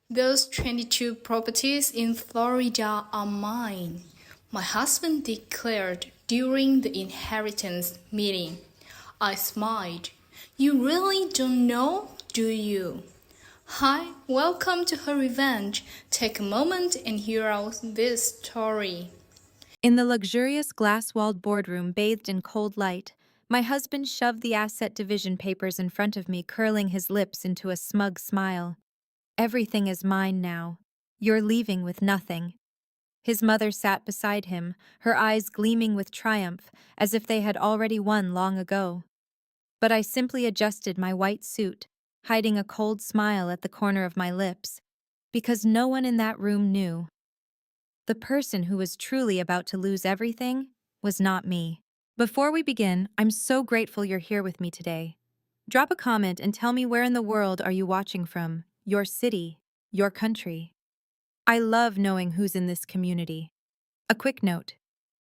Those 22 properties in Florida are mine, my husband declared during the inheritance meeting. I smiled. You really don't know, do you? Hi, welcome to her revenge. Take a moment and hear out this story. In the luxurious glass-walled boardroom bathed in cold light, my husband shoved the asset division papers in front of me, curling his lips into a smug smile. Everything is mine now. You're leaving with nothing. His mother sat beside him, her eyes gleaming with triumph, as if they had already won long ago. But I simply adjusted my white suit, hiding a cold smile at the corner of my lips, because no one in that room knew. The person who was truly about to lose everything was not me. Before we begin, I'm so grateful you're here with me today. Drop a comment and tell me, where in the world are you watching from? Your city, your country. I love knowing who's in this community. A quick note.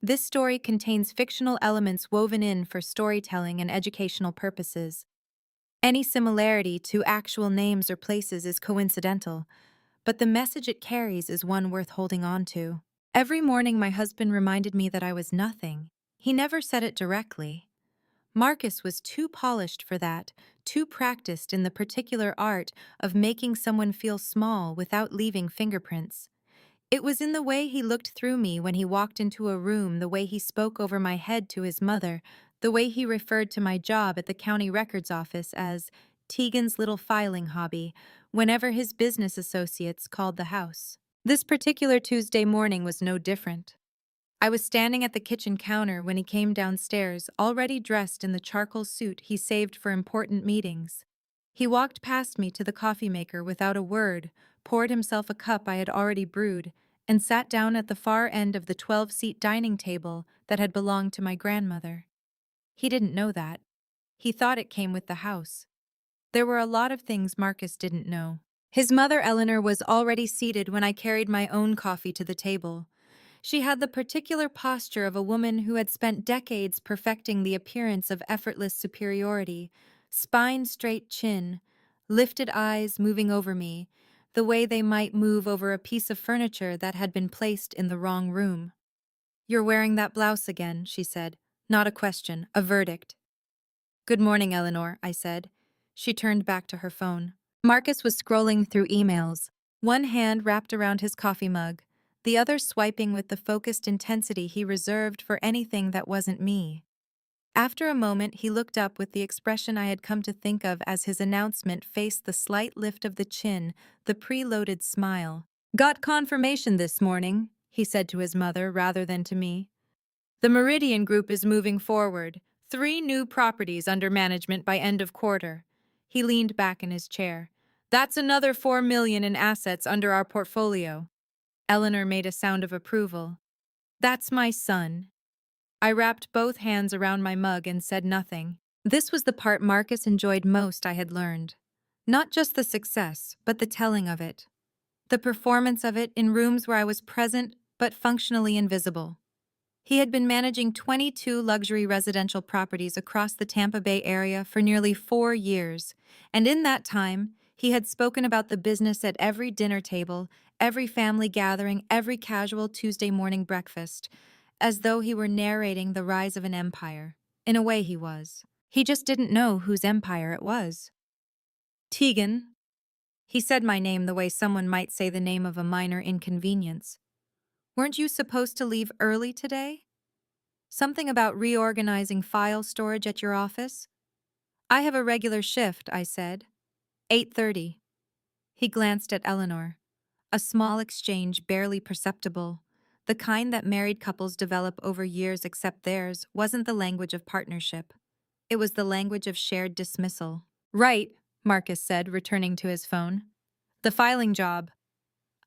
This story contains fictional elements woven in for storytelling and educational purposes. Any similarity to actual names or places is coincidental, but the message it carries is one worth holding on to. Every morning, my husband reminded me that I was nothing. He never said it directly. Marcus was too polished for that, too practiced in the particular art of making someone feel small without leaving fingerprints. It was in the way he looked through me when he walked into a room, the way he spoke over my head to his mother, the way he referred to my job at the county records office as Tegan's little filing hobby whenever his business associates called the house. This particular Tuesday morning was no different. I was standing at the kitchen counter when he came downstairs, already dressed in the charcoal suit he saved for important meetings. He walked past me to the coffee maker without a word, poured himself a cup I had already brewed, and sat down at the far end of the 12-seat dining table that had belonged to my grandmother. He didn't know that. He thought it came with the house. There were a lot of things Marcus didn't know. His mother, Eleanor, was already seated when I carried my own coffee to the table. She had the particular posture of a woman who had spent decades perfecting the appearance of effortless superiority, spine-straight chin, lifted eyes moving over me, the way they might move over a piece of furniture that had been placed in the wrong room. "You're wearing that blouse again," she said. Not a question, a verdict. "Good morning, Eleanor," I said. She turned back to her phone. Marcus was scrolling through emails, one hand wrapped around his coffee mug, the other swiping with the focused intensity he reserved for anything that wasn't me. After a moment, he looked up with the expression I had come to think of as his announcement faced the slight lift of the chin, the preloaded smile. "Got confirmation this morning," he said to his mother rather than to me. "The Meridian Group is moving forward. 3 new properties under management by end of quarter." He leaned back in his chair. "That's another 4 million in assets under our portfolio." Eleanor made a sound of approval. "That's my son." I wrapped both hands around my mug and said nothing. This was the part Marcus enjoyed most, I had learned. Not just the success, but the telling of it. The performance of it in rooms where I was present but functionally invisible. He had been managing 22 luxury residential properties across the Tampa Bay area for nearly 4 years, and in that time, he had spoken about the business at every dinner table, every family gathering, every casual Tuesday morning breakfast, as though he were narrating the rise of an empire. In a way, he was. He just didn't know whose empire it was. "Tegan." He said my name the way someone might say the name of a minor inconvenience. "Weren't you supposed to leave early today? Something about reorganizing file storage at your office?" "I have a regular shift," I said. 8:30. He glanced at Eleanor. A small exchange, barely perceptible. The kind that married couples develop over years, except theirs wasn't the language of partnership. It was the language of shared dismissal. "Right," Marcus said, returning to his phone. "The filing job."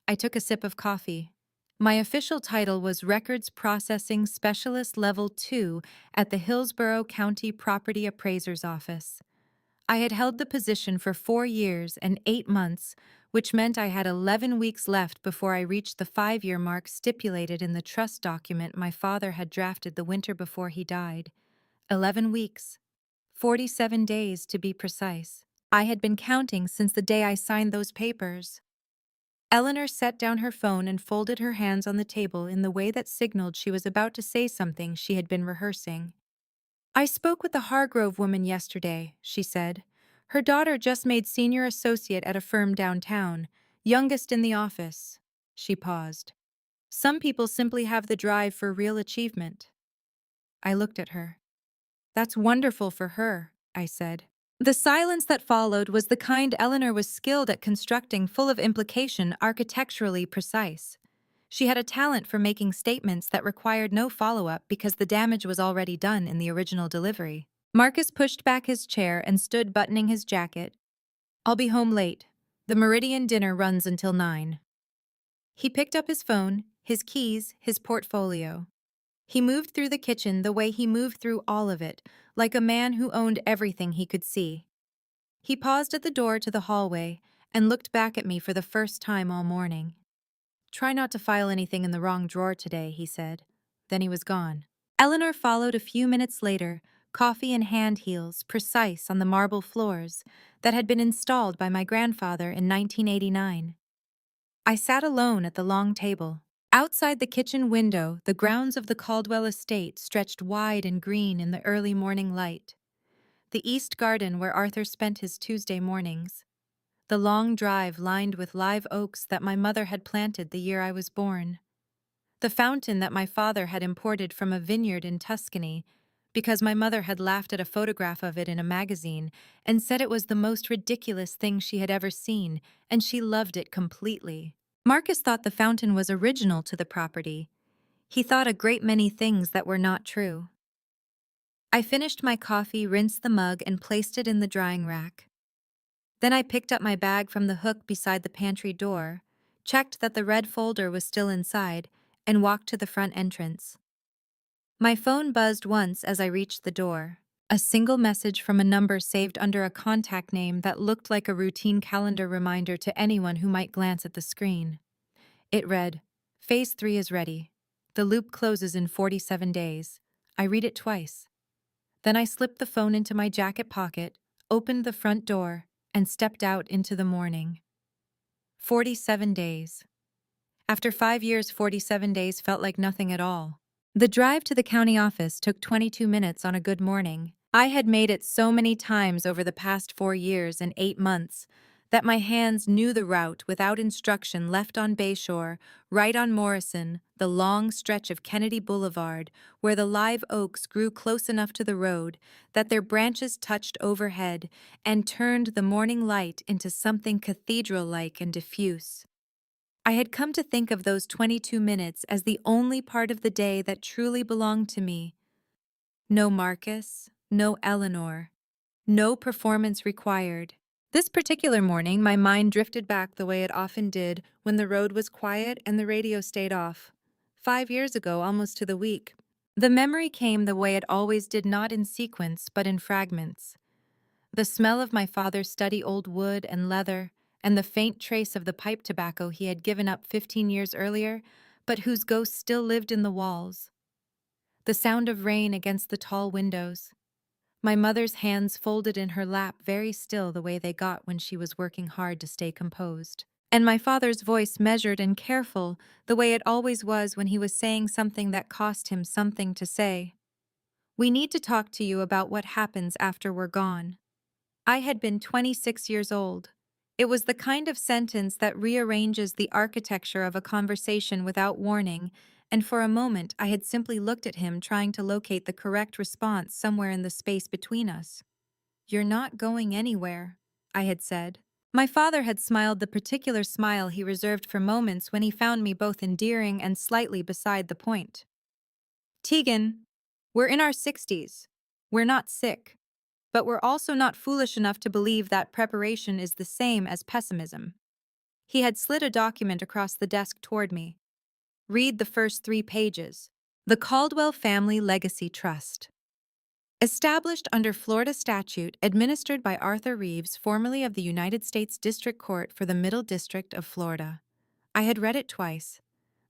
I took a sip of coffee. My official title was Records Processing Specialist Level 2 at the Hillsborough County Property Appraiser's Office. I had held the position for 4 years and 8 months, which meant I had 11 weeks left before I reached the 5-year mark stipulated in the trust document my father had drafted the winter before he died. 11 weeks. 47 days, to be precise. I had been counting since the day I signed those papers. Eleanor set down her phone and folded her hands on the table in the way that signaled she was about to say something she had been rehearsing. I spoke with the Hargrove woman yesterday, she said. Her daughter just made senior associate at a firm downtown, youngest in the office. She paused. Some people simply have the drive for real achievement. I looked at her. That's wonderful for her, I said. The silence that followed was the kind Eleanor was skilled at constructing, full of implication, architecturally precise. She had a talent for making statements that required no follow-up because the damage was already done in the original delivery. Marcus pushed back his chair and stood buttoning his jacket. I'll be home late. The Meridian dinner runs until 9. He picked up his phone, his keys, his portfolio. He moved through the kitchen the way he moved through all of it, like a man who owned everything he could see. He paused at the door to the hallway and looked back at me for the first time all morning. Try not to file anything in the wrong drawer today, he said. Then he was gone. Eleanor followed a few minutes later, coffee in hand heels, precise on the marble floors that had been installed by my grandfather in 1989. I sat alone at the long table. Outside the kitchen window, the grounds of the Caldwell estate stretched wide and green in the early morning light. The east garden where Arthur spent his Tuesday mornings. The long drive lined with live oaks that my mother had planted the year I was born. The fountain that my father had imported from a vineyard in Tuscany because my mother had laughed at a photograph of it in a magazine and said it was the most ridiculous thing she had ever seen, and she loved it completely. Marcus thought the fountain was original to the property. He thought a great many things that were not true. I finished my coffee, rinsed the mug, and placed it in the drying rack. Then I picked up my bag from the hook beside the pantry door, checked that the red folder was still inside, and walked to the front entrance. My phone buzzed once as I reached the door. A single message from a number saved under a contact name that looked like a routine calendar reminder to anyone who might glance at the screen. It read, Phase 3 is ready. The loop closes in 47 days. I read it twice. Then I slipped the phone into my jacket pocket, opened the front door, and stepped out into the morning. 47 days. After 5 years, 47 days felt like nothing at all. The drive to the county office took 22 minutes on a good morning. I had made it so many times over the past 4 years and 8 months that my hands knew the route without instruction left on Bayshore, right on Morrison, the long stretch of Kennedy Boulevard, where the live oaks grew close enough to the road that their branches touched overhead and turned the morning light into something cathedral-like and diffuse. I had come to think of those 22 minutes as the only part of the day that truly belonged to me. No Marcus, no Eleanor, no performance required. This particular morning, my mind drifted back the way it often did when the road was quiet and the radio stayed off. 5 years ago, almost to the week. The memory came the way it always did, not in sequence, but in fragments. The smell of my father's steady old wood and leather, and the faint trace of the pipe tobacco he had given up 15 years earlier, but whose ghost still lived in the walls. The sound of rain against the tall windows. My mother's hands folded in her lap, very still the way they got when she was working hard to stay composed. And my father's voice measured and careful, the way it always was when he was saying something that cost him something to say. We need to talk to you about what happens after we're gone. I had been 26 years old. It was the kind of sentence that rearranges the architecture of a conversation without warning, and for a moment I had simply looked at him, trying to locate the correct response somewhere in the space between us. You're not going anywhere, I had said. My father had smiled the particular smile he reserved for moments when he found me both endearing and slightly beside the point. Tegan, we're in our 60s. We're not sick. But we're also not foolish enough to believe that preparation is the same as pessimism. He had slid a document across the desk toward me. Read the first 3 pages. The Caldwell Family Legacy Trust. Established under Florida statute, administered by Arthur Reeves, formerly of the United States District Court for the Middle District of Florida. I had read it twice.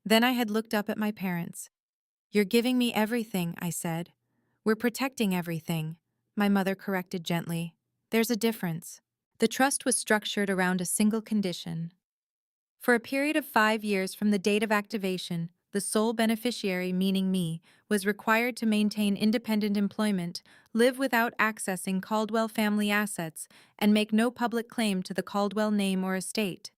Then I had looked up at my parents. You're giving me everything, I said. We're protecting everything. My mother corrected gently. There's a difference. The trust was structured around a single condition. For a period of 5 years from the date of activation, the sole beneficiary, meaning me, was required to maintain independent employment, live without accessing Caldwell family assets, and make no public claim to the Caldwell name or estate.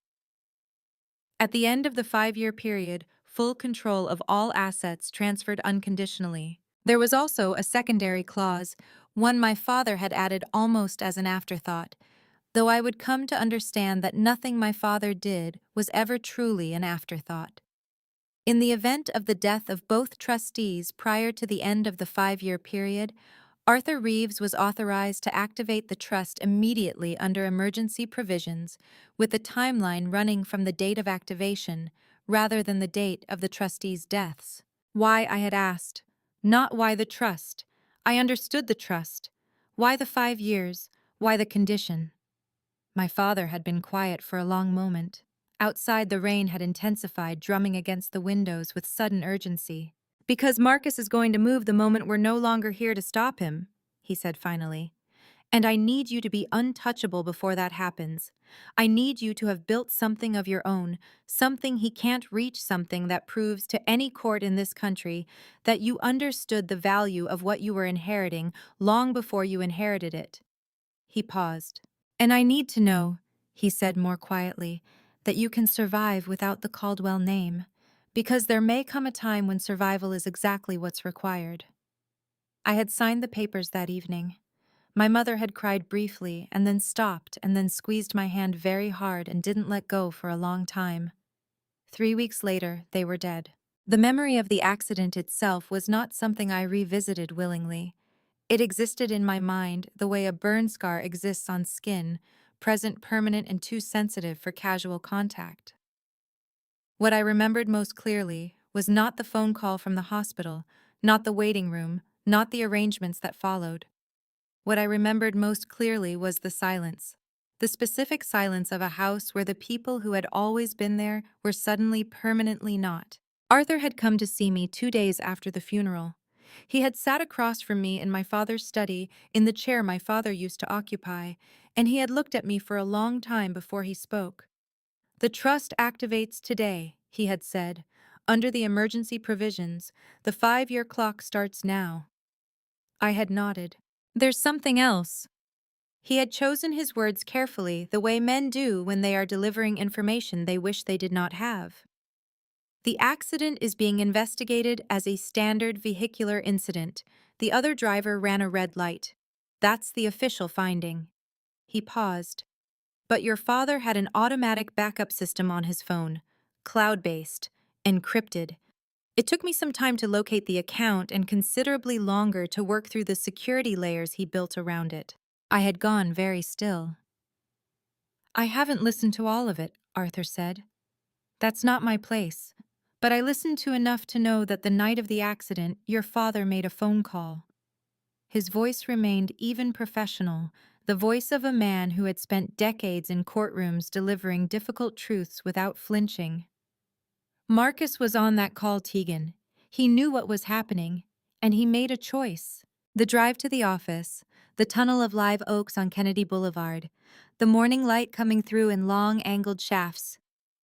At the end of the 5-year period, full control of all assets transferred unconditionally. There was also a secondary clause, one my father had added almost as an afterthought, though I would come to understand that nothing my father did was ever truly an afterthought. In the event of the death of both trustees prior to the end of the 5-year period, Arthur Reeves was authorized to activate the trust immediately under emergency provisions, with the timeline running from the date of activation rather than the date of the trustees' deaths. Why, I had asked. Not why the trust. I understood the trust. Why the 5 years? Why the condition? My father had been quiet for a long moment. Outside, the rain had intensified, drumming against the windows with sudden urgency. "Because Marcus is going to move the moment we're no longer here to stop him," he said finally. "And I need you to be untouchable before that happens. I need you to have built something of your own, something he can't reach, something that proves to any court in this country that you understood the value of what you were inheriting long before you inherited it." He paused. "And I need to know," he said more quietly, "that you can survive without the Caldwell name, because there may come a time when survival is exactly what's required." I had signed the papers that evening. My mother had cried briefly and then stopped and then squeezed my hand very hard and didn't let go for a long time. 3 weeks later, they were dead. The memory of the accident itself was not something I revisited willingly. It existed in my mind the way a burn scar exists on skin, present, permanent, and too sensitive for casual contact. What I remembered most clearly was not the phone call from the hospital, not the waiting room, not the arrangements that followed. What I remembered most clearly was the silence. The specific silence of a house where the people who had always been there were suddenly permanently not. Arthur had come to see me 2 days after the funeral. He had sat across from me in my father's study, in the chair my father used to occupy, and he had looked at me for a long time before he spoke. "The trust activates today," he had said. "Under the emergency provisions, the 5-year clock starts now." I had nodded. "There's something else." He had chosen his words carefully, the way men do when they are delivering information they wish they did not have. "The accident is being investigated as a standard vehicular incident. The other driver ran a red light. That's the official finding." He paused. "But your father had an automatic backup system on his phone, cloud-based, encrypted. It took me some time to locate the account and considerably longer to work through the security layers he built around it." I had gone very still. "I haven't listened to all of it," Arthur said. "That's not my place. But I listened to enough to know that the night of the accident, your father made a phone call." His voice remained even professional, the voice of a man who had spent decades in courtrooms delivering difficult truths without flinching. "Marcus was on that call, Tegan. He knew what was happening, and he made a choice." The drive to the office, the tunnel of live oaks on Kennedy Boulevard, the morning light coming through in long, angled shafts.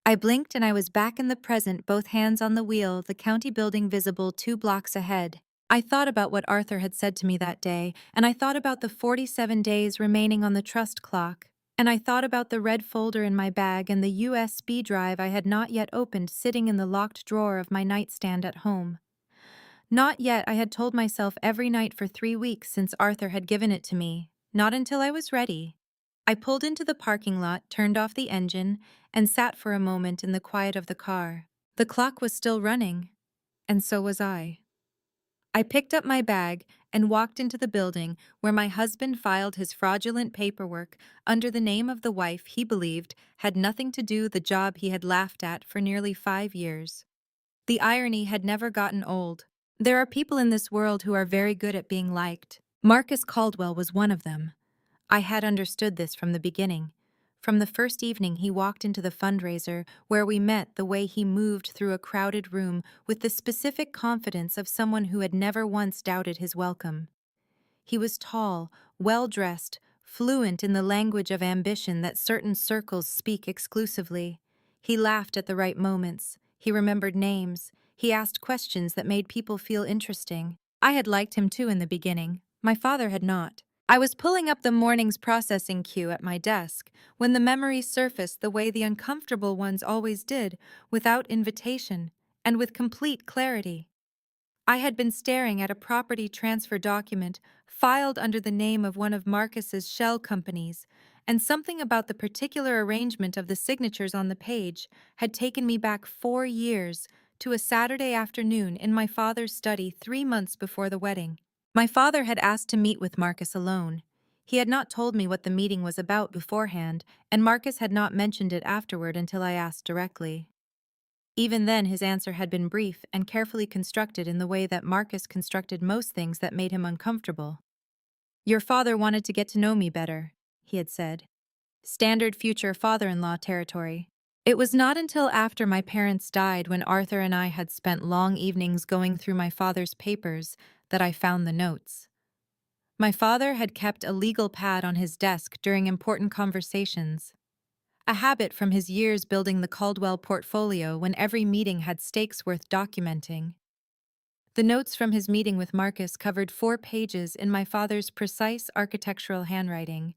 I blinked and I was back in the present, both hands on the wheel, the county building visible 2 blocks ahead. I thought about what Arthur had said to me that day, and I thought about the 47 days remaining on the trust clock, and I thought about the red folder in my bag and the USB drive I had not yet opened sitting in the locked drawer of my nightstand at home. Not yet, I had told myself every night for 3 weeks since Arthur had given it to me, not until I was ready. I pulled into the parking lot, turned off the engine, and sat for a moment in the quiet of the car. The clock was still running, and so was I. I picked up my bag and walked into the building where my husband filed his fraudulent paperwork under the name of the wife he believed had nothing to do with the job he had laughed at for nearly 5 years. The irony had never gotten old. There are people in this world who are very good at being liked. Marcus Caldwell was one of them. I had understood this from the beginning. From the first evening he walked into the fundraiser where we met, the way he moved through a crowded room with the specific confidence of someone who had never once doubted his welcome. He was tall, well-dressed, fluent in the language of ambition that certain circles speak exclusively. He laughed at the right moments. He remembered names. He asked questions that made people feel interesting. I had liked him too in the beginning. My father had not. I was pulling up the morning's processing queue at my desk when the memories surfaced the way the uncomfortable ones always did, without invitation and with complete clarity. I had been staring at a property transfer document filed under the name of one of Marcus's shell companies, and something about the particular arrangement of the signatures on the page had taken me back 4 years to a Saturday afternoon in my father's study 3 months before the wedding. My father had asked to meet with Marcus alone. He had not told me what the meeting was about beforehand, and Marcus had not mentioned it afterward until I asked directly. Even then, his answer had been brief and carefully constructed in the way that Marcus constructed most things that made him uncomfortable. "Your father wanted to get to know me better," he had said. Standard future father-in-law territory. It was not until after my parents died, when Arthur and I had spent long evenings going through my father's papers, that I found the notes. My father had kept a legal pad on his desk during important conversations, a habit from his years building the Caldwell portfolio when every meeting had stakes worth documenting. The notes from his meeting with Marcus covered 4 pages in my father's precise architectural handwriting.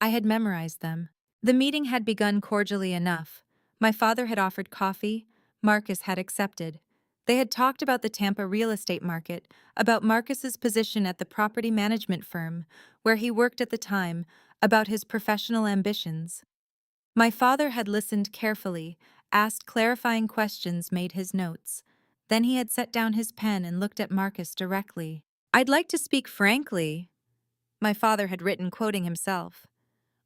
I had memorized them. The meeting had begun cordially enough. My father had offered coffee. Marcus had accepted. They had talked about the Tampa real estate market, about Marcus's position at the property management firm, where he worked at the time, about his professional ambitions. My father had listened carefully, asked clarifying questions, made his notes. Then he had set down his pen and looked at Marcus directly. "I'd like to speak frankly," my father had written, quoting himself.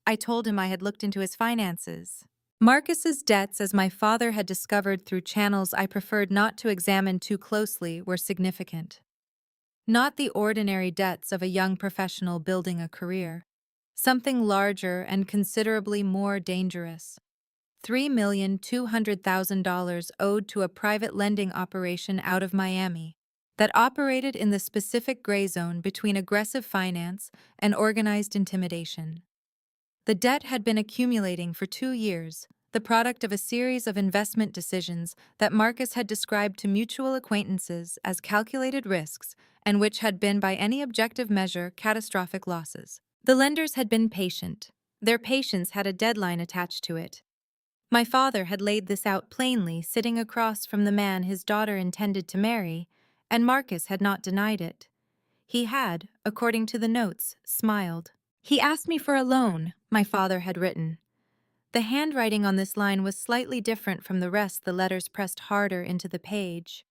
I told him I had looked into his finances. Marcus's debts, as my father had discovered through channels I preferred not to examine too closely, were significant. Not the ordinary debts of a young professional building a career. Something larger and considerably more dangerous. $3,200,000 owed to a private lending operation out of Miami that operated in the specific gray zone between aggressive finance and organized intimidation. The debt had been accumulating for 2 years, the product of a series of investment decisions that Marcus had described to mutual acquaintances as calculated risks and which had been, by any objective measure, catastrophic losses. The lenders had been patient. Their patience had a deadline attached to it. My father had laid this out plainly, sitting across from the man his daughter intended to marry, and Marcus had not denied it. He had, according to the notes, smiled. "He asked me for a loan," my father had written. The handwriting on this line was slightly different from the rest. The letters pressed harder into the page.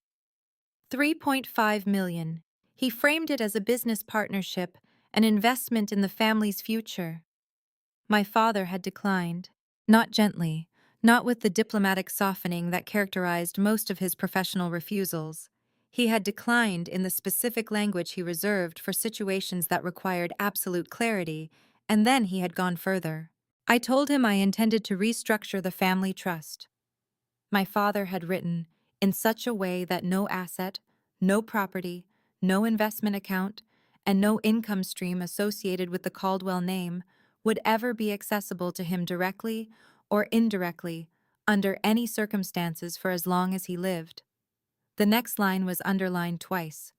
3.5 million. He framed it as a business partnership, an investment in the family's future. My father had declined. Not gently, not with the diplomatic softening that characterized most of his professional refusals. He had declined in the specific language he reserved for situations that required absolute clarity, and then he had gone further. I told him I intended to restructure the family trust. My father had written, in such a way that no asset, no property, no investment account, and no income stream associated with the Caldwell name would ever be accessible to him directly or indirectly, under any circumstances, for as long as he lived. The next line was underlined twice.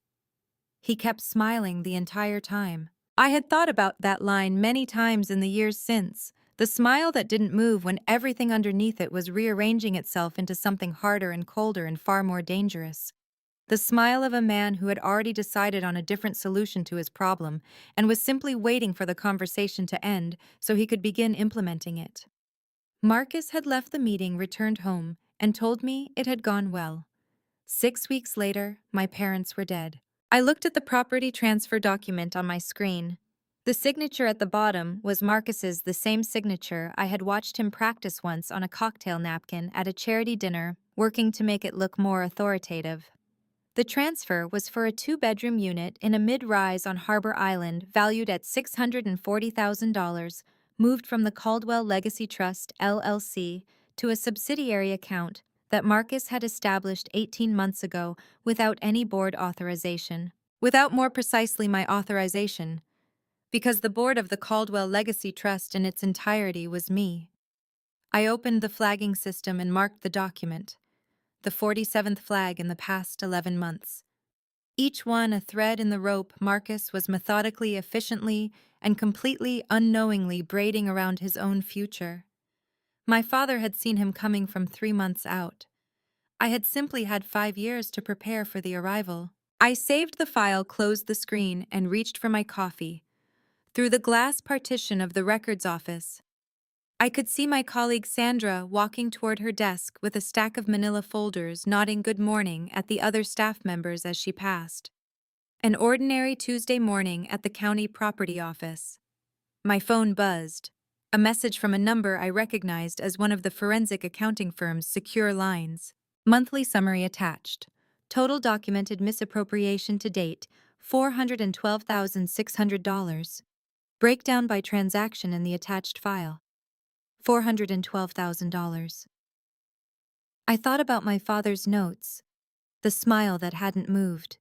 He kept smiling the entire time. I had thought about that line many times in the years since, the smile that didn't move when everything underneath it was rearranging itself into something harder and colder and far more dangerous. The smile of a man who had already decided on a different solution to his problem and was simply waiting for the conversation to end so he could begin implementing it. Marcus had left the meeting, returned home, and told me it had gone well. 6 weeks later, my parents were dead. I looked at the property transfer document on my screen. The signature at the bottom was Marcus's, the same signature I had watched him practice once on a cocktail napkin at a charity dinner, working to make it look more authoritative. The transfer was for a 2-bedroom unit in a mid-rise on Harbor Island valued at $640,000, moved from the Caldwell Legacy Trust, LLC, to a subsidiary account that Marcus had established 18 months ago without any board authorization. Without, more precisely, my authorization, because the board of the Caldwell Legacy Trust in its entirety was me. I opened the flagging system and marked the document, the 47th flag in the past 11 months. Each one a thread in the rope Marcus was methodically, efficiently, and completely unknowingly braiding around his own future. My father had seen him coming from 3 months out. I had simply had 5 years to prepare for the arrival. I saved the file, closed the screen, and reached for my coffee. Through the glass partition of the records office, I could see my colleague Sandra walking toward her desk with a stack of manila folders, nodding good morning at the other staff members as she passed. An ordinary Tuesday morning at the county property office. My phone buzzed. A message from a number I recognized as one of the forensic accounting firm's secure lines. Monthly summary attached. Total documented misappropriation to date, $412,600. Breakdown by transaction in the attached file. $412,000. I thought about my father's notes, the smile that hadn't moved.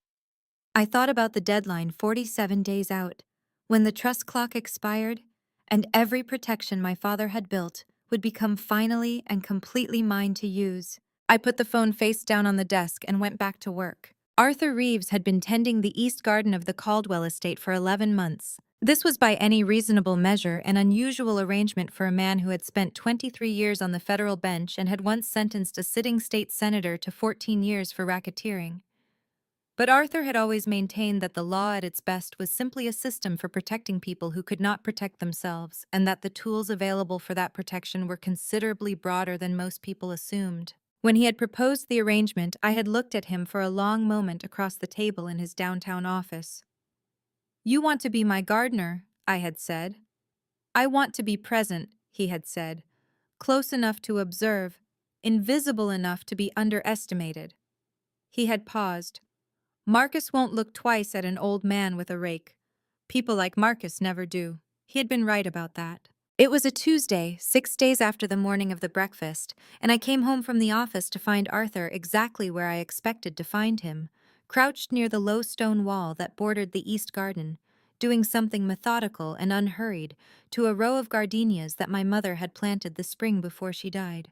I thought about the deadline 47 days out, when the trust clock expired, and every protection my father had built would become finally and completely mine to use. I put the phone face down on the desk and went back to work. Arthur Reeves had been tending the east garden of the Caldwell estate for 11 months. This was by any reasonable measure an unusual arrangement for a man who had spent 23 years on the federal bench and had once sentenced a sitting state senator to 14 years for racketeering. But Arthur had always maintained that the law at its best was simply a system for protecting people who could not protect themselves, and that the tools available for that protection were considerably broader than most people assumed. When he had proposed the arrangement, I had looked at him for a long moment across the table in his downtown office. "You want to be my gardener," I had said. "I want to be present," he had said, "close enough to observe, invisible enough to be underestimated." He had paused. "Marcus won't look twice at an old man with a rake. People like Marcus never do." He had been right about that. It was a Tuesday, 6 days after the morning of the breakfast, and I came home from the office to find Arthur exactly where I expected to find him, crouched near the low stone wall that bordered the east garden, doing something methodical and unhurried to a row of gardenias that my mother had planted the spring before she died.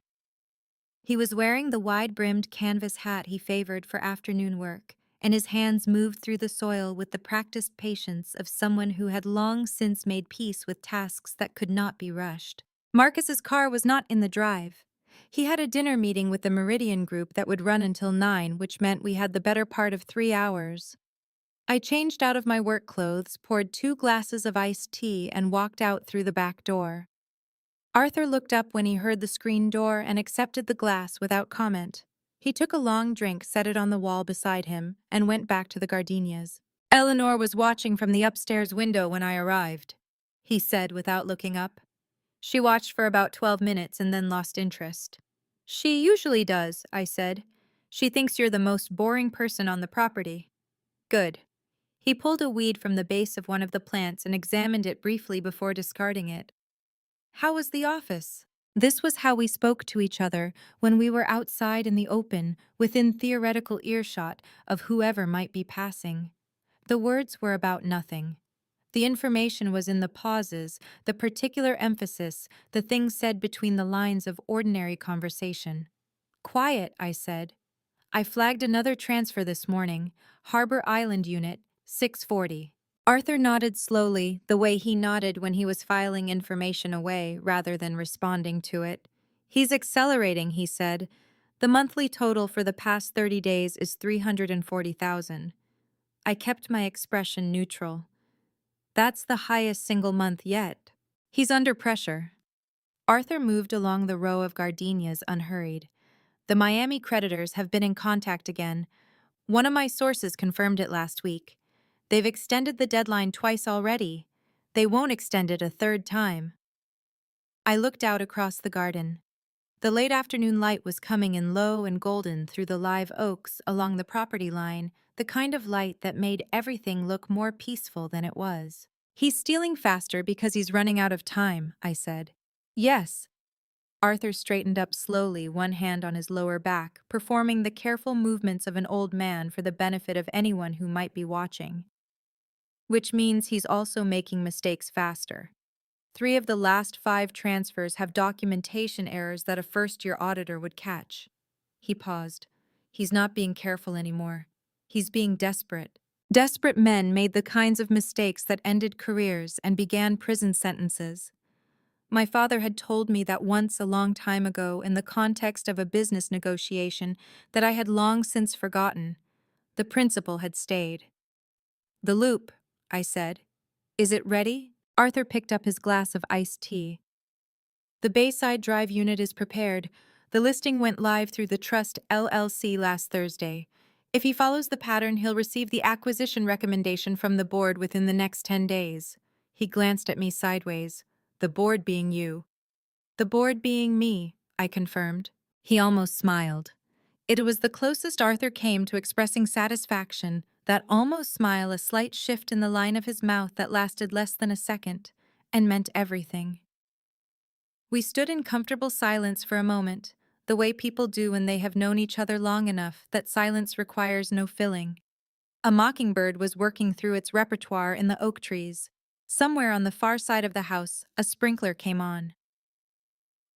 He was wearing the wide-brimmed canvas hat he favored for afternoon work, and his hands moved through the soil with the practiced patience of someone who had long since made peace with tasks that could not be rushed. Marcus's car was not in the drive. He had a dinner meeting with the Meridian Group that would run until 9, which meant we had the better part of 3 hours. I changed out of my work clothes, poured 2 glasses of iced tea, and walked out through the back door. Arthur looked up when he heard the screen door and accepted the glass without comment. He took a long drink, set it on the wall beside him, and went back to the gardenias. "Eleanor was watching from the upstairs window when I arrived," he said without looking up. "She watched for about 12 minutes and then lost interest." "She usually does," I said. "She thinks you're the most boring person on the property." "Good." He pulled a weed from the base of one of the plants and examined it briefly before discarding it. "How was the office?" This was how we spoke to each other when we were outside in the open, within theoretical earshot of whoever might be passing. The words were about nothing. The information was in the pauses, the particular emphasis, the things said between the lines of ordinary conversation. "Quiet," I said. "I flagged another transfer this morning, Harbor Island Unit, 640. Arthur nodded slowly, the way he nodded when he was filing information away rather than responding to it. "He's accelerating," he said. "The monthly total for the past 30 days is 340,000. I kept my expression neutral. "That's the highest single month yet." "He's under pressure." Arthur moved along the row of gardenias unhurried. "The Miami creditors have been in contact again. One of my sources confirmed it last week. They've extended the deadline twice already. They won't extend it a third time." I looked out across the garden. The late afternoon light was coming in low and golden through the live oaks along the property line, the kind of light that made everything look more peaceful than it was. "He's stealing faster because he's running out of time," I said. "Yes." Arthur straightened up slowly, one hand on his lower back, performing the careful movements of an old man for the benefit of anyone who might be watching. "Which means he's also making mistakes faster." 3 of the last 5 transfers have documentation errors that a first-year auditor would catch. He paused. He's not being careful anymore. He's being desperate. Desperate men made the kinds of mistakes that ended careers and began prison sentences. My father had told me that once a long time ago in the context of a business negotiation that I had long since forgotten. The principle had stayed. "The loop," I said. "Is it ready?" Arthur picked up his glass of iced tea. "The Bayside Drive unit is prepared. The listing went live through the Trust LLC last Thursday. If he follows the pattern, he'll receive the acquisition recommendation from the board within the next 10 days. He glanced at me sideways. "The board being you." "The board being me," I confirmed. He almost smiled. It was the closest Arthur came to expressing satisfaction, that almost smile, a slight shift in the line of his mouth that lasted less than a second, and meant everything. We stood in comfortable silence for a moment, the way people do when they have known each other long enough that silence requires no filling. A mockingbird was working through its repertoire in the oak trees. Somewhere on the far side of the house, a sprinkler came on.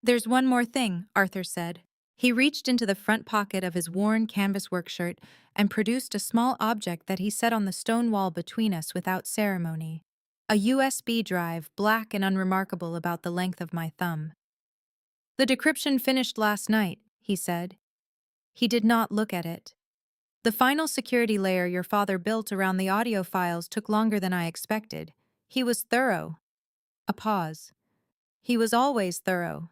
"There's one more thing," Arthur said. He reached into the front pocket of his worn canvas workshirt and produced a small object that he set on the stone wall between us without ceremony. A USB drive, black and unremarkable about the length of my thumb. "The decryption finished last night," he said. He did not look at it. "The final security layer your father built around the audio files took longer than I expected. He was thorough." A pause. "He was always thorough."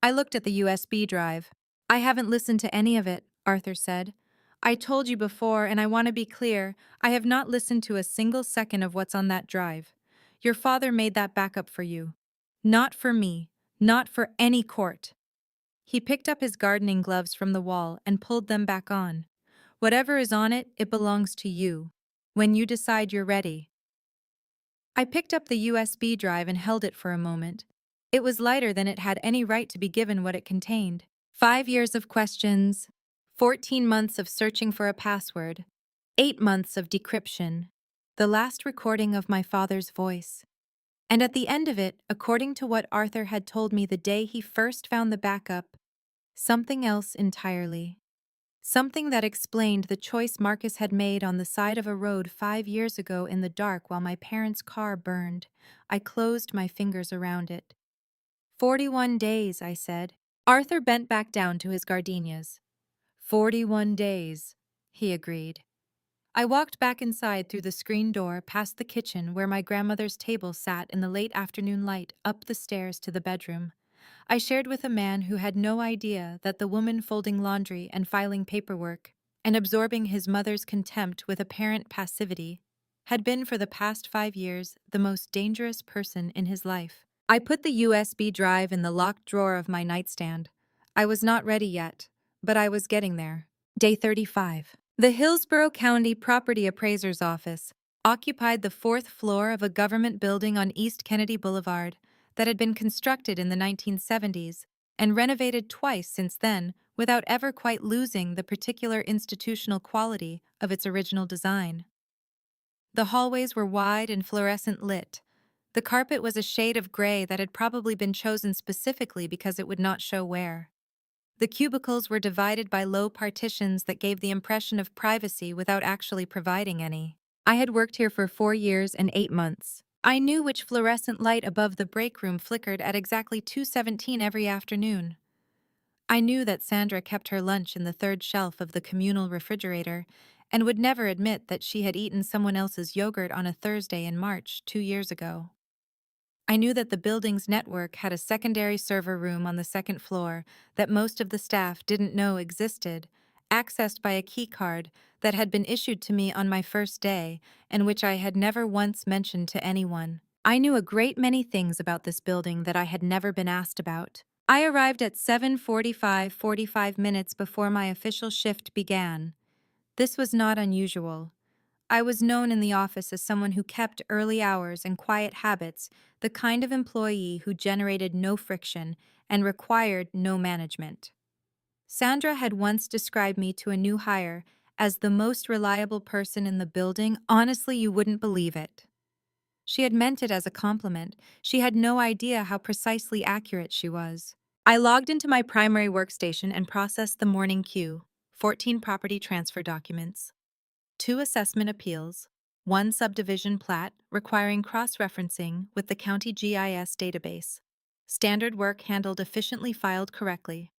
I looked at the USB drive. "I haven't listened to any of it," Arthur said. "I told you before, and I want to be clear, I have not listened to a single second of what's on that drive. Your father made that backup for you. Not for me. Not for any court." He picked up his gardening gloves from the wall and pulled them back on. "Whatever is on it, it belongs to you. When you decide you're ready." I picked up the USB drive and held it for a moment. It was lighter than it had any right to be given what it contained. 5 years of questions, 14 months of searching for a password, 8 months of decryption, the last recording of my father's voice. And at the end of it, according to what Arthur had told me the day he first found the backup, something else entirely. Something that explained the choice Marcus had made on the side of a road 5 years ago in the dark while my parents' car burned. I closed my fingers around it. 41 days, I said. Arthur bent back down to his gardenias. 41 days, he agreed. I walked back inside through the screen door, past the kitchen where my grandmother's table sat in the late afternoon light, up the stairs to the bedroom. I shared with a man who had no idea that the woman folding laundry and filing paperwork, and absorbing his mother's contempt with apparent passivity, had been for the past 5 years the most dangerous person in his life. I put the USB drive in the locked drawer of my nightstand. I was not ready yet, but I was getting there. Day 35. The Hillsborough County Property Appraiser's Office occupied the 4th floor of a government building on East Kennedy Boulevard that had been constructed in the 1970s and renovated twice since then without ever quite losing the particular institutional quality of its original design. The hallways were wide and fluorescent lit. The carpet was a shade of gray that had probably been chosen specifically because it would not show wear. The cubicles were divided by low partitions that gave the impression of privacy without actually providing any. I had worked here for 4 years and 8 months. I knew which fluorescent light above the break room flickered at exactly 2:17 every afternoon. I knew that Sandra kept her lunch in the third shelf of the communal refrigerator and would never admit that she had eaten someone else's yogurt on a Thursday in March 2 years ago. I knew that the building's network had a secondary server room on the 2nd floor that most of the staff didn't know existed, accessed by a key card that had been issued to me on my first day and which I had never once mentioned to anyone. I knew a great many things about this building that I had never been asked about. I arrived at 7:45 minutes before my official shift began. This was not unusual. I was known in the office as someone who kept early hours and quiet habits, the kind of employee who generated no friction and required no management. Sandra had once described me to a new hire as the most reliable person in the building. Honestly, you wouldn't believe it. She had meant it as a compliment. She had no idea how precisely accurate she was. I logged into my primary workstation and processed the morning queue: 14 property transfer documents, 2 assessment appeals, 1 subdivision plat requiring cross-referencing with the county GIS database. Standard work handled efficiently, filed correctly.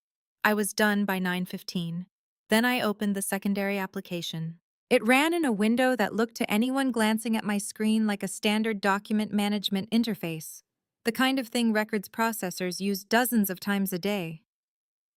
I was done by 9:15. Then I opened the secondary application. It ran in a window that looked to anyone glancing at my screen like a standard document management interface, the kind of thing records processors use dozens of times a day.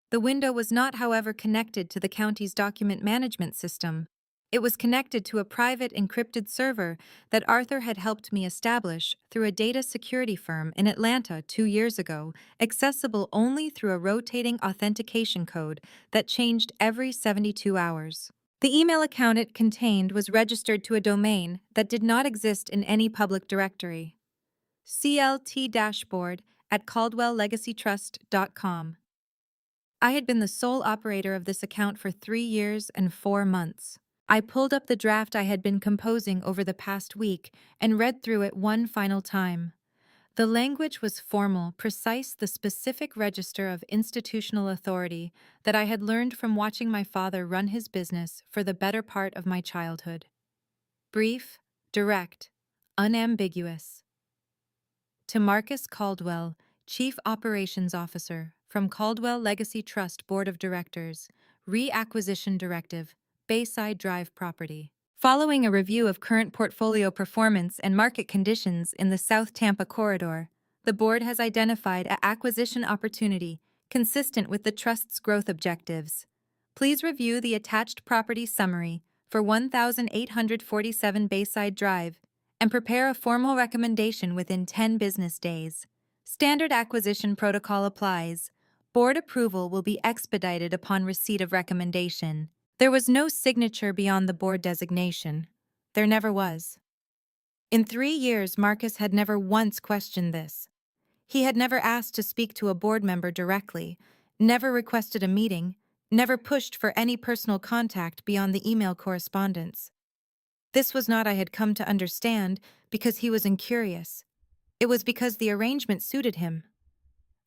The window was not, however, connected to the county's document management system. It was connected to a private encrypted server that Arthur had helped me establish through a data security firm in Atlanta 2 years ago, accessible only through a rotating authentication code that changed every 72 hours. The email account it contained was registered to a domain that did not exist in any public directory: cltdashboard@caldwelllegacytrust.com. I had been the sole operator of this account for 3 years and 4 months. I pulled up the draft I had been composing over the past week and read through it one final time. The language was formal, precise, the specific register of institutional authority that I had learned from watching my father run his business for the better part of my childhood. Brief, direct, unambiguous. To Marcus Caldwell, Chief Operations Officer, from Caldwell Legacy Trust Board of Directors, Reacquisition Directive, Bayside Drive Property. Following a review of current portfolio performance and market conditions in the South Tampa corridor, the board has identified an acquisition opportunity consistent with the trust's growth objectives. Please review the attached property summary for 1847 Bayside Drive and prepare a formal recommendation within 10 business days. Standard acquisition protocol applies. Board approval will be expedited upon receipt of recommendation. There was no signature beyond the board designation. There never was. In 3 years, Marcus had never once questioned this. He had never asked to speak to a board member directly, never requested a meeting, never pushed for any personal contact beyond the email correspondence. This was not, I had come to understand, because he was incurious. It was because the arrangement suited him.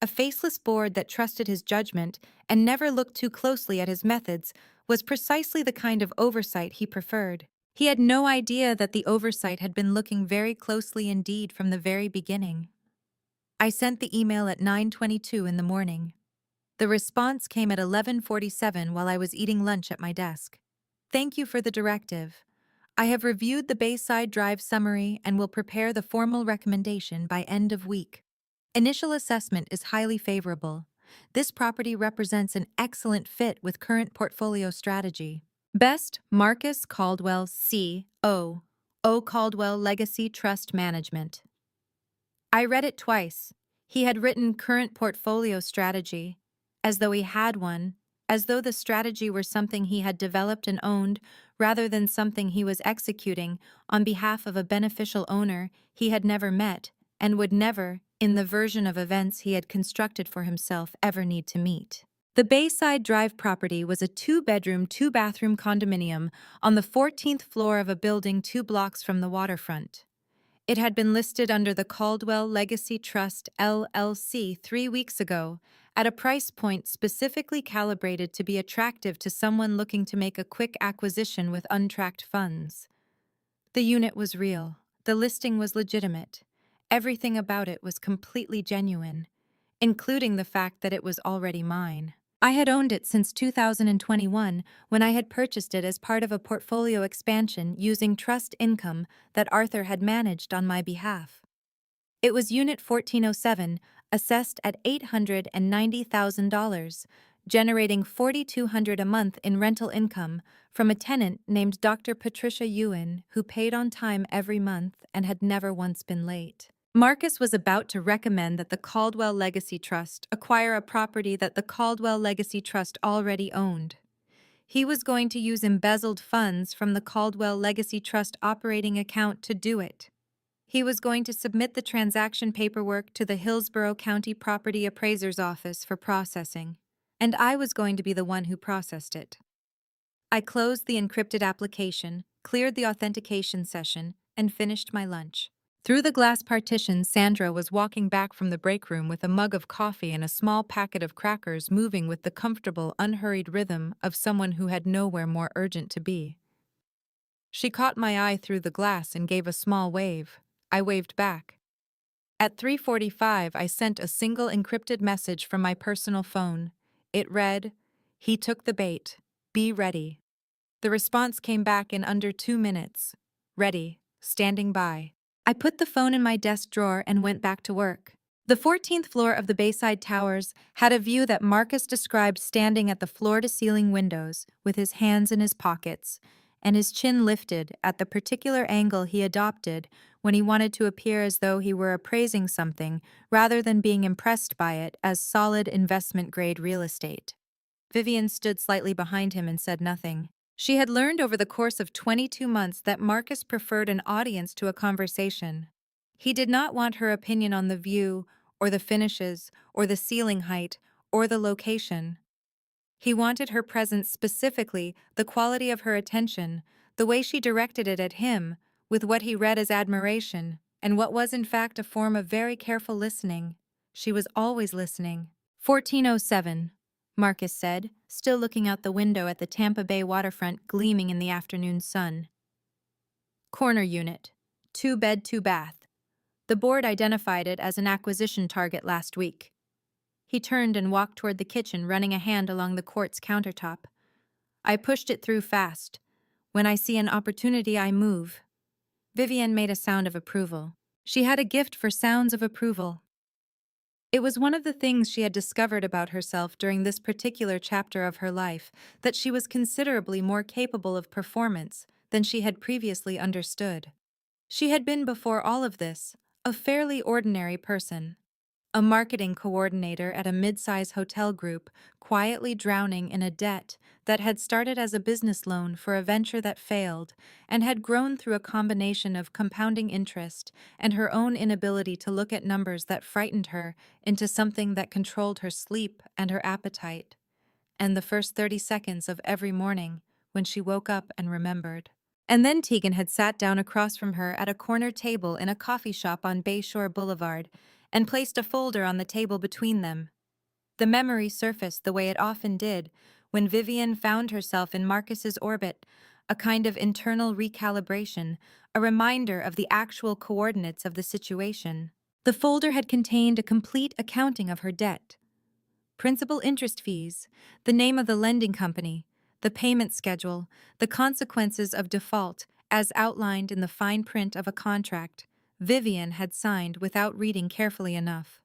A faceless board that trusted his judgment and never looked too closely at his methods was precisely the kind of oversight he preferred. He had no idea that the oversight had been looking very closely indeed from the very beginning. I sent the email at 9:22 in the morning. The response came at 11:47 while I was eating lunch at my desk. Thank you for the directive. I have reviewed the Bayside Drive summary and will prepare the formal recommendation by end of week. Initial assessment is highly favorable. This property represents an excellent fit with current portfolio strategy. Best, Marcus Caldwell, C.O. O. Caldwell Legacy Trust Management. I read it twice. He had written current portfolio strategy, as though he had one, as though the strategy were something he had developed and owned, rather than something he was executing on behalf of a beneficial owner he had never met and would never, in the version of events he had constructed for himself, ever need to meet. The Bayside Drive property was a 2-bedroom, 2-bathroom condominium on the 14th floor of a building 2 blocks from the waterfront. It had been listed under the Caldwell Legacy Trust, LLC 3 weeks ago, at a price point specifically calibrated to be attractive to someone looking to make a quick acquisition with untracked funds. The unit was real. The listing was legitimate. Everything about it was completely genuine, including the fact that it was already mine. I had owned it since 2021 when I had purchased it as part of a portfolio expansion using trust income that Arthur had managed on my behalf. It was Unit 1407, assessed at $890,000, generating $4,200 a month in rental income from a tenant named Dr. Patricia Ewan, who paid on time every month and had never once been late. Marcus was about to recommend that the Caldwell Legacy Trust acquire a property that the Caldwell Legacy Trust already owned. He was going to use embezzled funds from the Caldwell Legacy Trust operating account to do it. He was going to submit the transaction paperwork to the Hillsborough County Property Appraiser's Office for processing, and I was going to be the one who processed it. I closed the encrypted application, cleared the authentication session, and finished my lunch. Through the glass partition, Sandra was walking back from the break room with a mug of coffee and a small packet of crackers, moving with the comfortable, unhurried rhythm of someone who had nowhere more urgent to be. She caught my eye through the glass and gave a small wave. I waved back. At 3:45, I sent a single encrypted message from my personal phone. It read, "He took the bait. Be ready." The response came back in under 2 minutes. "Ready. Standing by." I put the phone in my desk drawer and went back to work. The 14th floor of the Bayside Towers had a view that Marcus described standing at the floor-to-ceiling windows with his hands in his pockets and his chin lifted at the particular angle he adopted when he wanted to appear as though he were appraising something rather than being impressed by it as solid investment-grade real estate. Vivian stood slightly behind him and said nothing. She had learned over the course of 22 months that Marcus preferred an audience to a conversation. He did not want her opinion on the view, or the finishes, or the ceiling height, or the location. He wanted her presence, specifically the quality of her attention, the way she directed it at him, with what he read as admiration, and what was in fact a form of very careful listening. She was always listening. 1407. Marcus said, still looking out the window at the Tampa Bay waterfront gleaming in the afternoon sun. Corner unit. 2-bed, 2-bath. The board identified it as an acquisition target last week. He turned and walked toward the kitchen, running a hand along the quartz countertop. I pushed it through fast. When I see an opportunity, I move. Vivian made a sound of approval. She had a gift for sounds of approval. It was one of the things she had discovered about herself during this particular chapter of her life, that she was considerably more capable of performance than she had previously understood. She had been, before all of this, a fairly ordinary person. A marketing coordinator at a mid-size hotel group, quietly drowning in a debt that had started as a business loan for a venture that failed and had grown through a combination of compounding interest and her own inability to look at numbers that frightened her into something that controlled her sleep and her appetite. And the first 30 seconds of every morning when she woke up and remembered. And then Tegan had sat down across from her at a corner table in a coffee shop on Bayshore Boulevard and placed a folder on the table between them. The memory surfaced the way it often did when Vivian found herself in Marcus's orbit, a kind of internal recalibration, a reminder of the actual coordinates of the situation. The folder had contained a complete accounting of her debt. Principal interest fees, the name of the lending company, the payment schedule, the consequences of default, as outlined in the fine print of a contract Vivian had signed without reading carefully enough.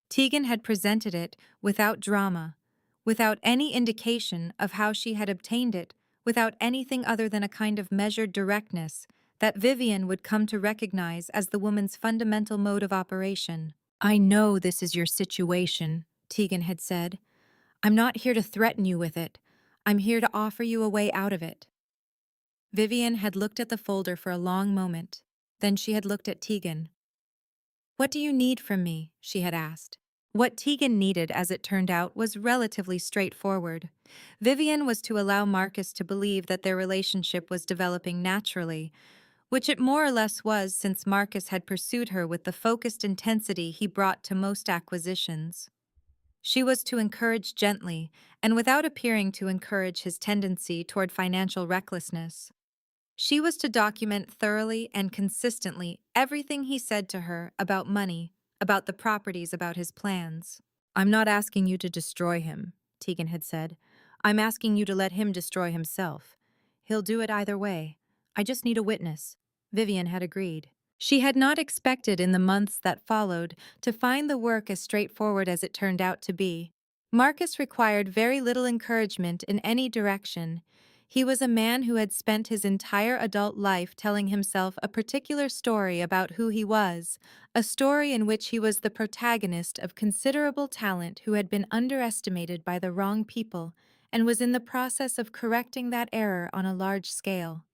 Tegan had presented it without drama, without any indication of how she had obtained it, without anything other than a kind of measured directness that Vivian would come to recognize as the woman's fundamental mode of operation. "I know this is your situation," Tegan had said. "I'm not here to threaten you with it. I'm here to offer you a way out of it." Vivian had looked at the folder for a long moment. Then she had looked at Tegan. "What do you need from me?" she had asked. What Tegan needed, as it turned out, was relatively straightforward. Vivian was to allow Marcus to believe that their relationship was developing naturally, which it more or less was, since Marcus had pursued her with the focused intensity he brought to most acquisitions. She was to encourage gently, and without appearing to encourage his tendency toward financial recklessness. She was to document thoroughly and consistently everything he said to her about money, about the properties, about his plans. "I'm not asking you to destroy him," Tegan had said. "I'm asking you to let him destroy himself. He'll do it either way. I just need a witness." Vivian had agreed. She had not expected in the months that followed to find the work as straightforward as it turned out to be. Marcus required very little encouragement in any direction. He was a man who had spent his entire adult life telling himself a particular story about who he was, a story in which he was the protagonist of considerable talent who had been underestimated by the wrong people and was in the process of correcting that error on a large scale.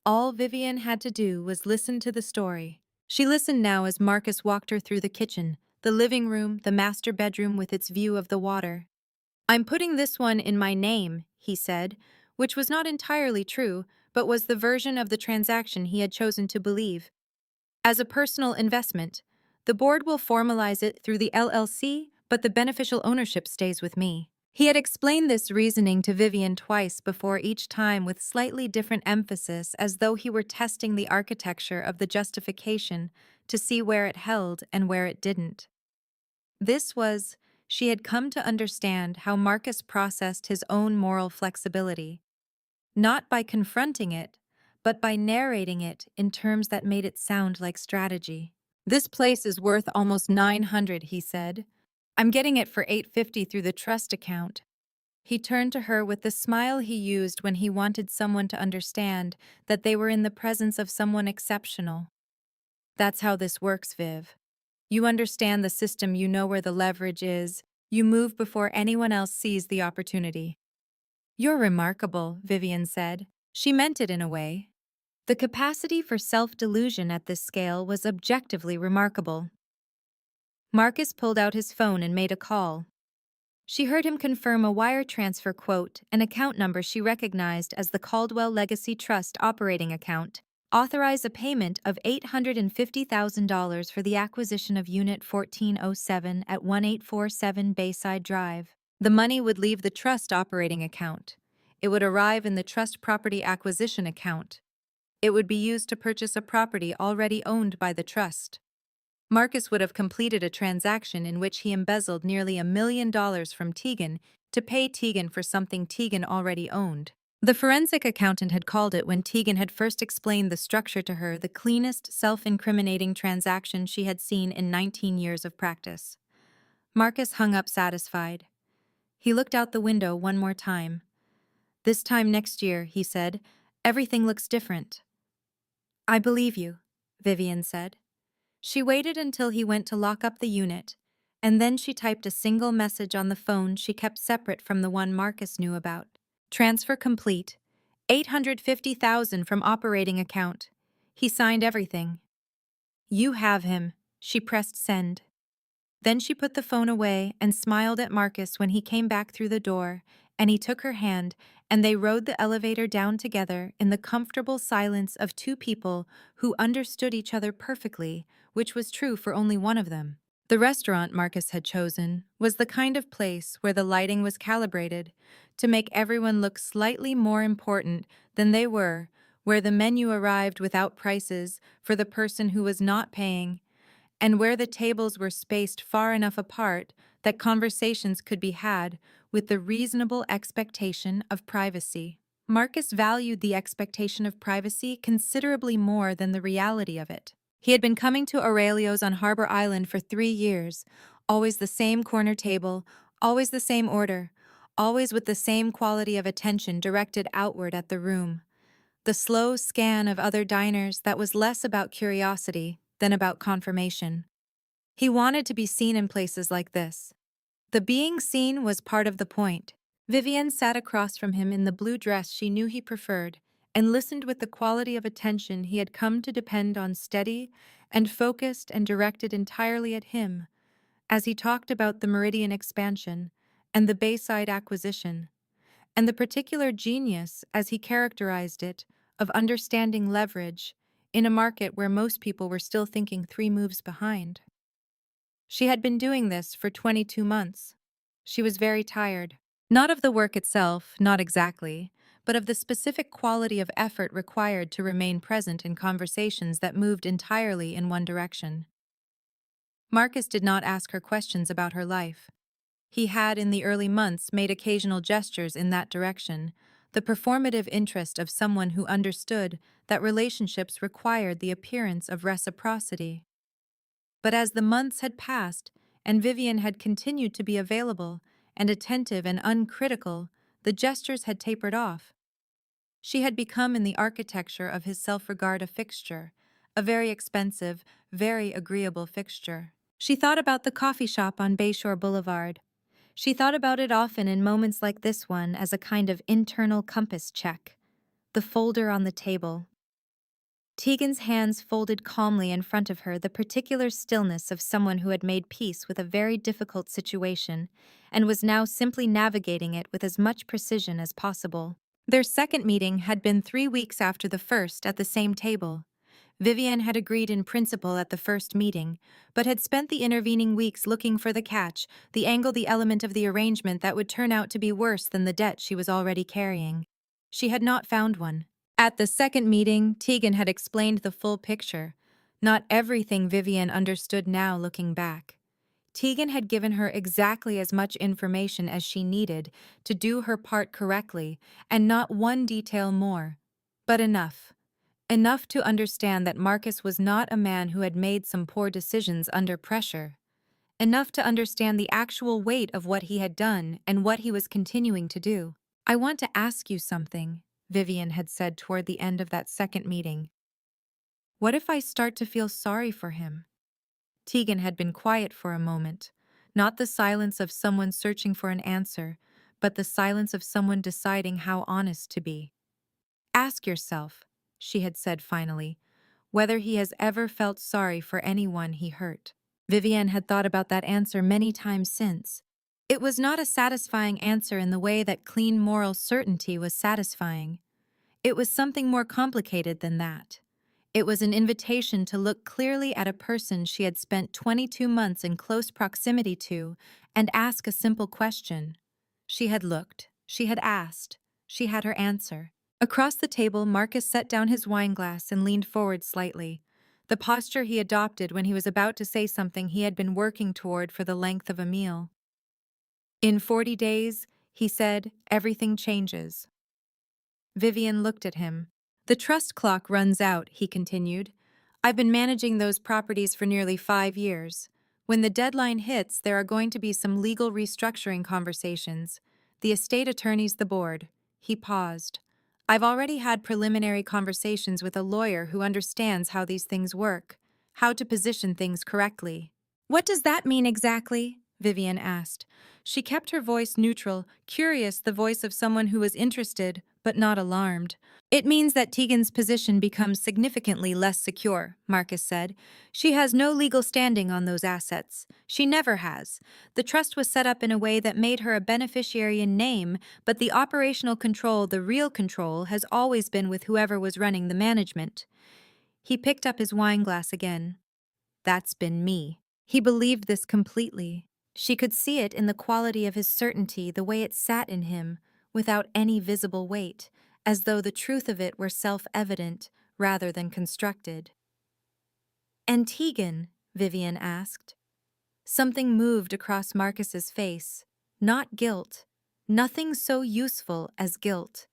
All Vivian had to do was listen to the story. She listened now as Marcus walked her through the kitchen, the living room, the master bedroom with its view of the water. "I'm putting this one in my name," he said, which was not entirely true, but was the version of the transaction he had chosen to believe. As a personal investment, the board will formalize it through the LLC, but the beneficial ownership stays with me. He had explained this reasoning to Vivian twice before, each time with slightly different emphasis, as though he were testing the architecture of the justification to see where it held and where it didn't. This was, she had come to understand how Marcus processed his own moral flexibility, not by confronting it, but by narrating it in terms that made it sound like strategy. This place is worth almost 900, he said. I'm getting it for 850 through the trust account. He turned to her with the smile he used when he wanted someone to understand that they were in the presence of someone exceptional. That's how this works, Viv. You understand the system, you know where the leverage is, you move before anyone else sees the opportunity. You're remarkable, Vivian said. She meant it in a way. The capacity for self-delusion at this scale was objectively remarkable. Marcus pulled out his phone and made a call. She heard him confirm a wire transfer quote, an account number she recognized as the Caldwell Legacy Trust operating account, authorize a payment of $850,000 for the acquisition of Unit 1407 at 1847 Bayside Drive. The money would leave the trust operating account. It would arrive in the trust property acquisition account. It would be used to purchase a property already owned by the trust. Marcus would have completed a transaction in which he embezzled nearly $1 million from Tegan to pay Tegan for something Tegan already owned. The forensic accountant had called it, when Tegan had first explained the structure to her, the cleanest, self-incriminating transaction she had seen in 19 years of practice. Marcus hung up satisfied. He looked out the window one more time. This time next year, he said, everything looks different. I believe you, Vivian said. She waited until he went to lock up the unit, and then she typed a single message on the phone she kept separate from the one Marcus knew about. Transfer complete. $850,000 from operating account. He signed everything. You have him. She pressed send. Then she put the phone away and smiled at Marcus when he came back through the door, and he took her hand, and they rode the elevator down together in the comfortable silence of two people who understood each other perfectly, which was true for only one of them. The restaurant Marcus had chosen was the kind of place where the lighting was calibrated to make everyone look slightly more important than they were, where the menu arrived without prices for the person who was not paying, and where the tables were spaced far enough apart that conversations could be had with the reasonable expectation of privacy. Marcus valued the expectation of privacy considerably more than the reality of it. He had been coming to Aurelio's on Harbor Island for 3 years, always the same corner table, always the same order, always with the same quality of attention directed outward at the room. The slow scan of other diners that was less about curiosity than about confirmation. He wanted to be seen in places like this. The being seen was part of the point. Vivian sat across from him in the blue dress she knew he preferred, and listened with the quality of attention he had come to depend on, steady and focused and directed entirely at him, as he talked about the Meridian expansion and the Bayside acquisition, and the particular genius, as he characterized it, of understanding leverage in a market where most people were still thinking 3 moves behind. She had been doing this for 22 months. She was very tired. Not of the work itself, not exactly, but of the specific quality of effort required to remain present in conversations that moved entirely in one direction. Marcus did not ask her questions about her life. He had, in the early months, made occasional gestures in that direction, the performative interest of someone who understood that relationships required the appearance of reciprocity. But as the months had passed, and Vivian had continued to be available and attentive and uncritical, the gestures had tapered off. She had become, in the architecture of his self-regard, a fixture, a very expensive, very agreeable fixture. She thought about the coffee shop on Bayshore Boulevard. She thought about it often in moments like this one as a kind of internal compass check. The folder on the table. Tegan's hands folded calmly in front of her, the particular stillness of someone who had made peace with a very difficult situation and was now simply navigating it with as much precision as possible. Their second meeting had been 3 weeks after the first at the same table. Vivian had agreed in principle at the first meeting, but had spent the intervening weeks looking for the catch, the angle, the element of the arrangement that would turn out to be worse than the debt she was already carrying. She had not found one. At the second meeting, Tegan had explained the full picture. Not everything Vivian understood now looking back. Tegan had given her exactly as much information as she needed to do her part correctly, and not one detail more. But enough. Enough to understand that Marcus was not a man who had made some poor decisions under pressure. Enough to understand the actual weight of what he had done and what he was continuing to do. "I want to ask you something," Vivian had said toward the end of that second meeting. "What if I start to feel sorry for him?" Tegan had been quiet for a moment, not the silence of someone searching for an answer, but the silence of someone deciding how honest to be. "Ask yourself," she had said finally, "whether he has ever felt sorry for anyone he hurt." Vivian had thought about that answer many times since. It was not a satisfying answer in the way that clean moral certainty was satisfying. It was something more complicated than that. It was an invitation to look clearly at a person she had spent 22 months in close proximity to and ask a simple question. She had looked, she had asked, she had her answer. Across the table, Marcus set down his wineglass and leaned forward slightly, the posture he adopted when he was about to say something he had been working toward for the length of a meal. "In 40 days," he said, "everything changes." Vivian looked at him. "The trust clock runs out," he continued. "I've been managing those properties for nearly 5 years. When the deadline hits, there are going to be some legal restructuring conversations. The estate attorney's the board." He paused. "I've already had preliminary conversations with a lawyer who understands how these things work, how to position things correctly." "What does that mean exactly?" Vivian asked. She kept her voice neutral, curious, the voice of someone who was interested, but not alarmed. "It means that Tegan's position becomes significantly less secure," Marcus said. "She has no legal standing on those assets. She never has. The trust was set up in a way that made her a beneficiary in name, but the operational control, the real control, has always been with whoever was running the management." He picked up his wineglass again. "That's been me." He believed this completely. She could see it in the quality of his certainty, the way it sat in him, without any visible weight, as though the truth of it were self-evident rather than constructed. "And Tegan?" Vivian asked. Something moved across Marcus's face. Not guilt. Nothing so useful as guilt.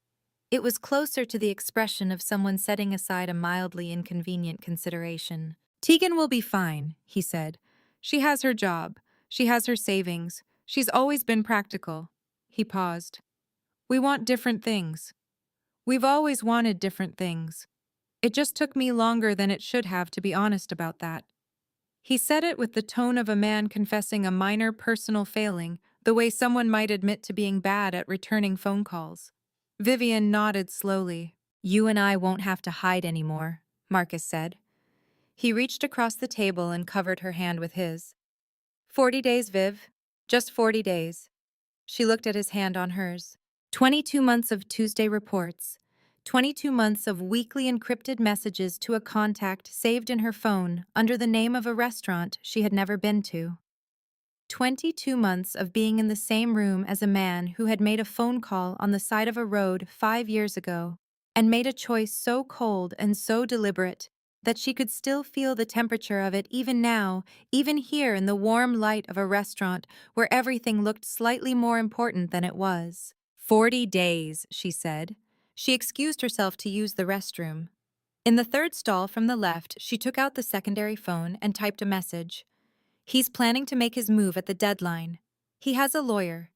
It was closer to the expression of someone setting aside a mildly inconvenient consideration. "Tegan will be fine," he said. "She has her job. She has her savings. She's always been practical." He paused. "We want different things. We've always wanted different things. It just took me longer than it should have to be honest about that." He said it with the tone of a man confessing a minor personal failing, the way someone might admit to being bad at returning phone calls. Vivian nodded slowly. "You and I won't have to hide anymore," Marcus said. He reached across the table and covered her hand with his. 40 days, Viv. Just 40 days. She looked at his hand on hers. 22 months of Tuesday reports. 22 months of weekly encrypted messages to a contact saved in her phone under the name of a restaurant she had never been to. 22 months of being in the same room as a man who had made a phone call on the side of a road 5 years ago and made a choice so cold and so deliberate that she could still feel the temperature of it even now, even here in the warm light of a restaurant where everything looked slightly more important than it was. 40 days, she said. She excused herself to use the restroom. In the third stall from the left, she took out the secondary phone and typed a message. "He's planning to make his move at the deadline. He has a lawyer.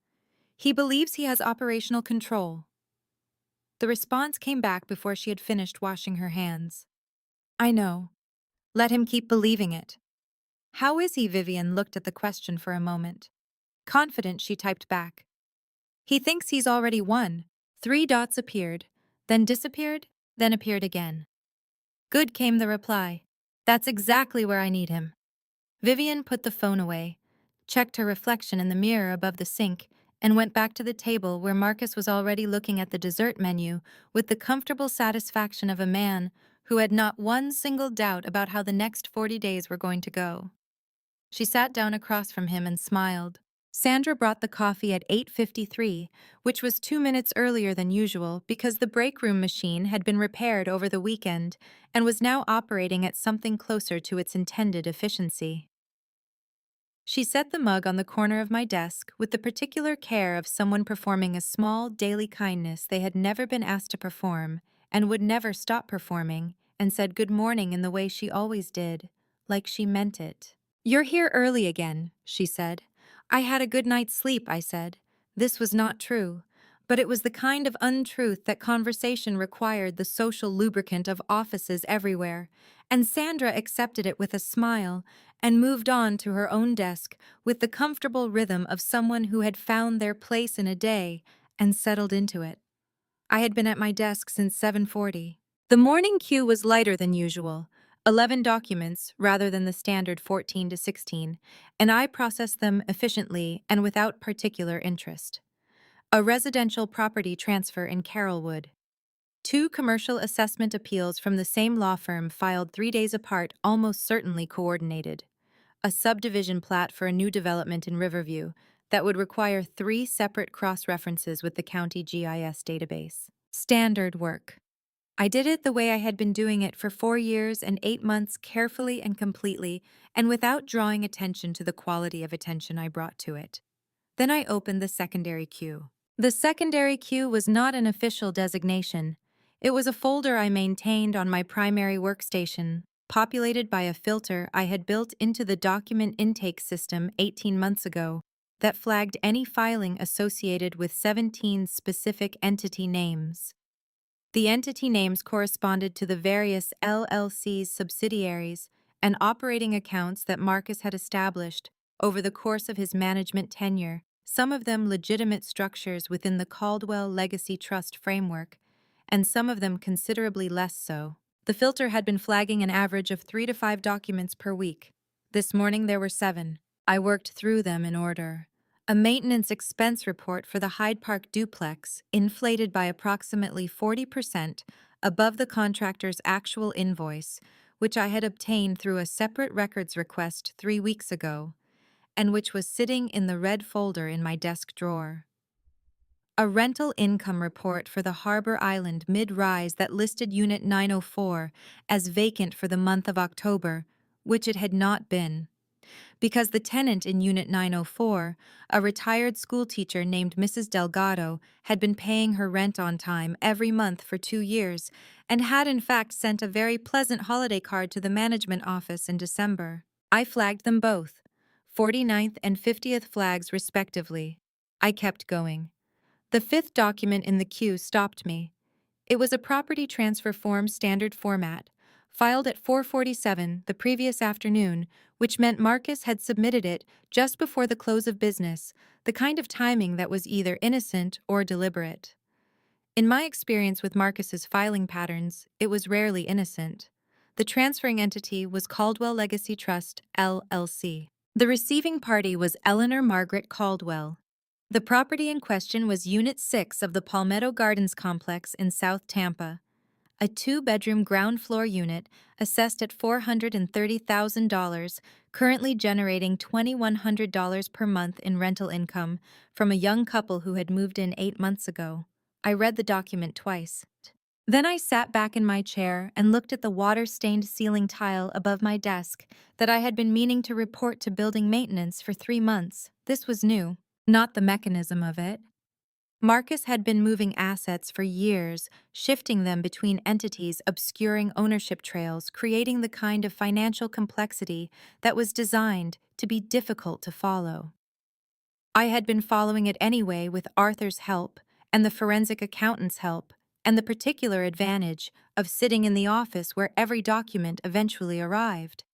He believes he has operational control." The response came back before she had finished washing her hands. "I know. Let him keep believing it." "How is he?" Vivian looked at the question for a moment. Confident, she typed back. "He thinks he's already won." 3 dots appeared, then disappeared, then appeared again. "Good," came the reply. "That's exactly where I need him." Vivian put the phone away, checked her reflection in the mirror above the sink, and went back to the table where Marcus was already looking at the dessert menu with the comfortable satisfaction of a man who had not one single doubt about how the next 40 days were going to go. She sat down across from him and smiled. Sandra brought the coffee at 8:53, which was 2 minutes earlier than usual because the break room machine had been repaired over the weekend and was now operating at something closer to its intended efficiency. She set the mug on the corner of my desk with the particular care of someone performing a small daily kindness they had never been asked to perform and would never stop performing, and said good morning in the way she always did, like she meant it. "You're here early again," she said. "I had a good night's sleep," I said. This was not true, but it was the kind of untruth that conversation required the social lubricant of offices everywhere, and Sandra accepted it with a smile and moved on to her own desk with the comfortable rhythm of someone who had found their place in a day and settled into it. I had been at my desk since 7:40. The morning queue was lighter than usual, 11 documents rather than the standard 14 to 16, and I processed them efficiently and without particular interest. A residential property transfer in Carrollwood. 2 commercial assessment appeals from the same law firm filed 3 days apart, almost certainly coordinated. A subdivision plat for a new development in Riverview that would require 3 separate cross-references with the county GIS database. Standard work. I did it the way I had been doing it for 4 years and 8 months, carefully and completely, and without drawing attention to the quality of attention I brought to it. Then I opened the secondary queue. The secondary queue was not an official designation. It was a folder I maintained on my primary workstation, populated by a filter I had built into the document intake system 18 months ago that flagged any filing associated with 17 specific entity names. The entity names corresponded to the various LLC's subsidiaries and operating accounts that Marcus had established over the course of his management tenure, some of them legitimate structures within the Caldwell Legacy Trust framework, and some of them considerably less so. The filter had been flagging an average of 3 to 5 documents per week. This morning there were 7. I worked through them in order. A maintenance expense report for the Hyde Park duplex, inflated by approximately 40% above the contractor's actual invoice, which I had obtained through a separate records request 3 weeks ago, and which was sitting in the red folder in my desk drawer. A rental income report for the Harbor Island mid-rise that listed Unit 904 as vacant for the month of October, which it had not been, because the tenant in Unit 904, a retired schoolteacher named Mrs. Delgado, had been paying her rent on time every month for 2 years and had in fact sent a very pleasant holiday card to the management office in December. I flagged them both, 49th and 50th flags respectively. I kept going. The 5th document in the queue stopped me. It was a property transfer form standard format, filed at 4:47 the previous afternoon, which meant Marcus had submitted it just before the close of business, the kind of timing that was either innocent or deliberate. In my experience with Marcus's filing patterns, it was rarely innocent. The transferring entity was Caldwell Legacy Trust, LLC. The receiving party was Eleanor Margaret Caldwell. The property in question was Unit 6 of the Palmetto Gardens complex in South Tampa, a 2-bedroom ground floor unit assessed at $430,000, currently generating $2,100 per month in rental income from a young couple who had moved in 8 months ago. I read the document twice. Then I sat back in my chair and looked at the water-stained ceiling tile above my desk that I had been meaning to report to building maintenance for 3 months. This was new, not the mechanism of it. Marcus had been moving assets for years, shifting them between entities, obscuring ownership trails, creating the kind of financial complexity that was designed to be difficult to follow. I had been following it anyway with Arthur's help and the forensic accountant's help, and the particular advantage of sitting in the office where every document eventually arrived.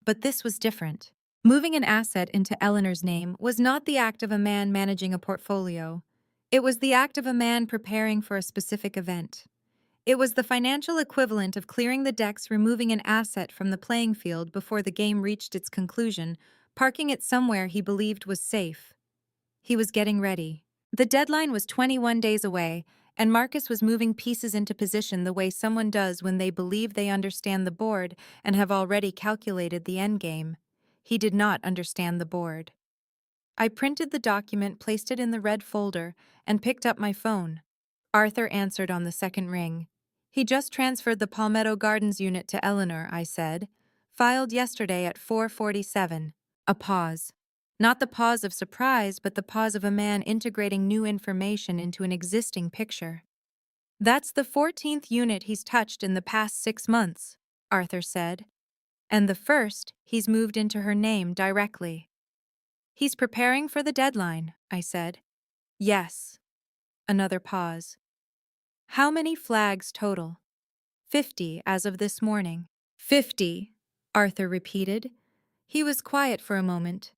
But this was different. Moving an asset into Eleanor's name was not the act of a man managing a portfolio. It was the act of a man preparing for a specific event. It was the financial equivalent of clearing the decks, removing an asset from the playing field before the game reached its conclusion, parking it somewhere he believed was safe. He was getting ready. The deadline was 21 days away, and Marcus was moving pieces into position the way someone does when they believe they understand the board and have already calculated the endgame. He did not understand the board. I printed the document, placed it in the red folder, and picked up my phone. Arthur answered on the second ring. He just transferred the Palmetto Gardens unit to Eleanor, I said. Filed yesterday at 4:47. A pause. Not the pause of surprise, but the pause of a man integrating new information into an existing picture. That's the 14th unit he's touched in the past 6 months, Arthur said. And the first he's moved into her name directly. He's preparing for the deadline, I said. Yes. Another pause. How many flags total? 50 as of this morning. 50, Arthur repeated. He was quiet for a moment.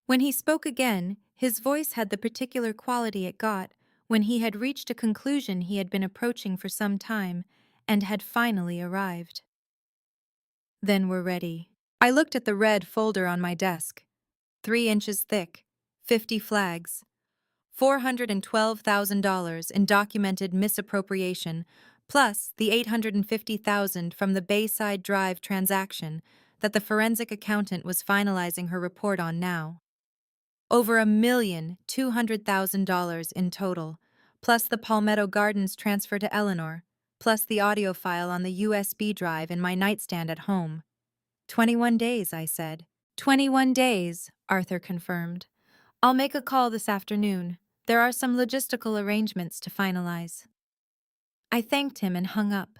When he spoke again, his voice had the particular quality it got when he had reached a conclusion he had been approaching for some time and had finally arrived. Then we're ready. I looked at the red folder on my desk. 3 inches thick, 50 flags. $412,000 in documented misappropriation, plus the $850,000 from the Bayside Drive transaction that the forensic accountant was finalizing her report on now. Over $1,200,000 in total, plus the Palmetto Gardens transfer to Eleanor, plus the audio file on the USB drive in my nightstand at home. 21 days, I said. 21 days, Arthur confirmed. I'll make a call this afternoon. There are some logistical arrangements to finalize. I thanked him and hung up.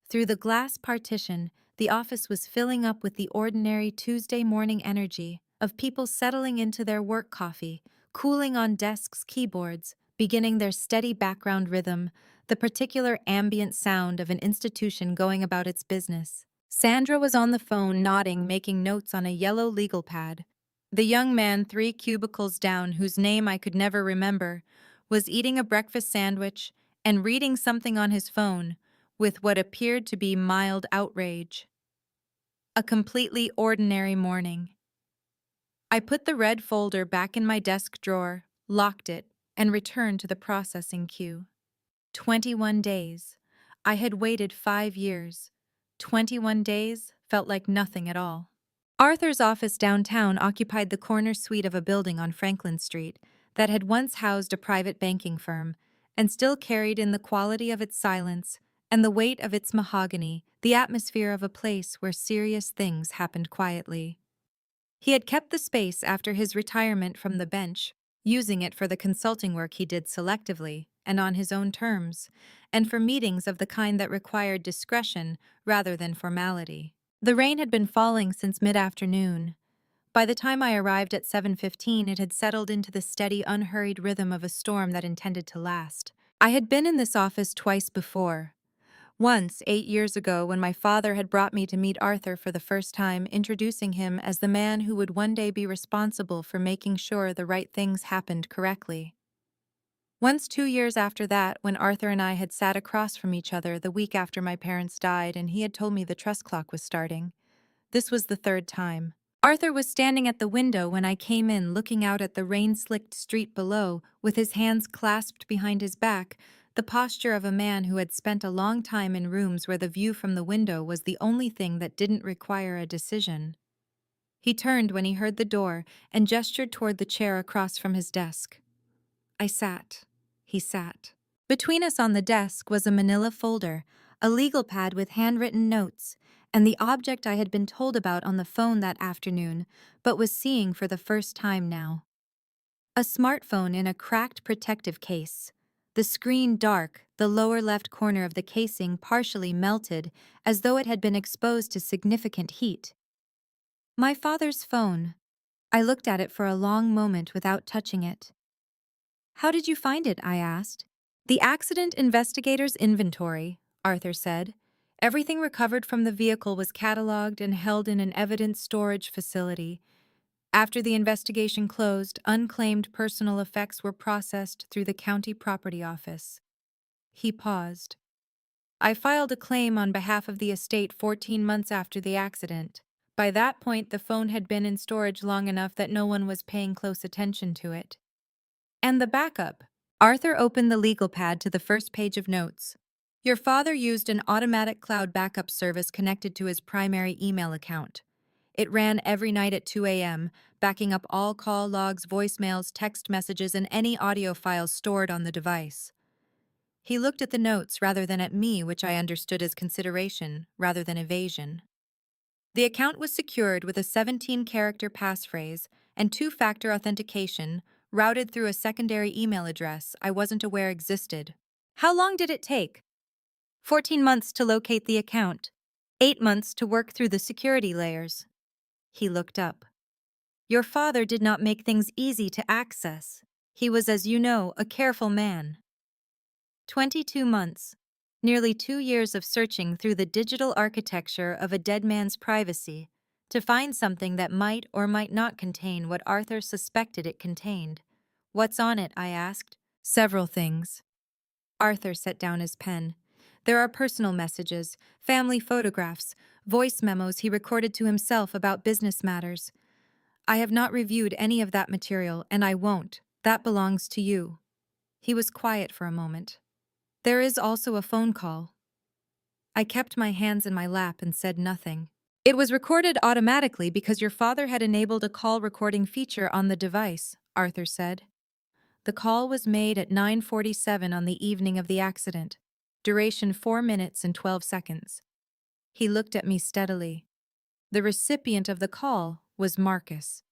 Through the glass partition, the office was filling up with the ordinary Tuesday morning energy of people settling into their work coffee, cooling on desks' keyboards, beginning their steady background rhythm, the particular ambient sound of an institution going about its business. Sandra was on the phone nodding, making notes on a yellow legal pad. The young man 3 cubicles down, whose name I could never remember, was eating a breakfast sandwich and reading something on his phone with what appeared to be mild outrage. A completely ordinary morning. I put the red folder back in my desk drawer, locked it, and returned to the processing queue. 21 days. I had waited 5 years. 21 days felt like nothing at all. Arthur's office downtown occupied the corner suite of a building on Franklin Street that had once housed a private banking firm and still carried in the quality of its silence and the weight of its mahogany the atmosphere of a place where serious things happened quietly. He had kept the space after his retirement from the bench, using it for the consulting work he did selectively and on his own terms, and for meetings of the kind that required discretion rather than formality. The rain had been falling since mid-afternoon. By the time I arrived at 7:15, it had settled into the steady, unhurried rhythm of a storm that intended to last. I had been in this office twice before. Once, 8 years ago, when my father had brought me to meet Arthur for the first time, introducing him as the man who would one day be responsible for making sure the right things happened correctly. Once 2 years after that, when Arthur and I had sat across from each other the week after my parents died and he had told me the trust clock was starting. This was the third time. Arthur was standing at the window when I came in, looking out at the rain-slicked street below, with his hands clasped behind his back, the posture of a man who had spent a long time in rooms where the view from the window was the only thing that didn't require a decision. He turned when he heard the door and gestured toward the chair across from his desk. I sat. He sat. Between us on the desk was a manila folder, a legal pad with handwritten notes, and the object I had been told about on the phone that afternoon, but was seeing for the first time now. A smartphone in a cracked protective case. The screen dark, the lower left corner of the casing partially melted, as though it had been exposed to significant heat. My father's phone. I looked at it for a long moment without touching it. How did you find it? I asked. The accident investigator's inventory, Arthur said. Everything recovered from the vehicle was cataloged and held in an evidence storage facility. After the investigation closed, unclaimed personal effects were processed through the county property office. He paused. I filed a claim on behalf of the estate 14 months after the accident. By that point, the phone had been in storage long enough that no one was paying close attention to it. And the backup, Arthur opened the legal pad to the first page of notes. Your father used an automatic cloud backup service connected to his primary email account. It ran every night at 2 a.m., backing up all call logs, voicemails, text messages, and any audio files stored on the device. He looked at the notes rather than at me, which I understood as consideration rather than evasion. The account was secured with a 17-character passphrase and two-factor authentication routed through a secondary email address I wasn't aware existed. How long did it take? 14 months to locate the account. 8 months to work through the security layers. He looked up. Your father did not make things easy to access. He was, as you know, a careful man. 22 months. Nearly 2 years of searching through the digital architecture of a dead man's privacy to find something that might or might not contain what Arthur suspected it contained. What's on it? I asked. Several things. Arthur set down his pen. There are personal messages, family photographs, voice memos he recorded to himself about business matters. I have not reviewed any of that material, and I won't. That belongs to you. He was quiet for a moment. There is also a phone call. I kept my hands in my lap and said nothing. It was recorded automatically because your father had enabled a call recording feature on the device, Arthur said. The call was made at 9:47 on the evening of the accident. Duration 4 minutes and 12 seconds. He looked at me steadily. The recipient of the call was Marcus.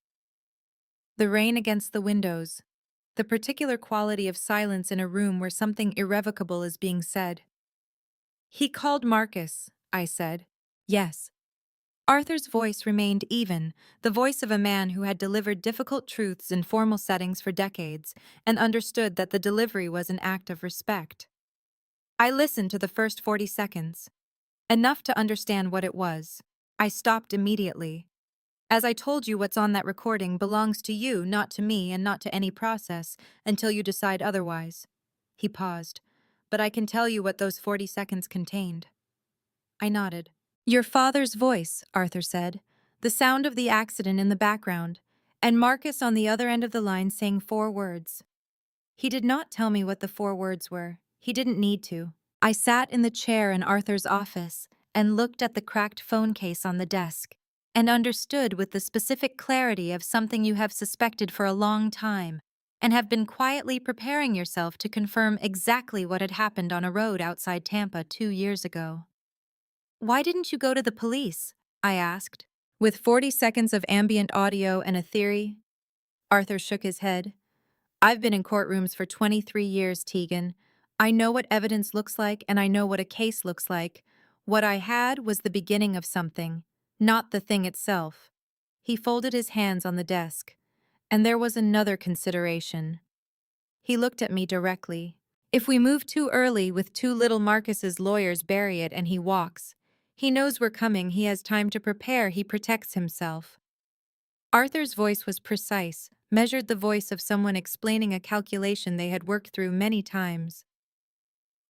The rain against the windows. The particular quality of silence in a room where something irrevocable is being said. He called Marcus, I said. Yes. Arthur's voice remained even, the voice of a man who had delivered difficult truths in formal settings for decades and understood that the delivery was an act of respect. I listened to the first 40 seconds. Enough to understand what it was. I stopped immediately. As I told you, what's on that recording belongs to you, not to me, and not to any process, until you decide otherwise. He paused. But I can tell you what those 40 seconds contained. I nodded. Your father's voice, Arthur said, the sound of the accident in the background, and Marcus on the other end of the line saying 4 words. He did not tell me what the 4 words were. He didn't need to. I sat in the chair in Arthur's office and looked at the cracked phone case on the desk, and understood with the specific clarity of something you have suspected for a long time, and have been quietly preparing yourself to confirm exactly what had happened on a road outside Tampa 2 years ago. Why didn't you go to the police? I asked. With 40 seconds of ambient audio and a theory? Arthur shook his head. I've been in courtrooms for 23 years, Tegan. I know what evidence looks like, and I know what a case looks like. What I had was the beginning of something, not the thing itself. He folded his hands on the desk. And there was another consideration. He looked at me directly. If we move too early with too little, Marcus's lawyers bury it and he walks. He knows we're coming, he has time to prepare, he protects himself. Arthur's voice was precise, measured the voice of someone explaining a calculation they had worked through many times.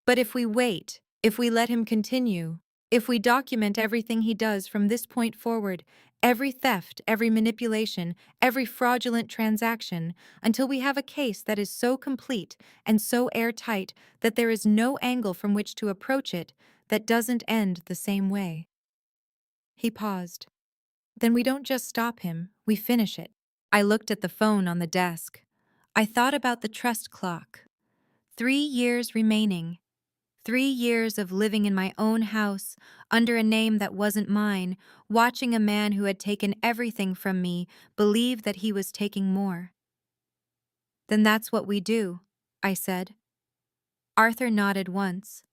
But if we wait, if we let him continue, if we document everything he does from this point forward, every theft, every manipulation, every fraudulent transaction, until we have a case that is so complete and so airtight that there is no angle from which to approach it that doesn't end the same way. He paused. Then we don't just stop him, we finish it. I looked at the phone on the desk. I thought about the trust clock. 3 years remaining. 3 years of living in my own house, under a name that wasn't mine, watching a man who had taken everything from me believe that he was taking more. Then that's what we do, I said. Arthur nodded once.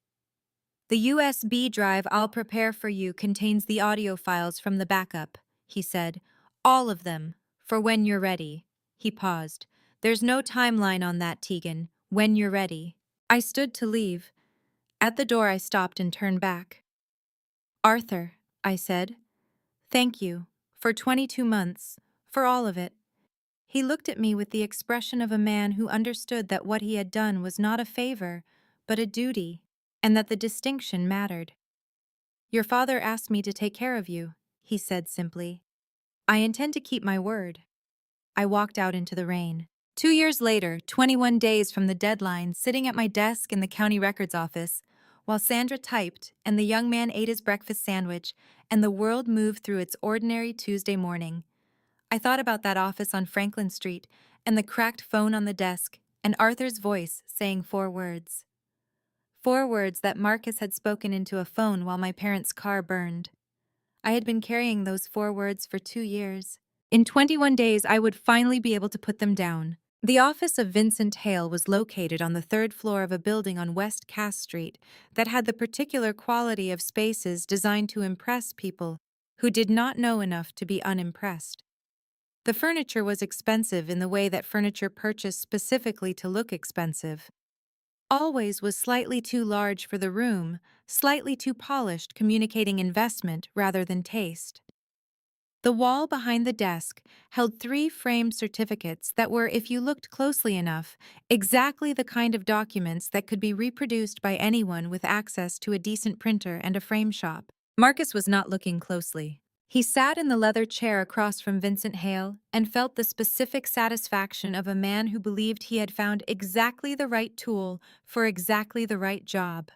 The USB drive I'll prepare for you contains the audio files from the backup, he said. All of them, for when you're ready. He paused. There's no timeline on that, Tegan. When you're ready. I stood to leave. At the door I stopped and turned back. Arthur, I said, thank you, for 22 months, for all of it. He looked at me with the expression of a man who understood that what he had done was not a favor, but a duty, and that the distinction mattered. Your father asked me to take care of you, he said simply. I intend to keep my word. I walked out into the rain. 2 years later, 21 days from the deadline, sitting at my desk in the county records office, while Sandra typed and the young man ate his breakfast sandwich and the world moved through its ordinary Tuesday morning, I thought about that office on Franklin Street and the cracked phone on the desk and Arthur's voice saying 4 words. 4 words that Marcus had spoken into a phone while my parents' car burned. I had been carrying those 4 words for 2 years. In 21 days, I would finally be able to put them down. The office of Vincent Hale was located on the third floor of a building on West Cass Street that had the particular quality of spaces designed to impress people who did not know enough to be unimpressed. The furniture was expensive in the way that furniture purchased specifically to look expensive. Always was slightly too large for the room, slightly too polished, communicating investment rather than taste. The wall behind the desk held 3 framed certificates that were, if you looked closely enough, exactly the kind of documents that could be reproduced by anyone with access to a decent printer and a frame shop. Marcus was not looking closely. He sat in the leather chair across from Vincent Hale and felt the specific satisfaction of a man who believed he had found exactly the right tool for exactly the right job.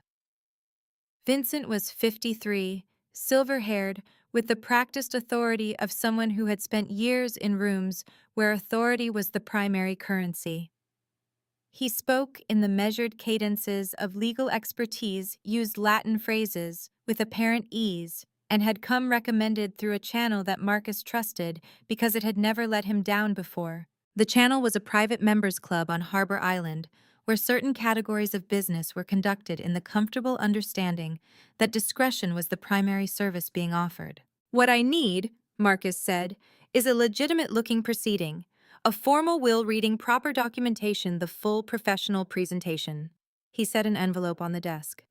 Vincent was 53, silver-haired, with the practiced authority of someone who had spent years in rooms where authority was the primary currency. He spoke in the measured cadences of legal expertise, used Latin phrases with apparent ease, and had come recommended through a channel that Marcus trusted because it had never let him down before. The channel was a private members club on Harbor Island, where certain categories of business were conducted in the comfortable understanding that discretion was the primary service being offered. "What I need," Marcus said, "is a legitimate-looking proceeding, a formal will reading proper documentation, the full professional presentation." He set an envelope on the desk.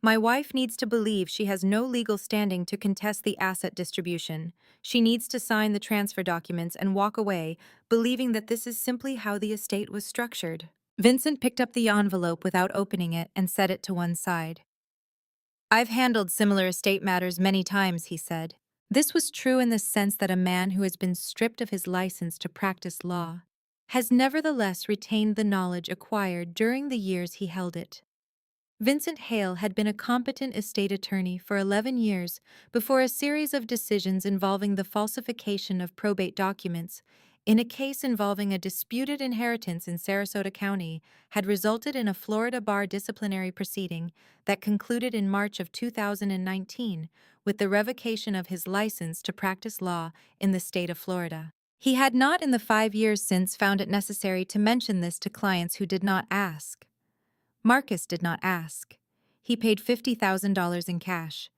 "My wife needs to believe she has no legal standing to contest the asset distribution. She needs to sign the transfer documents and walk away, believing that this is simply how the estate was structured." Vincent picked up the envelope without opening it and set it to one side. "I've handled similar estate matters many times," he said. This was true in the sense that a man who has been stripped of his license to practice law has nevertheless retained the knowledge acquired during the years he held it. Vincent Hale had been a competent estate attorney for 11 years before a series of decisions involving the falsification of probate documents in a case involving a disputed inheritance in Sarasota County had resulted in a Florida bar disciplinary proceeding that concluded in March of 2019 with the revocation of his license to practice law in the state of Florida. He had not in the 5 years since found it necessary to mention this to clients who did not ask. Marcus did not ask. He paid $50,000 in cash,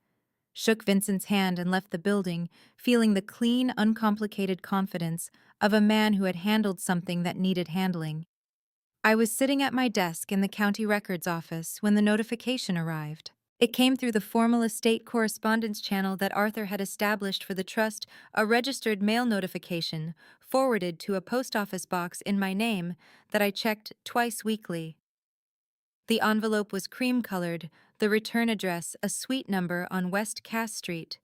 shook Vincent's hand and left the building, feeling the clean, uncomplicated confidence of a man who had handled something that needed handling. I was sitting at my desk in the county records office when the notification arrived. It came through the formal estate correspondence channel that Arthur had established for the trust, a registered mail notification forwarded to a post office box in my name that I checked twice weekly. The envelope was cream-colored, the return address a suite number on West Cass Street,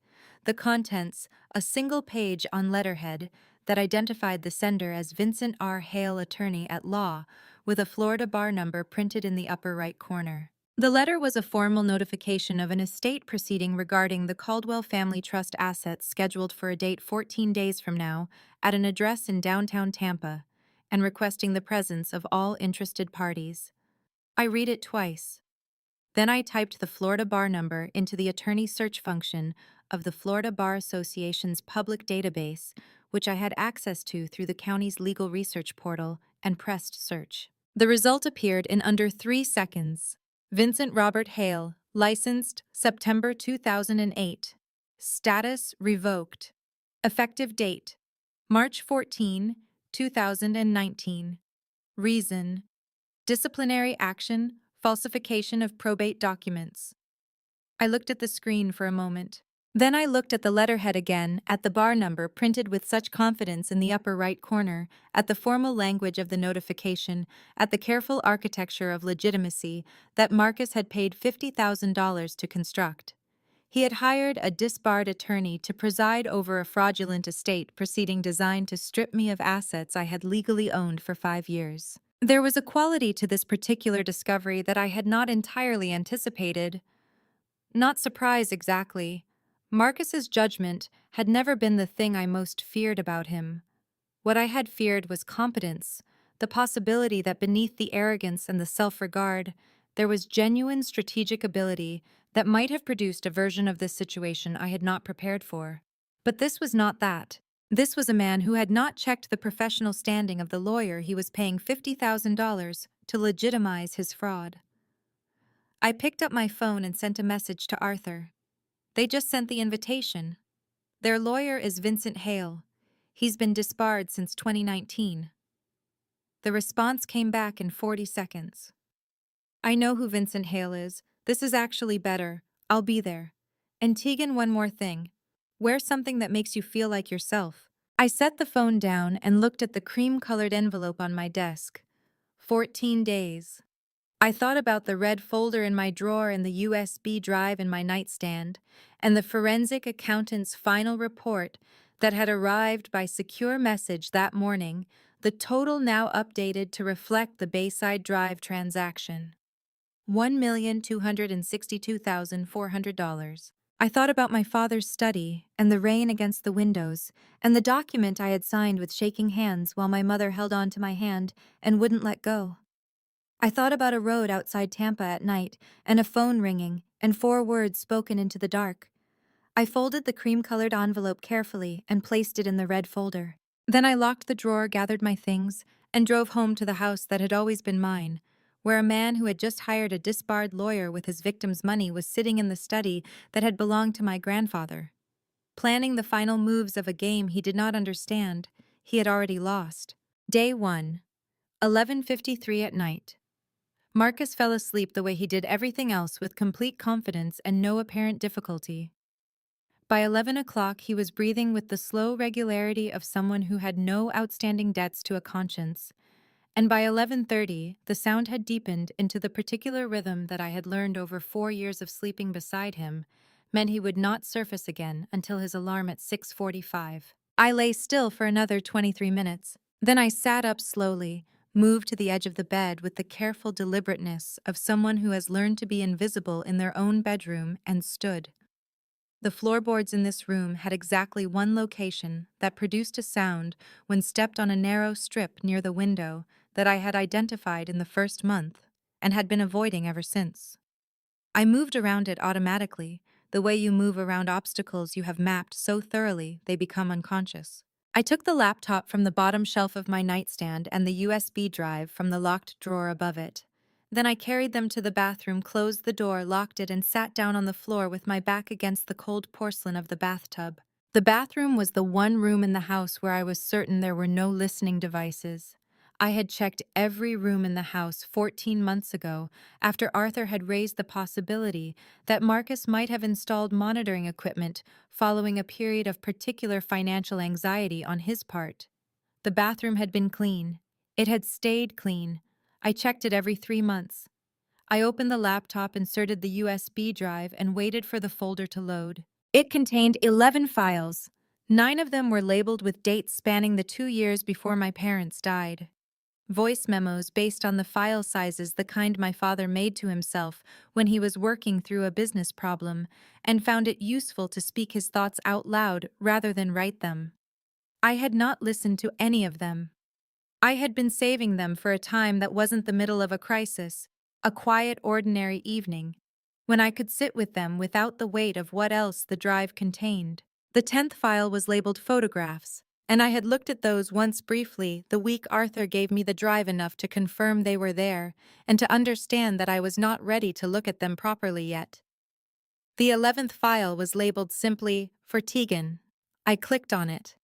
the contents a single page on letterhead that identified the sender as Vincent R. Hale, attorney at law, with a Florida bar number printed in the upper right corner. The letter was a formal notification of an estate proceeding regarding the Caldwell Family Trust assets scheduled for a date 14 days from now at an address in downtown Tampa, and requesting the presence of all interested parties. I read it twice. Then I typed the Florida bar number into the attorney search function of the Florida Bar Association's public database, which I had access to through the county's legal research portal, and pressed search. The result appeared in under 3 seconds. Vincent Robert Hale, licensed September 2008. Status revoked. Effective date March 14, 2019. Reason: disciplinary action, falsification of probate documents. I looked at the screen for a moment. Then I looked at the letterhead again, at the bar number printed with such confidence in the upper right corner, at the formal language of the notification, at the careful architecture of legitimacy that Marcus had paid $50,000 to construct. He had hired a disbarred attorney to preside over a fraudulent estate proceeding designed to strip me of assets I had legally owned for 5 years. There was a quality to this particular discovery that I had not entirely anticipated. Not surprise exactly. Marcus's judgment had never been the thing I most feared about him. What I had feared was competence, the possibility that beneath the arrogance and the self-regard, there was genuine strategic ability that might have produced a version of this situation I had not prepared for. But this was not that. This was a man who had not checked the professional standing of the lawyer he was paying $50,000 to legitimize his fraud. I picked up my phone and sent a message to Arthur. They just sent the invitation. Their lawyer is Vincent Hale. He's been disbarred since 2019. The response came back in 40 seconds. I know who Vincent Hale is. This is actually better. I'll be there. And Tegan, one more thing. Wear something that makes you feel like yourself. I set the phone down and looked at the cream-colored envelope on my desk. 14 days. I thought about the red folder in my drawer and the USB drive in my nightstand, and the forensic accountant's final report that had arrived by secure message that morning, the total now updated to reflect the Bayside Drive transaction. $1,262,400. I thought about my father's study and the rain against the windows and the document I had signed with shaking hands while my mother held on to my hand and wouldn't let go. I thought about a road outside Tampa at night and a phone ringing and 4 words spoken into the dark. I folded the cream-colored envelope carefully and placed it in the red folder. Then I locked the drawer, gathered my things, and drove home to the house that had always been mine, where a man who had just hired a disbarred lawyer with his victim's money was sitting in the study that had belonged to my grandfather. Planning the final moves of a game he did not understand, he had already lost. Day 1, 11:53 at night. Marcus fell asleep the way he did everything else with complete confidence and no apparent difficulty. By 11 o'clock, he was breathing with the slow regularity of someone who had no outstanding debts to a conscience, and by 11:30, the sound had deepened into the particular rhythm that I had learned over 4 years of sleeping beside him, meant he would not surface again until his alarm at 6:45. I lay still for another 23 minutes. Then I sat up slowly, moved to the edge of the bed with the careful deliberateness of someone who has learned to be invisible in their own bedroom, and stood. The floorboards in this room had exactly one location that produced a sound when stepped on a narrow strip near the window that I had identified in the first month and had been avoiding ever since. I moved around it automatically, the way you move around obstacles you have mapped so thoroughly they become unconscious. I took the laptop from the bottom shelf of my nightstand and the USB drive from the locked drawer above it. Then I carried them to the bathroom, closed the door, locked it, and sat down on the floor with my back against the cold porcelain of the bathtub. The bathroom was the one room in the house where I was certain there were no listening devices. I had checked every room in the house 14 months ago, after Arthur had raised the possibility that Marcus might have installed monitoring equipment following a period of particular financial anxiety on his part. The bathroom had been clean. It had stayed clean. I checked it every 3 months. I opened the laptop, inserted the USB drive, and waited for the folder to load. It contained 11 files. 9 of them were labeled with dates spanning the 2 years before my parents died. Voice memos based on the file sizes, the kind my father made to himself when he was working through a business problem and found it useful to speak his thoughts out loud rather than write them. I had not listened to any of them. I had been saving them for a time that wasn't the middle of a crisis, a quiet, ordinary evening, when I could sit with them without the weight of what else the drive contained. The 10th file was labeled photographs, and I had looked at those once briefly the week Arthur gave me the drive enough to confirm they were there and to understand that I was not ready to look at them properly yet. The 11th file was labeled simply, "For Tegan." I clicked on it.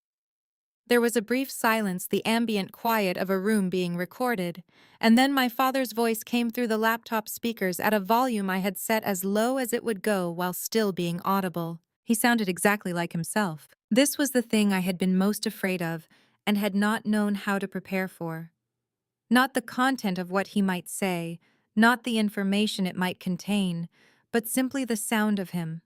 There was a brief silence, the ambient quiet of a room being recorded, and then my father's voice came through the laptop speakers at a volume I had set as low as it would go while still being audible. He sounded exactly like himself. This was the thing I had been most afraid of and had not known how to prepare for. Not the content of what he might say, not the information it might contain, but simply the sound of him.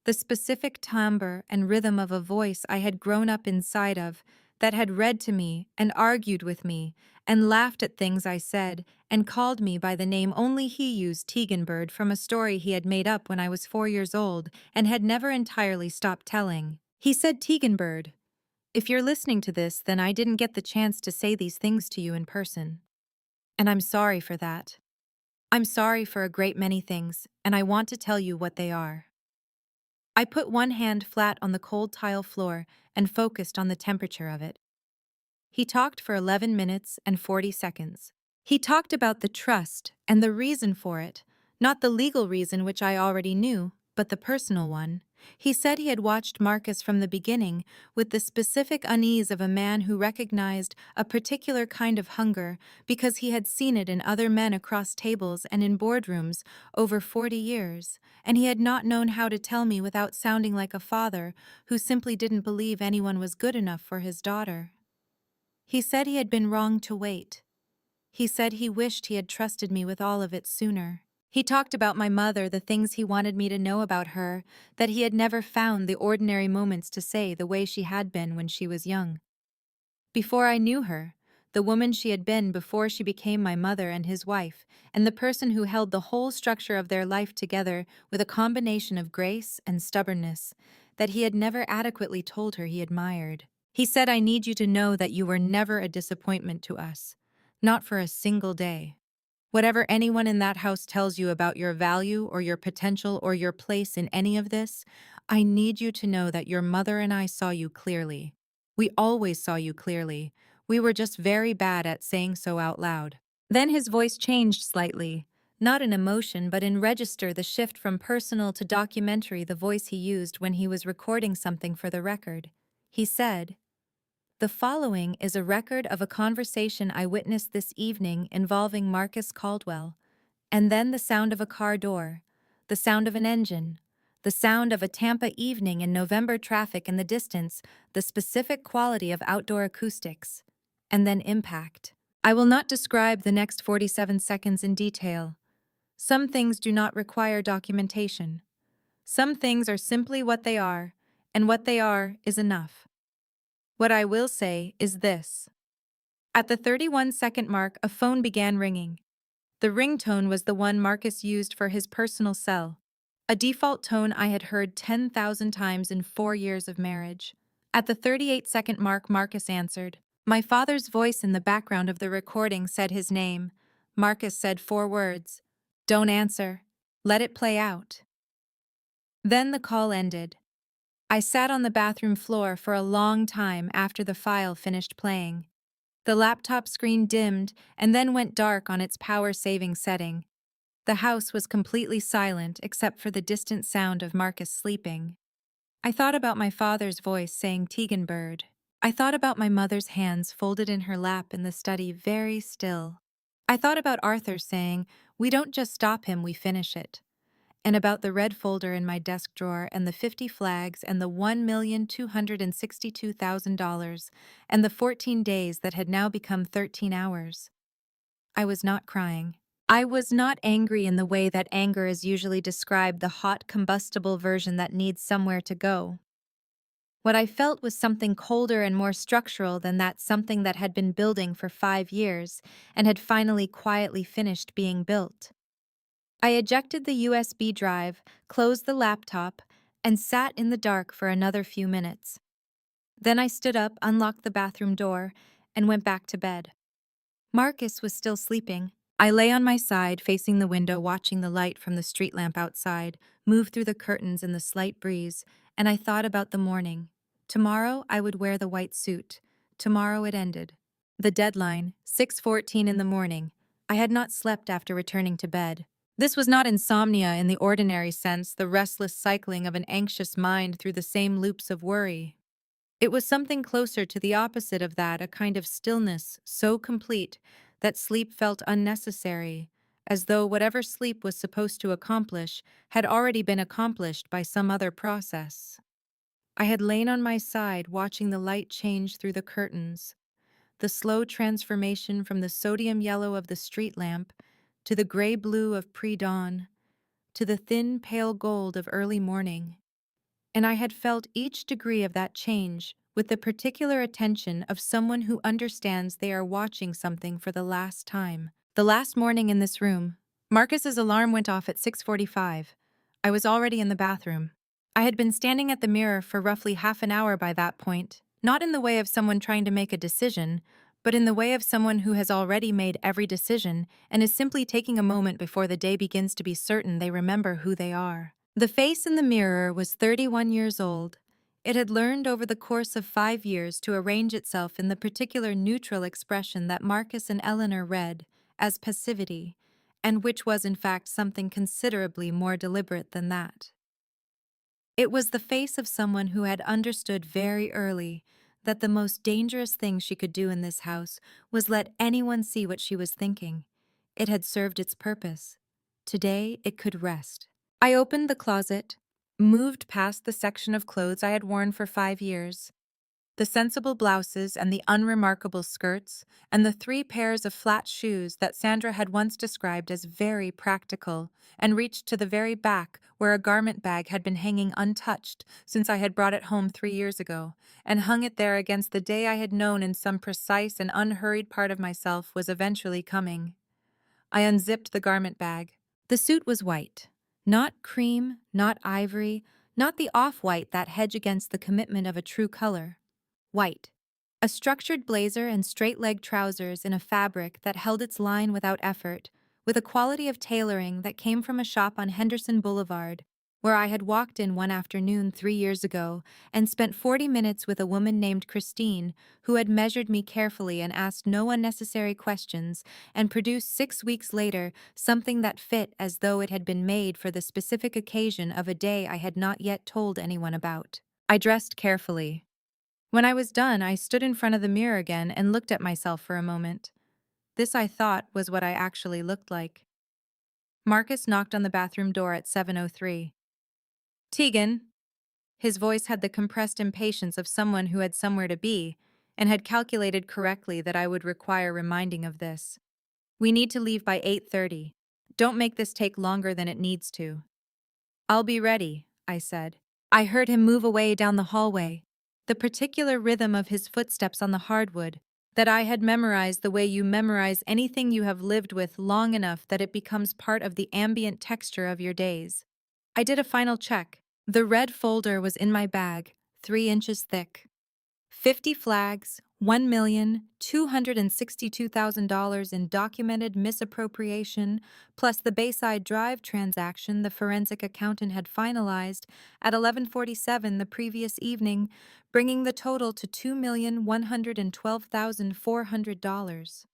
The specific timbre and rhythm of a voice I had grown up inside of, that had read to me and argued with me and laughed at things I said and called me by the name only he used, Teganbird, from a story he had made up when I was 4 years old and had never entirely stopped telling. He said, "Teganbird, if you're listening to this, then I didn't get the chance to say these things to you in person. And I'm sorry for that. I'm sorry for a great many things, and I want to tell you what they are." I put one hand flat on the cold tile floor and focused on the temperature of it. He talked for 11 minutes and 40 seconds. He talked about the trust and the reason for it, not the legal reason which I already knew, but the personal one. He said he had watched Marcus from the beginning with the specific unease of a man who recognized a particular kind of hunger because he had seen it in other men across tables and in boardrooms over 40 years, and he had not known how to tell me without sounding like a father who simply didn't believe anyone was good enough for his daughter. He said he had been wrong to wait. He said he wished he had trusted me with all of it sooner. He talked about my mother, the things he wanted me to know about her, that he had never found the ordinary moments to say the way she had been when she was young. Before I knew her, the woman she had been before she became my mother and his wife, and the person who held the whole structure of their life together with a combination of grace and stubbornness that he had never adequately told her he admired. He said, "I need you to know that you were never a disappointment to us, not for a single day. Whatever anyone in that house tells you about your value or your potential or your place in any of this, I need you to know that your mother and I saw you clearly. We always saw you clearly. We were just very bad at saying so out loud." Then his voice changed slightly, not in emotion but in register, the shift from personal to documentary, the voice he used when he was recording something for the record. He said, "The following is a record of a conversation I witnessed this evening involving Marcus Caldwell, and then the sound of a car door, the sound of an engine, the sound of a Tampa evening in November traffic in the distance, the specific quality of outdoor acoustics, and then impact. I will not describe the next 47 seconds in detail. Some things do not require documentation. Some things are simply what they are, and what they are is enough. What I will say is this. At the 31-second mark, a phone began ringing. The ringtone was the one Marcus used for his personal cell, a default tone I had heard 10,000 times in 4 years of marriage. At the 38-second mark, Marcus answered. My father's voice in the background of the recording said his name. Marcus said 4 words. "Don't answer. Let it play out." Then the call ended. I sat on the bathroom floor for a long time after the file finished playing. The laptop screen dimmed and then went dark on its power-saving setting. The house was completely silent except for the distant sound of Marcus sleeping. I thought about my father's voice saying Tegan Bird. I thought about my mother's hands folded in her lap in the study, very still. I thought about Arthur saying, "We don't just stop him, we finish it." And about the red folder in my desk drawer and the 50 flags and the $1,262,000 and the 14 days that had now become 13 hours. I was not crying. I was not angry in the way that anger is usually described, the hot, combustible version that needs somewhere to go. What I felt was something colder and more structural than that something that had been building for 5 years and had finally quietly finished being built. I ejected the USB drive, closed the laptop, and sat in the dark for another few minutes. Then I stood up, unlocked the bathroom door, and went back to bed. Marcus was still sleeping. I lay on my side, facing the window, watching the light from the street lamp outside move through the curtains in the slight breeze, and I thought about the morning. Tomorrow I would wear the white suit. Tomorrow it ended. The deadline, 6:14 in the morning. I had not slept after returning to bed. This was not insomnia in the ordinary sense, the restless cycling of an anxious mind through the same loops of worry. It was something closer to the opposite of that, a kind of stillness so complete that sleep felt unnecessary, as though whatever sleep was supposed to accomplish had already been accomplished by some other process. I had lain on my side watching the light change through the curtains, the slow transformation from the sodium yellow of the street lamp to the gray blue of pre-dawn, to the thin pale gold of early morning. and I had felt each degree of that change with the particular attention of someone who understands they are watching something for the last time. The last morning in this room, Marcus's alarm went off at 6:45. I was already in the bathroom. I had been standing at the mirror for roughly half an hour by that point, not in the way of someone trying to make a decision, but in the way of someone who has already made every decision and is simply taking a moment before the day begins to be certain they remember who they are. The face in the mirror was 31 years old. It had learned over the course of 5 years to arrange itself in the particular neutral expression that Marcus and Eleanor read as passivity, and which was in fact something considerably more deliberate than that. It was the face of someone who had understood very early that the most dangerous thing she could do in this house was let anyone see what she was thinking. It had served its purpose. Today it could rest. I opened the closet, moved past the section of clothes I had worn for 5 years, the sensible blouses and the unremarkable skirts, and the 3 pairs of flat shoes that Sandra had once described as very practical, and reached to the very back where a garment bag had been hanging untouched since I had brought it home 3 years ago, and hung it there against the day I had known in some precise and unhurried part of myself was eventually coming. I unzipped the garment bag. The suit was white. Not cream, not ivory, not the off-white that hedge against the commitment of a true color. White. A structured blazer and straight-leg trousers in a fabric that held its line without effort, with a quality of tailoring that came from a shop on Henderson Boulevard, where I had walked in one afternoon 3 years ago and spent 40 minutes with a woman named Christine, who had measured me carefully and asked no unnecessary questions, and produced 6 weeks later something that fit as though it had been made for the specific occasion of a day I had not yet told anyone about. I dressed carefully. When I was done, I stood in front of the mirror again and looked at myself for a moment. This, I thought, was what I actually looked like. Marcus knocked on the bathroom door at 7:03. Tegan. His voice had the compressed impatience of someone who had somewhere to be, and had calculated correctly that I would require reminding of this. We need to leave by 8:30. Don't make this take longer than it needs to. I'll be ready, I said. I heard him move away down the hallway, the particular rhythm of his footsteps on the hardwood, that I had memorized the way you memorize anything you have lived with long enough that it becomes part of the ambient texture of your days. I did a final check. The red folder was in my bag, 3 inches thick. 50 flags, $1,262,000 in documented misappropriation, plus the Bayside Drive transaction the forensic accountant had finalized at 11:47 the previous evening, bringing the total to $2,112,400.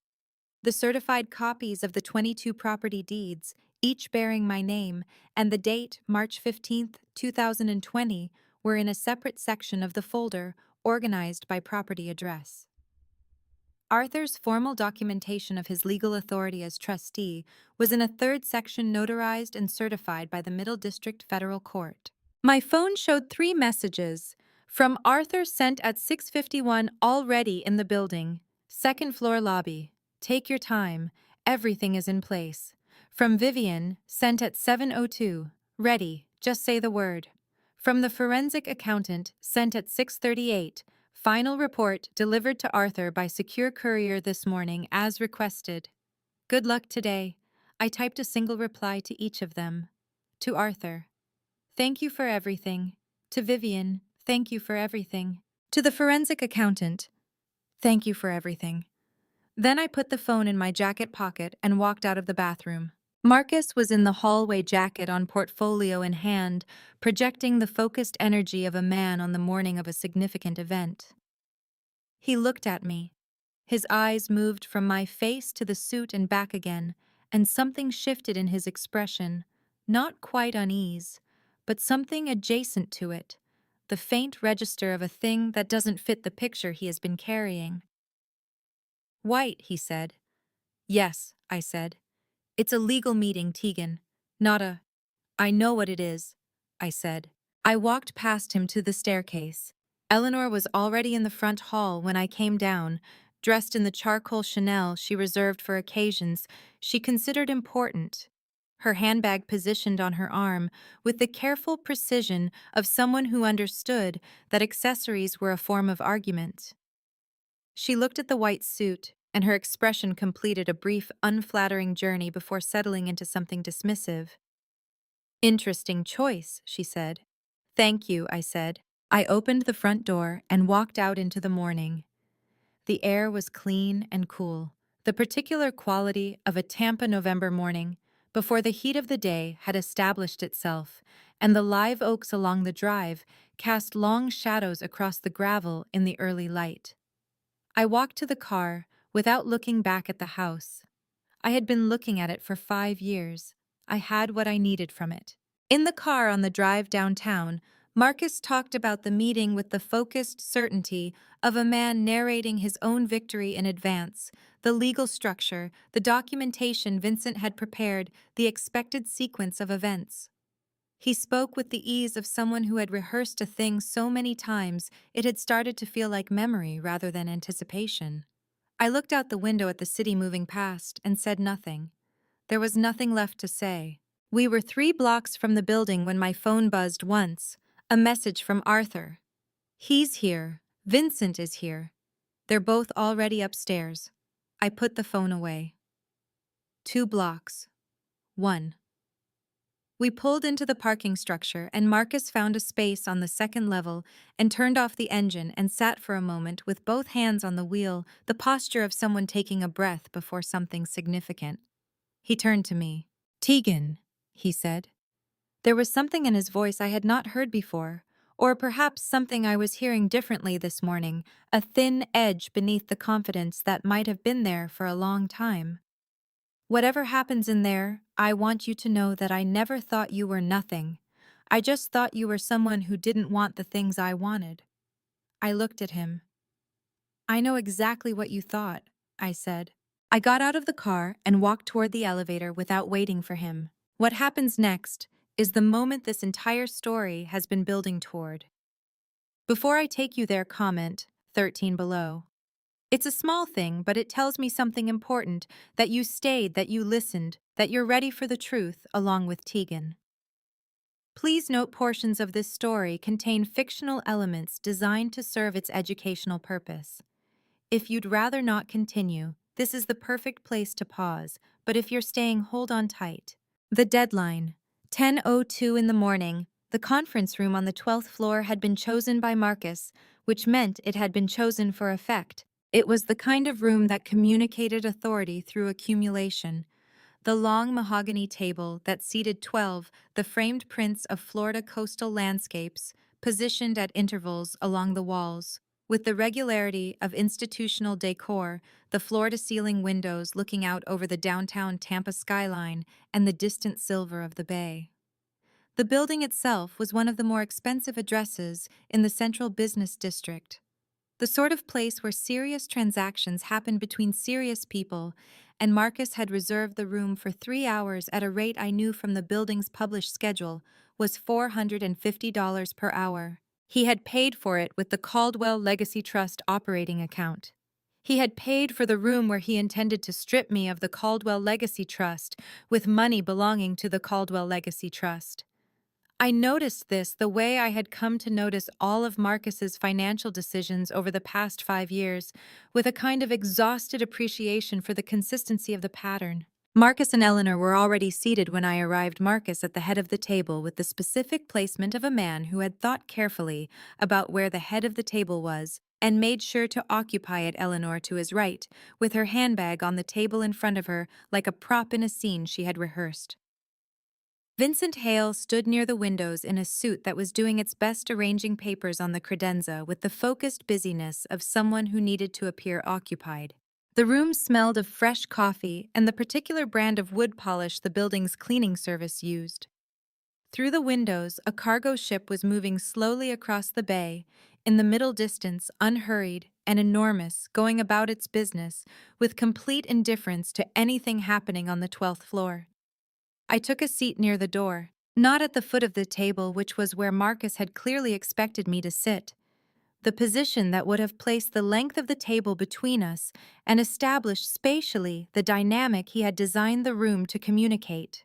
The certified copies of the 22 property deeds, each bearing my name, and the date, March 15, 2020, were in a separate section of the folder, organized by property address. Arthur's formal documentation of his legal authority as trustee was in a third section notarized and certified by the Middle District Federal Court. My phone showed 3 messages. From Arthur sent at 6:51, already in the building. 2nd floor lobby. Take your time. Everything is in place. From Vivian, sent at 7:02. Ready. Just say the word. From the forensic accountant, sent at 6:38. Final report delivered to Arthur by secure courier this morning as requested. Good luck today. I typed a single reply to each of them. To Arthur, thank you for everything. To Vivian, thank you for everything. To the forensic accountant, thank you for everything. Then I put the phone in my jacket pocket and walked out of the bathroom. Marcus was in the hallway, jacket on, portfolio in hand, projecting the focused energy of a man on the morning of a significant event. He looked at me. His eyes moved from my face to the suit and back again, and something shifted in his expression, not quite unease, but something adjacent to it, the faint register of a thing that doesn't fit the picture he has been carrying. White, he said. Yes, I said. It's a legal meeting, Tegan. Not a... I know what it is, I said. I walked past him to the staircase. Eleanor was already in the front hall when I came down, dressed in the charcoal Chanel she reserved for occasions she considered important. her handbag positioned on her arm with the careful precision of someone who understood that accessories were a form of argument. She looked at the white suit, and her expression completed a brief, unflattering journey before settling into something dismissive. "Interesting choice," she said. "Thank you," I said. I opened the front door and walked out into the morning. The air was clean and cool, the particular quality of a Tampa November morning, before the heat of the day had established itself, and the live oaks along the drive cast long shadows across the gravel in the early light. I walked to the car without looking back at the house. I had been looking at it for 5 years. I had what I needed from it. In the car on the drive downtown, Marcus talked about the meeting with the focused certainty of a man narrating his own victory in advance, the legal structure, the documentation Vincent had prepared, the expected sequence of events. He spoke with the ease of someone who had rehearsed a thing so many times it had started to feel like memory rather than anticipation. I looked out the window at the city moving past and said nothing. There was nothing left to say. We were 3 blocks from the building when my phone buzzed once, a message from Arthur. "He's here. Vincent is here. They're both already upstairs." I put the phone away. 2 blocks. 1. We pulled into the parking structure and Marcus found a space on the second level and turned off the engine and sat for a moment with both hands on the wheel, the posture of someone taking a breath before something significant. He turned to me. "Tegan," he said. There was something in his voice I had not heard before, or perhaps something I was hearing differently this morning, a thin edge beneath the confidence that might have been there for a long time. "Whatever happens in there, I want you to know that I never thought you were nothing. I just thought you were someone who didn't want the things I wanted." I looked at him. "I know exactly what you thought," I said. I got out of the car and walked toward the elevator without waiting for him. What happens next is the moment this entire story has been building toward. Before I take you there, comment 13 below. It's a small thing, but it tells me something important, that you stayed, that you listened, that you're ready for the truth, along with Tegan. Please note portions of this story contain fictional elements designed to serve its educational purpose. If you'd rather not continue, this is the perfect place to pause, but if you're staying, hold on tight. The deadline, 10:02 in the morning. The conference room on the 12th floor had been chosen by Marcus, which meant it had been chosen for effect. It was the kind of room that communicated authority through accumulation. The long mahogany table that seated 12, the framed prints of Florida coastal landscapes, positioned at intervals along the walls. With the regularity of institutional decor, the floor-to-ceiling windows looking out over the downtown Tampa skyline and the distant silver of the bay. The building itself was one of the more expensive addresses in the central business district. The sort of place where serious transactions happen between serious people, and Marcus had reserved the room for 3 hours at a rate I knew from the building's published schedule was $450 per hour. He had paid for it with the Caldwell Legacy Trust operating account. He had paid for the room where he intended to strip me of the Caldwell Legacy Trust with money belonging to the Caldwell Legacy Trust. I noticed this the way I had come to notice all of Marcus's financial decisions over the past 5 years, with a kind of exhausted appreciation for the consistency of the pattern. Marcus and Eleanor were already seated when I arrived. Marcus at the head of the table with the specific placement of a man who had thought carefully about where the head of the table was and made sure to occupy it. Eleanor to his right, with her handbag on the table in front of her like a prop in a scene she had rehearsed. Vincent Hale stood near the windows in a suit that was doing its best arranging papers on the credenza with the focused busyness of someone who needed to appear occupied. The room smelled of fresh coffee and the particular brand of wood polish the building's cleaning service used. Through the windows, a cargo ship was moving slowly across the bay, in the middle distance, unhurried and enormous, going about its business with complete indifference to anything happening on the 12th floor. I took a seat near the door, not at the foot of the table, which was where Marcus had clearly expected me to sit. The position that would have placed the length of the table between us and established spatially the dynamic he had designed the room to communicate.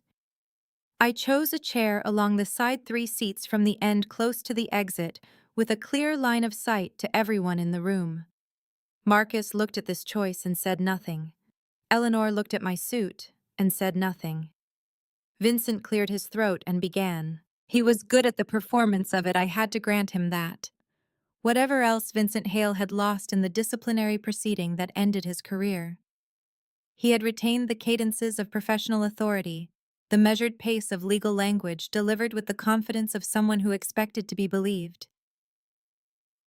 I chose a chair along the side three seats from the end close to the exit, with a clear line of sight to everyone in the room. Marcus looked at this choice and said nothing. Eleanor looked at my suit and said nothing. Vincent cleared his throat and began. He was good at the performance of it, I had to grant him that. Whatever else Vincent Hale had lost in the disciplinary proceeding that ended his career. He had retained the cadences of professional authority, the measured pace of legal language delivered with the confidence of someone who expected to be believed.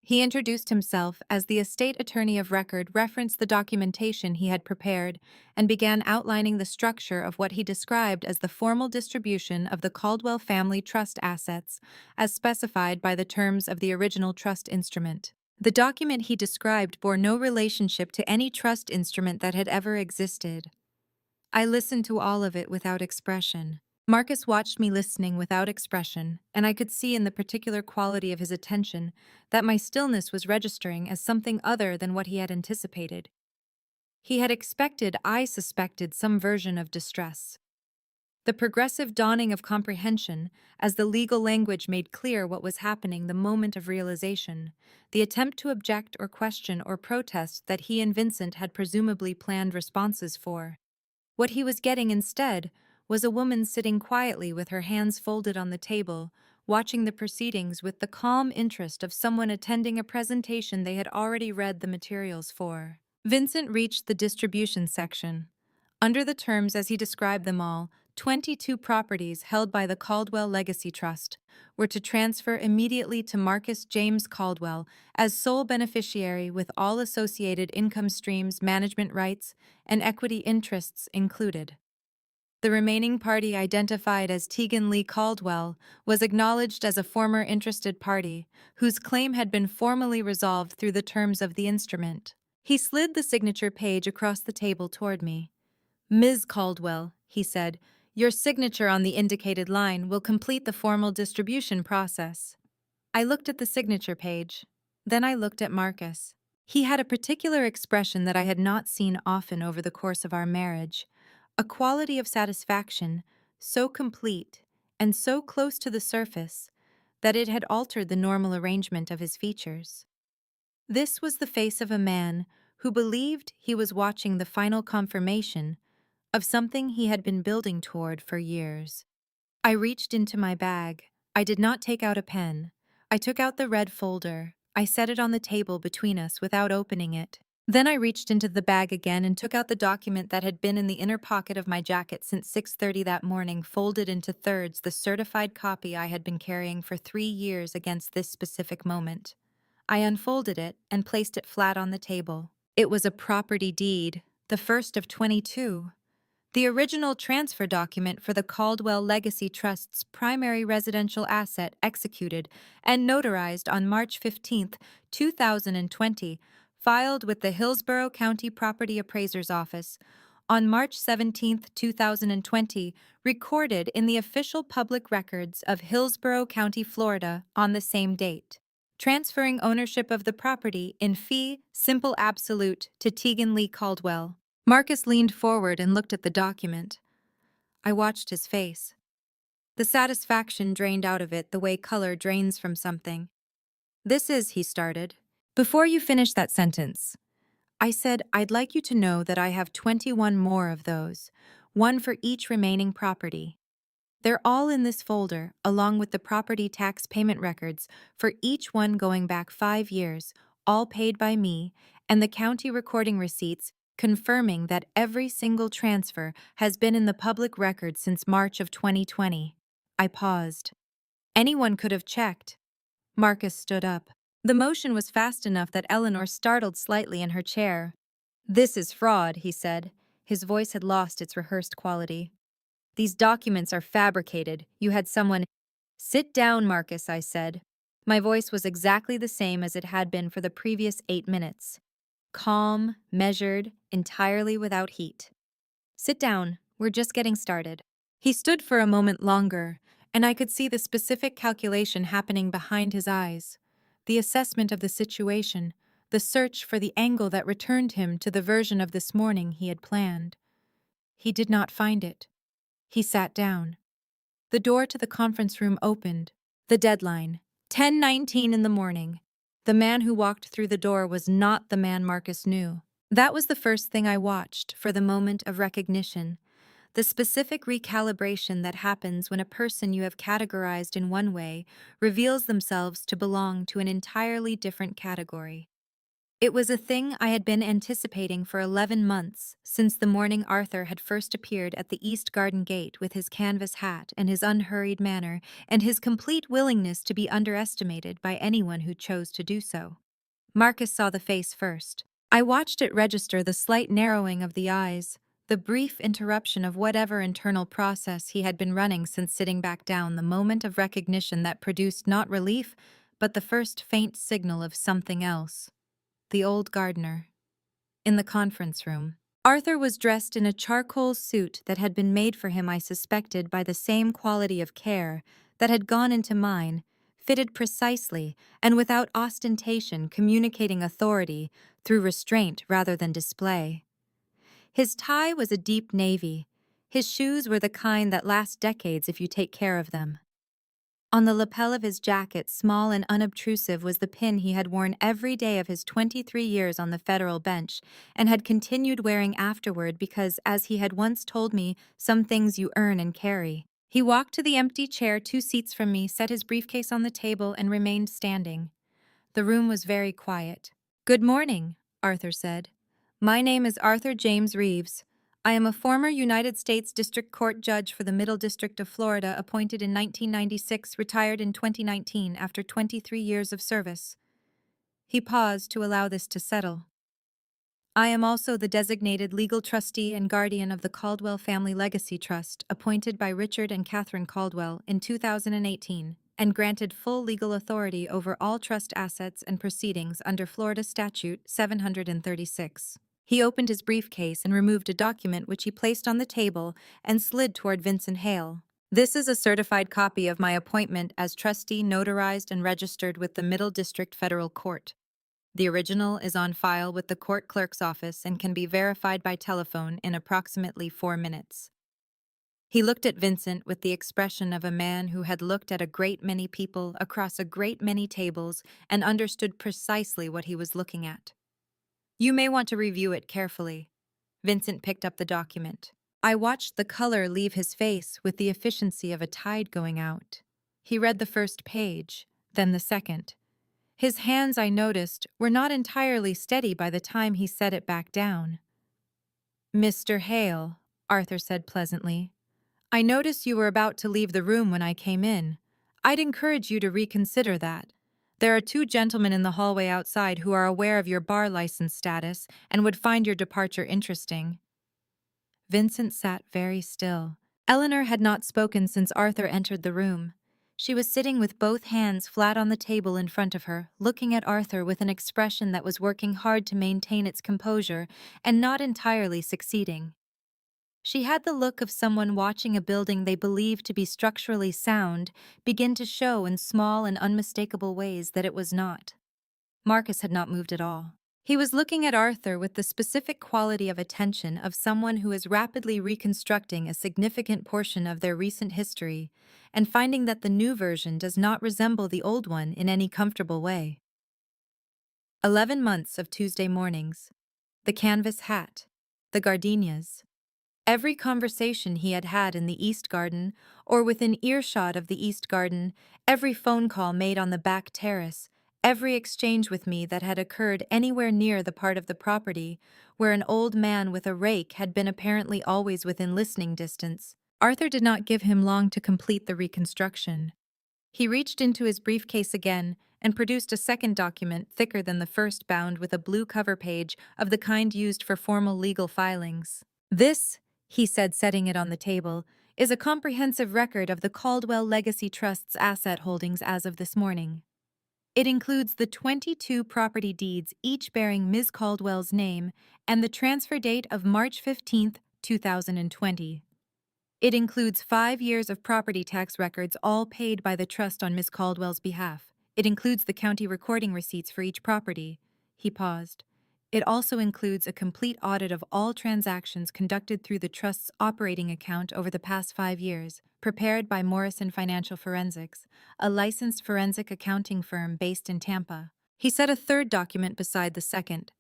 He introduced himself as the estate attorney of record, referenced the documentation he had prepared, and began outlining the structure of what he described as the formal distribution of the Caldwell family trust assets, as specified by the terms of the original trust instrument. The document he described bore no relationship to any trust instrument that had ever existed. I listened to all of it without expression. Marcus watched me listening without expression, and I could see in the particular quality of his attention that my stillness was registering as something other than what he had anticipated. He had expected, I suspected, some version of distress. The progressive dawning of comprehension, as the legal language made clear what was happening, the moment of realization, the attempt to object or question or protest that he and Vincent had presumably planned responses for. What he was getting instead was a woman sitting quietly with her hands folded on the table, watching the proceedings with the calm interest of someone attending a presentation they had already read the materials for. Vincent reached the distribution section. Under the terms as he described them all, 22 properties held by the Caldwell Legacy Trust were to transfer immediately to Marcus James Caldwell as sole beneficiary, with all associated income streams, management rights, and equity interests included. The remaining party, identified as Tegan Lee Caldwell, was acknowledged as a former interested party, whose claim had been formally resolved through the terms of the instrument. He slid the signature page across the table toward me. "Ms. Caldwell," he said, "your signature on the indicated line will complete the formal distribution process." I looked at the signature page. Then I looked at Marcus. He had a particular expression that I had not seen often over the course of our marriage, a quality of satisfaction so complete and so close to the surface that it had altered the normal arrangement of his features. This was the face of a man who believed he was watching the final confirmation of something he had been building toward for years. I reached into my bag. I did not take out a pen. I took out the red folder. I set it on the table between us without opening it. Then I reached into the bag again and took out the document that had been in the inner pocket of my jacket since 6:30 that morning, folded into thirds, the certified copy I had been carrying for 3 years against this specific moment. I unfolded it and placed it flat on the table. It was a property deed, the first of 22. The original transfer document for the Caldwell Legacy Trust's primary residential asset, executed and notarized on March 15, 2020, filed with the Hillsborough County Property Appraiser's Office on March 17, 2020, recorded in the official public records of Hillsborough County, Florida on the same date, transferring ownership of the property in fee simple absolute to Tegan Lee Caldwell. Marcus leaned forward and looked at the document. I watched his face. The satisfaction drained out of it the way color drains from something. "This is," he started. "Before you finish that sentence," I said, "I'd like you to know that I have 21 more of those, one for each remaining property. They're all in this folder, along with the property tax payment records for each one going back 5 years, all paid by me, and the county recording receipts confirming that every single transfer has been in the public record since March of 2020. I paused. Anyone could have checked. Marcus stood up. The motion was fast enough that Eleanor startled slightly in her chair. "This is fraud," he said. His voice had lost its rehearsed quality. "These documents are fabricated. You had someone—" "Sit down, Marcus," I said. My voice was exactly the same as it had been for the previous 8 minutes. Calm, measured, entirely without heat. "Sit down. We're just getting started." He stood for a moment longer, and I could see the specific calculation happening behind his eyes. The assessment of the situation, the search for the angle that returned him to the version of this morning he had planned. He did not find it. He sat down. The door to the conference room opened. The deadline, 10:19 in the morning. The man who walked through the door was not the man Marcus knew. That was the first thing I watched for the moment of recognition, the specific recalibration that happens when a person you have categorized in one way reveals themselves to belong to an entirely different category. It was a thing I had been anticipating for 11 months, since the morning Arthur had first appeared at the East Garden Gate with his canvas hat and his unhurried manner, and his complete willingness to be underestimated by anyone who chose to do so. Marcus saw the face first. I watched it register the slight narrowing of the eyes, the brief interruption of whatever internal process he had been running since sitting back down, the moment of recognition that produced not relief, but the first faint signal of something else. The old gardener. In the conference room. Arthur was dressed in a charcoal suit that had been made for him, I suspected, by the same quality of care that had gone into mine, fitted precisely and without ostentation, communicating authority through restraint rather than display. His tie was a deep navy. His shoes were the kind that last decades if you take care of them. On the lapel of his jacket, small and unobtrusive, was the pin he had worn every day of his 23 years on the federal bench, and had continued wearing afterward because, as he had once told me, some things you earn and carry. He walked to the empty chair 2 seats from me, set his briefcase on the table, and remained standing. The room was very quiet. "Good morning," Arthur said. "My name is Arthur James Reeves. I am a former United States District Court judge for the Middle District of Florida, appointed in 1996, retired in 2019 after 23 years of service." He paused to allow this to settle. "I am also the designated legal trustee and guardian of the Caldwell Family Legacy Trust, appointed by Richard and Catherine Caldwell in 2018, and granted full legal authority over all trust assets and proceedings under Florida Statute 736. He opened his briefcase and removed a document which he placed on the table and slid toward Vincent Hale. "This is a certified copy of my appointment as trustee, notarized and registered with the Middle District Federal Court. The original is on file with the court clerk's office and can be verified by telephone in approximately 4 minutes." He looked at Vincent with the expression of a man who had looked at a great many people across a great many tables and understood precisely what he was looking at. "You may want to review it carefully." Vincent picked up the document. I watched the color leave his face with the efficiency of a tide going out. He read the first page, then the second. His hands, I noticed, were not entirely steady by the time he set it back down. "Mr. Hale," Arthur said pleasantly, "I noticed you were about to leave the room when I came in. I'd encourage you to reconsider that. There are 2 gentlemen in the hallway outside who are aware of your bar license status and would find your departure interesting." Vincent sat very still. Eleanor had not spoken since Arthur entered the room. She was sitting with both hands flat on the table in front of her, looking at Arthur with an expression that was working hard to maintain its composure and not entirely succeeding. She had the look of someone watching a building they believed to be structurally sound begin to show in small and unmistakable ways that it was not. Marcus had not moved at all. He was looking at Arthur with the specific quality of attention of someone who is rapidly reconstructing a significant portion of their recent history and finding that the new version does not resemble the old one in any comfortable way. 11 months of Tuesday mornings. The canvas hat. The gardenias. Every conversation he had had in the East Garden, or within earshot of the East Garden, every phone call made on the back terrace, every exchange with me that had occurred anywhere near the part of the property where an old man with a rake had been apparently always within listening distance. Arthur did not give him long to complete the reconstruction. He reached into his briefcase again and produced a second document thicker than the first, bound with a blue cover page of the kind used for formal legal filings. "This," he said, setting it on the table, "is a comprehensive record of the Caldwell Legacy Trust's asset holdings as of this morning. It includes the 22 property deeds, each bearing Ms. Caldwell's name, and the transfer date of March 15, 2020. It includes 5 years of property tax records, all paid by the trust on Ms. Caldwell's behalf. It includes the county recording receipts for each property." He paused. It also includes a complete audit of all transactions conducted through the trust's operating account over the past 5 years, prepared by Morrison Financial Forensics, a licensed forensic accounting firm based in Tampa. He set a third document beside the second.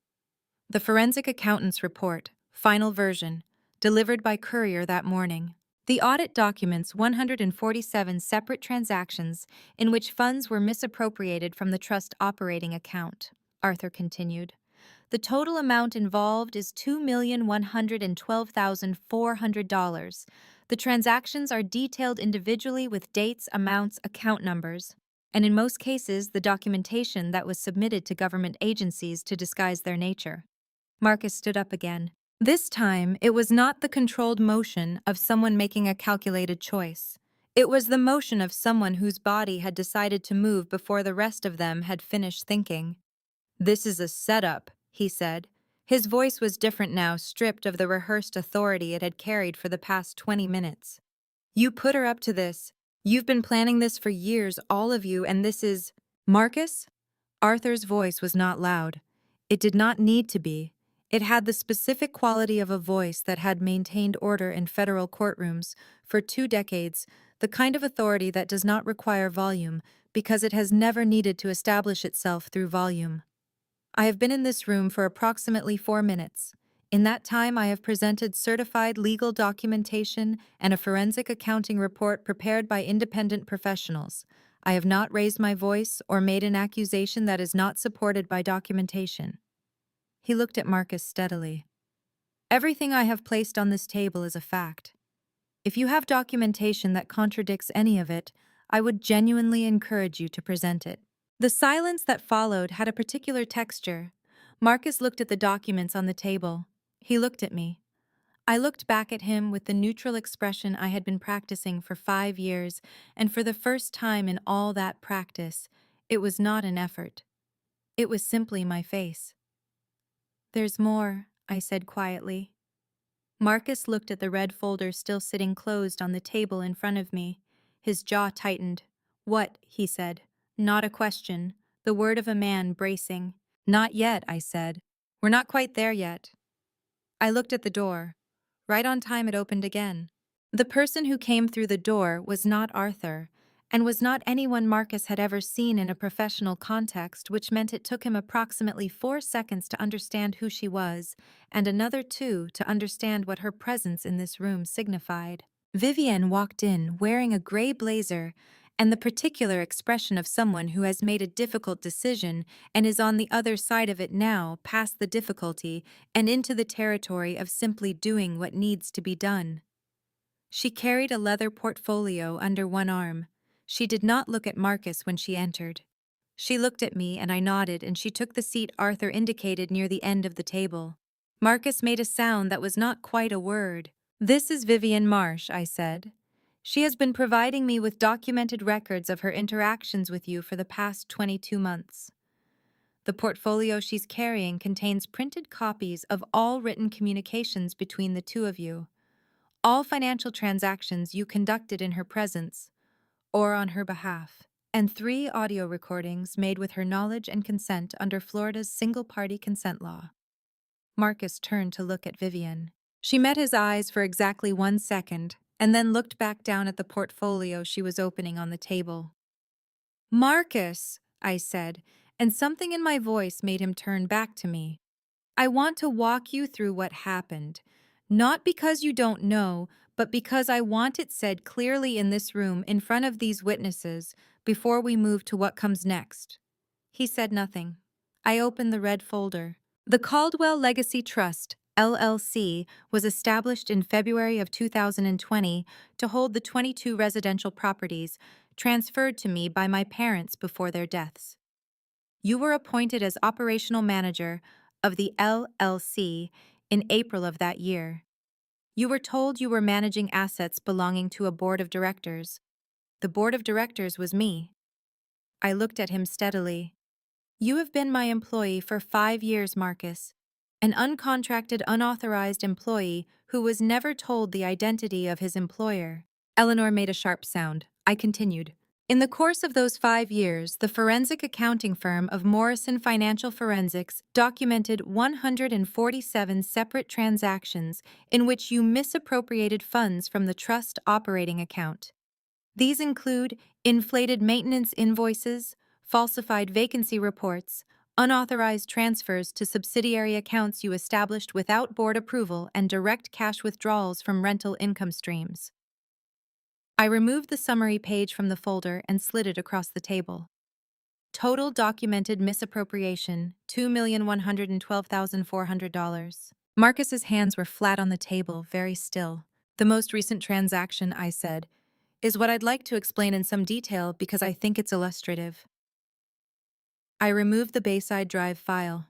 The forensic accountant's report, final version, delivered by courier that morning. The audit documents 147 separate transactions in which funds were misappropriated from the trust operating account, Arthur continued. The total amount involved is $2,112,400. The transactions are detailed individually with dates, amounts, account numbers, and in most cases, the documentation that was submitted to government agencies to disguise their nature. Marcus stood up again. This time, it was not the controlled motion of someone making a calculated choice. It was the motion of someone whose body had decided to move before the rest of them had finished thinking. "This is a setup," he said. His voice was different now, stripped of the rehearsed authority it had carried for the past 20 minutes. "You put her up to this. You've been planning this for years, all of you, and this is—" "Marcus?" Arthur's voice was not loud. It did not need to be. It had the specific quality of a voice that had maintained order in federal courtrooms for 2 decades, the kind of authority that does not require volume because it has never needed to establish itself through volume. "I have been in this room for approximately 4 minutes. In that time, I have presented certified legal documentation and a forensic accounting report prepared by independent professionals. I have not raised my voice or made an accusation that is not supported by documentation." He looked at Marcus steadily. "Everything I have placed on this table is a fact. If you have documentation that contradicts any of it, I would genuinely encourage you to present it." The silence that followed had a particular texture. Marcus looked at the documents on the table. He looked at me. I looked back at him with the neutral expression I had been practicing for 5 years, and for the first time in all that practice, it was not an effort. It was simply my face. "There's more," I said quietly. Marcus looked at the red folder still sitting closed on the table in front of me. His jaw tightened. "What?" he said. Not a question, the word of a man bracing. "Not yet," I said. "We're not quite there yet." I looked at the door. Right on time it opened again. The person who came through the door was not Arthur, and was not anyone Marcus had ever seen in a professional context, which meant it took him approximately 4 seconds to understand who she was, and another 2 to understand what her presence in this room signified. Vivienne walked in wearing a gray blazer and the particular expression of someone who has made a difficult decision and is on the other side of it now, past the difficulty and into the territory of simply doing what needs to be done. She carried a leather portfolio under one arm. She did not look at Marcus when she entered. She looked at me and I nodded, and she took the seat Arthur indicated near the end of the table. Marcus made a sound that was not quite a word. "This is Vivienne Marsh," I said. "She has been providing me with documented records of her interactions with you for the past 22 months. The portfolio she's carrying contains printed copies of all written communications between the two of you, all financial transactions you conducted in her presence or on her behalf, and 3 audio recordings made with her knowledge and consent under Florida's single-party consent law." Marcus turned to look at Vivienne. She met his eyes for exactly 1 second, and then looked back down at the portfolio she was opening on the table. "Marcus," I said, and something in my voice made him turn back to me. "I want to walk you through what happened, not because you don't know, but because I want it said clearly in this room in front of these witnesses before we move to what comes next." He said nothing. I opened the red folder. The Caldwell Legacy Trust, LLC, was established in February of 2020 to hold the 22 residential properties transferred to me by my parents before their deaths. You were appointed as operational manager of the LLC in April of that year. You were told you were managing assets belonging to a board of directors. The board of directors was me. I looked at him steadily. "You have been my employee for 5 years, Marcus. An uncontracted, unauthorized employee who was never told the identity of his employer." Eleanor made a sharp sound. I continued. In the course of those 5 years, the forensic accounting firm of Morrison Financial Forensics documented 147 separate transactions in which you misappropriated funds from the trust operating account. These include inflated maintenance invoices, falsified vacancy reports, unauthorized transfers to subsidiary accounts you established without board approval, and direct cash withdrawals from rental income streams. I removed the summary page from the folder and slid it across the table. Total documented misappropriation, $2,112,400. Marcus's hands were flat on the table, very still. The most recent transaction, I said, is what I'd like to explain in some detail because I think it's illustrative. I removed the Bayside Drive file.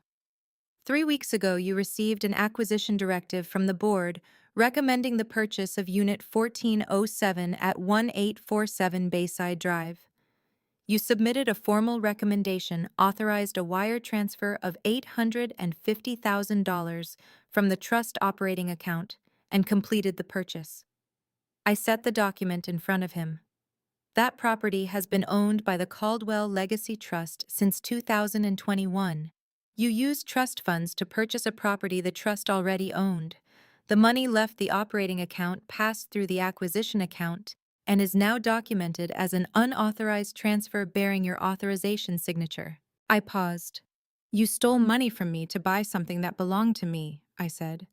3 weeks ago, you received an acquisition directive from the board recommending the purchase of Unit 1407 at 1847 Bayside Drive. You submitted a formal recommendation, authorized a wire transfer of $850,000 from the trust operating account, and completed the purchase. I set the document in front of him. That property has been owned by the Caldwell Legacy Trust since 2021. You used trust funds to purchase a property the trust already owned. The money left the operating account, passed through the acquisition account, and is now documented as an unauthorized transfer bearing your authorization signature. I paused. You stole money from me to buy something that belonged to me, I said.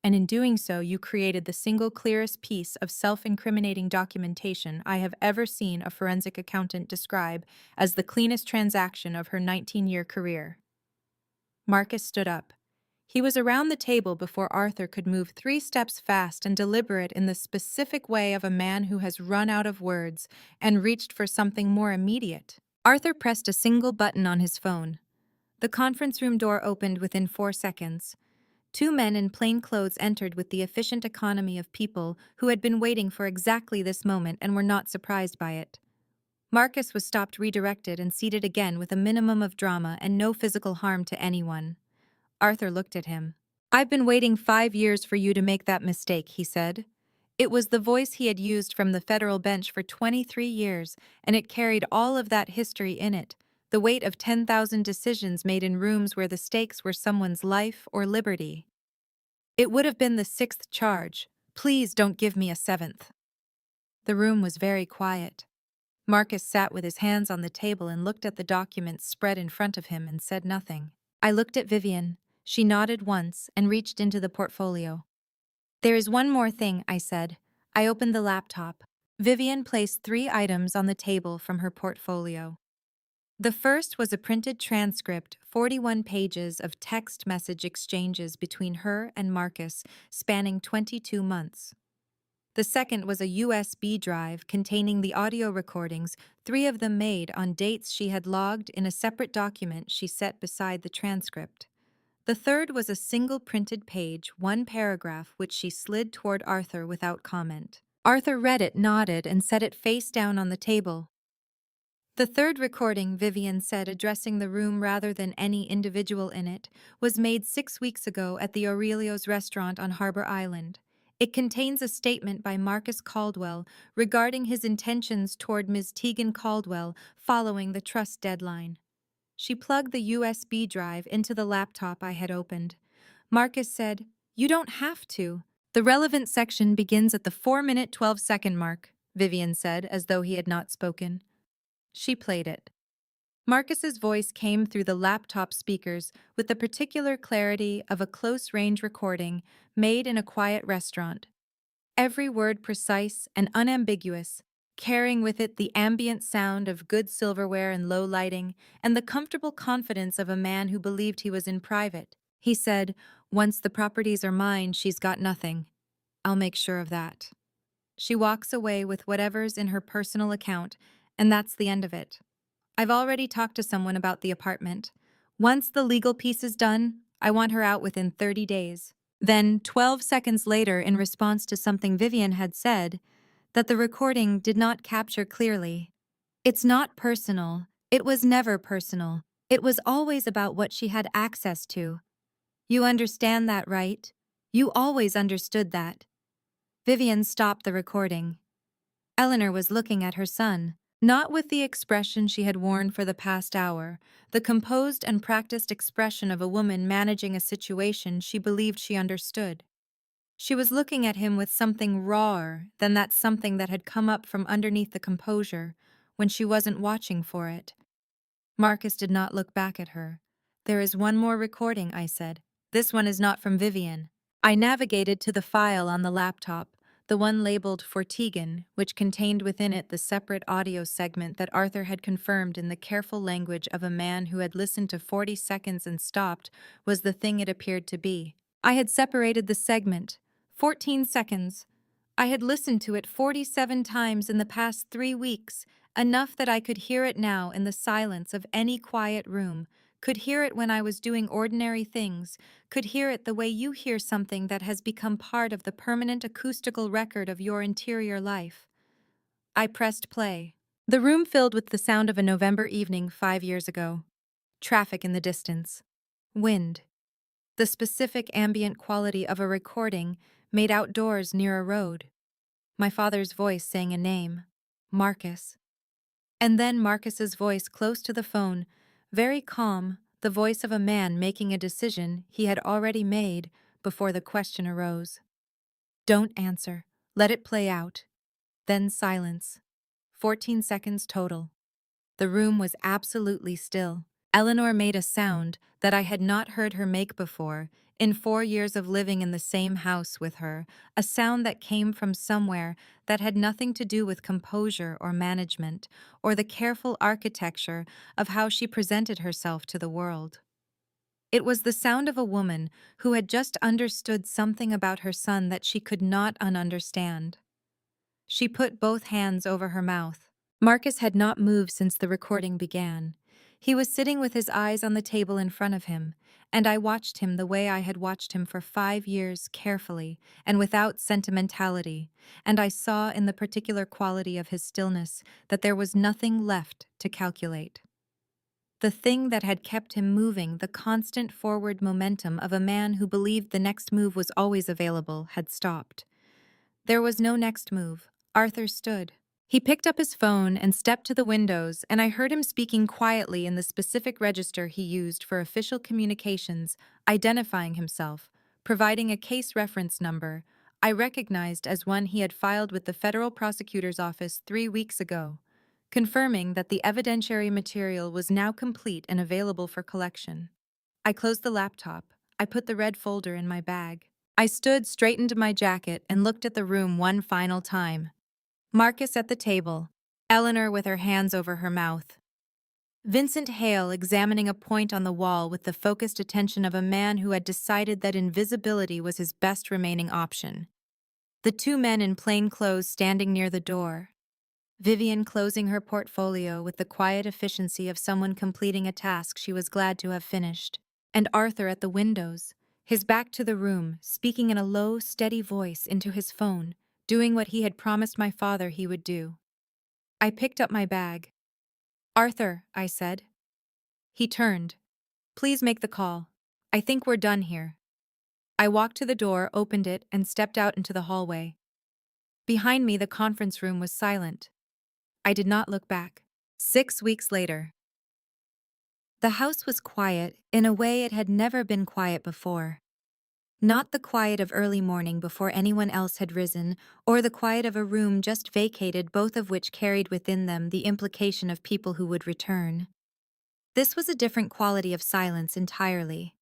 And in doing so, you created the single clearest piece of self-incriminating documentation I have ever seen a forensic accountant describe as the cleanest transaction of her 19-year career. Marcus stood up. He was around the table before Arthur could move 3 steps fast and deliberate in the specific way of a man who has run out of words and reached for something more immediate. Arthur pressed a single button on his phone. The conference room door opened within 4 seconds. 2 men in plain clothes entered with the efficient economy of people who had been waiting for exactly this moment and were not surprised by it. Marcus was stopped, redirected, and seated again with a minimum of drama and no physical harm to anyone. Arthur looked at him. "I've been waiting 5 years for you to make that mistake," he said. It was the voice he had used from the federal bench for 23 years, and it carried all of that history in it. The weight of 10,000 decisions made in rooms where the stakes were someone's life or liberty. It would have been the 6th charge. Please don't give me a 7th. The room was very quiet. Marcus sat with his hands on the table and looked at the documents spread in front of him and said nothing. I looked at Vivian. She nodded once and reached into the portfolio. "There is one more thing," I said. I opened the laptop. Vivian placed 3 items on the table from her portfolio. The first was a printed transcript, 41 pages of text message exchanges between her and Marcus, spanning 22 months. The second was a USB drive containing the audio recordings, 3 of them made on dates she had logged in a separate document she set beside the transcript. The third was a single printed page, 1 paragraph, which she slid toward Arthur without comment. Arthur read it, nodded, and set it face down on the table. The third recording, Vivian said, addressing the room rather than any individual in it, was made 6 weeks ago at the Aurelio's restaurant on Harbor Island. It contains a statement by Marcus Caldwell regarding his intentions toward Ms. Tegan Caldwell following the trust deadline. She plugged the USB drive into the laptop I had opened. Marcus said, "You don't have to. The relevant section begins at the 4-minute 12-second mark," Vivian said, as though he had not spoken. She played it. Marcus's voice came through the laptop speakers with the particular clarity of a close-range recording made in a quiet restaurant. Every word precise and unambiguous, carrying with it the ambient sound of good silverware and low lighting, and the comfortable confidence of a man who believed he was in private. He said, "Once the properties are mine, she's got nothing. I'll make sure of that. She walks away with whatever's in her personal account, and that's the end of it. I've already talked to someone about the apartment. Once the legal piece is done, I want her out within 30 days. Then, 12 seconds later, in response to something Vivian had said, that the recording did not capture clearly. "It's not personal. It was never personal. It was always about what she had access to. You understand that, right? You always understood that." Vivian stopped the recording. Eleanor was looking at her son. Not with the expression she had worn for the past hour, the composed and practiced expression of a woman managing a situation she believed she understood. She was looking at him with something rawer than that something that had come up from underneath the composure when she wasn't watching for it. Marcus did not look back at her. "There is one more recording," I said. "This one is not from Vivian." I navigated to the file on the laptop, the one labeled for Tegan, which contained within it the separate audio segment that Arthur had confirmed in the careful language of a man who had listened to 40 seconds and stopped was the thing it appeared to be. I had separated the segment. 14 seconds. I had listened to it 47 times in the past 3 weeks, enough that I could hear it now in the silence of any quiet room, could hear it when I was doing ordinary things, could hear it the way you hear something that has become part of the permanent acoustical record of your interior life. I pressed play. The room filled with the sound of a November evening 5 years ago. Traffic in the distance. Wind. The specific ambient quality of a recording made outdoors near a road. My father's voice saying a name. Marcus. And then Marcus's voice close to the phone, very calm, the voice of a man making a decision he had already made before the question arose. "Don't answer. Let it play out." Then silence. 14 seconds total. The room was absolutely still. Eleanor made a sound that I had not heard her make before, in 4 years of living in the same house with her, a sound that came from somewhere that had nothing to do with composure or management, or the careful architecture of how she presented herself to the world. It was the sound of a woman who had just understood something about her son that she could not ununderstand. She put both hands over her mouth. Marcus had not moved since the recording began. He was sitting with his eyes on the table in front of him, and I watched him the way I had watched him for 5 years, carefully and without sentimentality, and I saw in the particular quality of his stillness that there was nothing left to calculate. The thing that had kept him moving, the constant forward momentum of a man who believed the next move was always available, had stopped. There was no next move. Arthur stood. He picked up his phone and stepped to the windows, and I heard him speaking quietly in the specific register he used for official communications, identifying himself, providing a case reference number I recognized as one he had filed with the federal prosecutor's office 3 weeks ago, confirming that the evidentiary material was now complete and available for collection. I closed the laptop. I put the red folder in my bag. I stood, straightened my jacket, and looked at the room one final time. Marcus at the table, Eleanor with her hands over her mouth. Vincent Hale examining a point on the wall with the focused attention of a man who had decided that invisibility was his best remaining option. The 2 men in plain clothes standing near the door. Vivian closing her portfolio with the quiet efficiency of someone completing a task she was glad to have finished. And Arthur at the windows, his back to the room, speaking in a low, steady voice into his phone, doing what he had promised my father he would do. I picked up my bag. "Arthur," I said. He turned. "Please make the call. I think we're done here." I walked to the door, opened it, and stepped out into the hallway. Behind me, the conference room was silent. I did not look back. 6 weeks later. The house was quiet in a way it had never been quiet before. Not the quiet of early morning before anyone else had risen, or the quiet of a room just vacated, both of which carried within them the implication of people who would return. This was a different quality of silence entirely.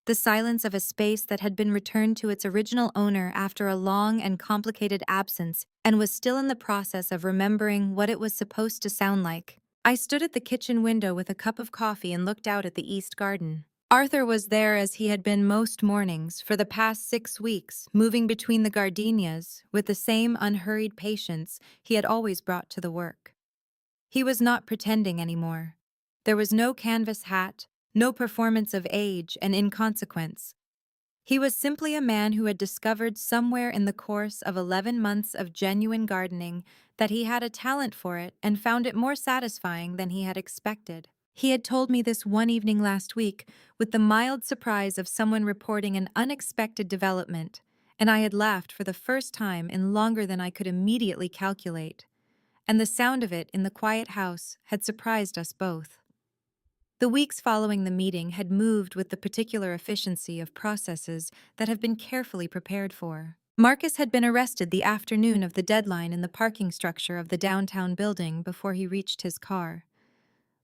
The silence of a space that had been returned to its original owner after a long and complicated absence and was still in the process of remembering what it was supposed to sound like. I stood at the kitchen window with a cup of coffee and looked out at the east garden. Arthur was there as he had been most mornings for the past 6 weeks, moving between the gardenias with the same unhurried patience he had always brought to the work. He was not pretending anymore. There was no canvas hat, no performance of age and inconsequence. He was simply a man who had discovered somewhere in the course of 11 months of genuine gardening that he had a talent for it and found it more satisfying than he had expected. He had told me this one evening last week with the mild surprise of someone reporting an unexpected development, and I had laughed for the first time in longer than I could immediately calculate. and the sound of it in the quiet house had surprised us both. The weeks following the meeting had moved with the particular efficiency of processes that have been carefully prepared for. Marcus had been arrested the afternoon of the deadline in the parking structure of the downtown building before he reached his car.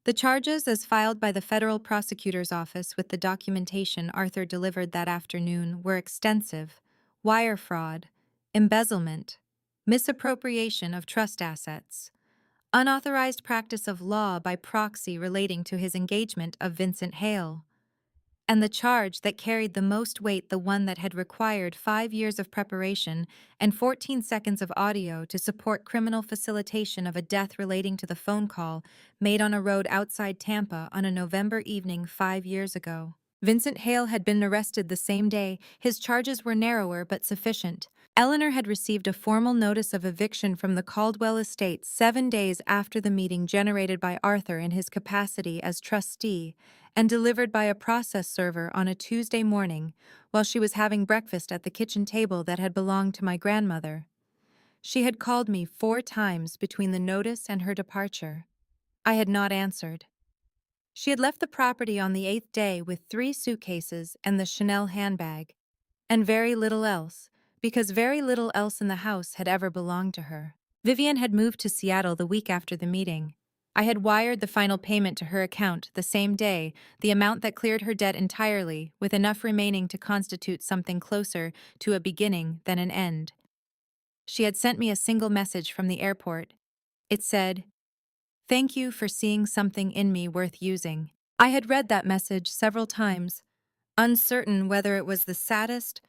The charges, as filed by the federal prosecutor's office with the documentation Arthur delivered that afternoon, were extensive: wire fraud, embezzlement, misappropriation of trust assets, unauthorized practice of law by proxy relating to his engagement of Vincent Hale, and the charge that carried the most weight, the one that had required 5 years of preparation and 14 seconds of audio to support criminal facilitation of a death relating to the phone call made on a road outside Tampa on a November evening 5 years ago. Vincent Hale had been arrested the same day. His charges were narrower but sufficient. Eleanor had received a formal notice of eviction from the Caldwell estate 7 days after the meeting generated by Arthur in his capacity as trustee, and delivered by a process server on a Tuesday morning while she was having breakfast at the kitchen table that had belonged to my grandmother. She had called me 4 times between the notice and her departure. I had not answered. She had left the property on the 8th day with 3 suitcases and the Chanel handbag, and very little else, because very little else in the house had ever belonged to her. Vivian had moved to Seattle the week after the meeting. I had wired the final payment to her account the same day, the amount that cleared her debt entirely, with enough remaining to constitute something closer to a beginning than an end. She had sent me a single message from the airport. It said, "Thank you for seeing something in me worth using." I had read that message several times, uncertain whether it was the saddest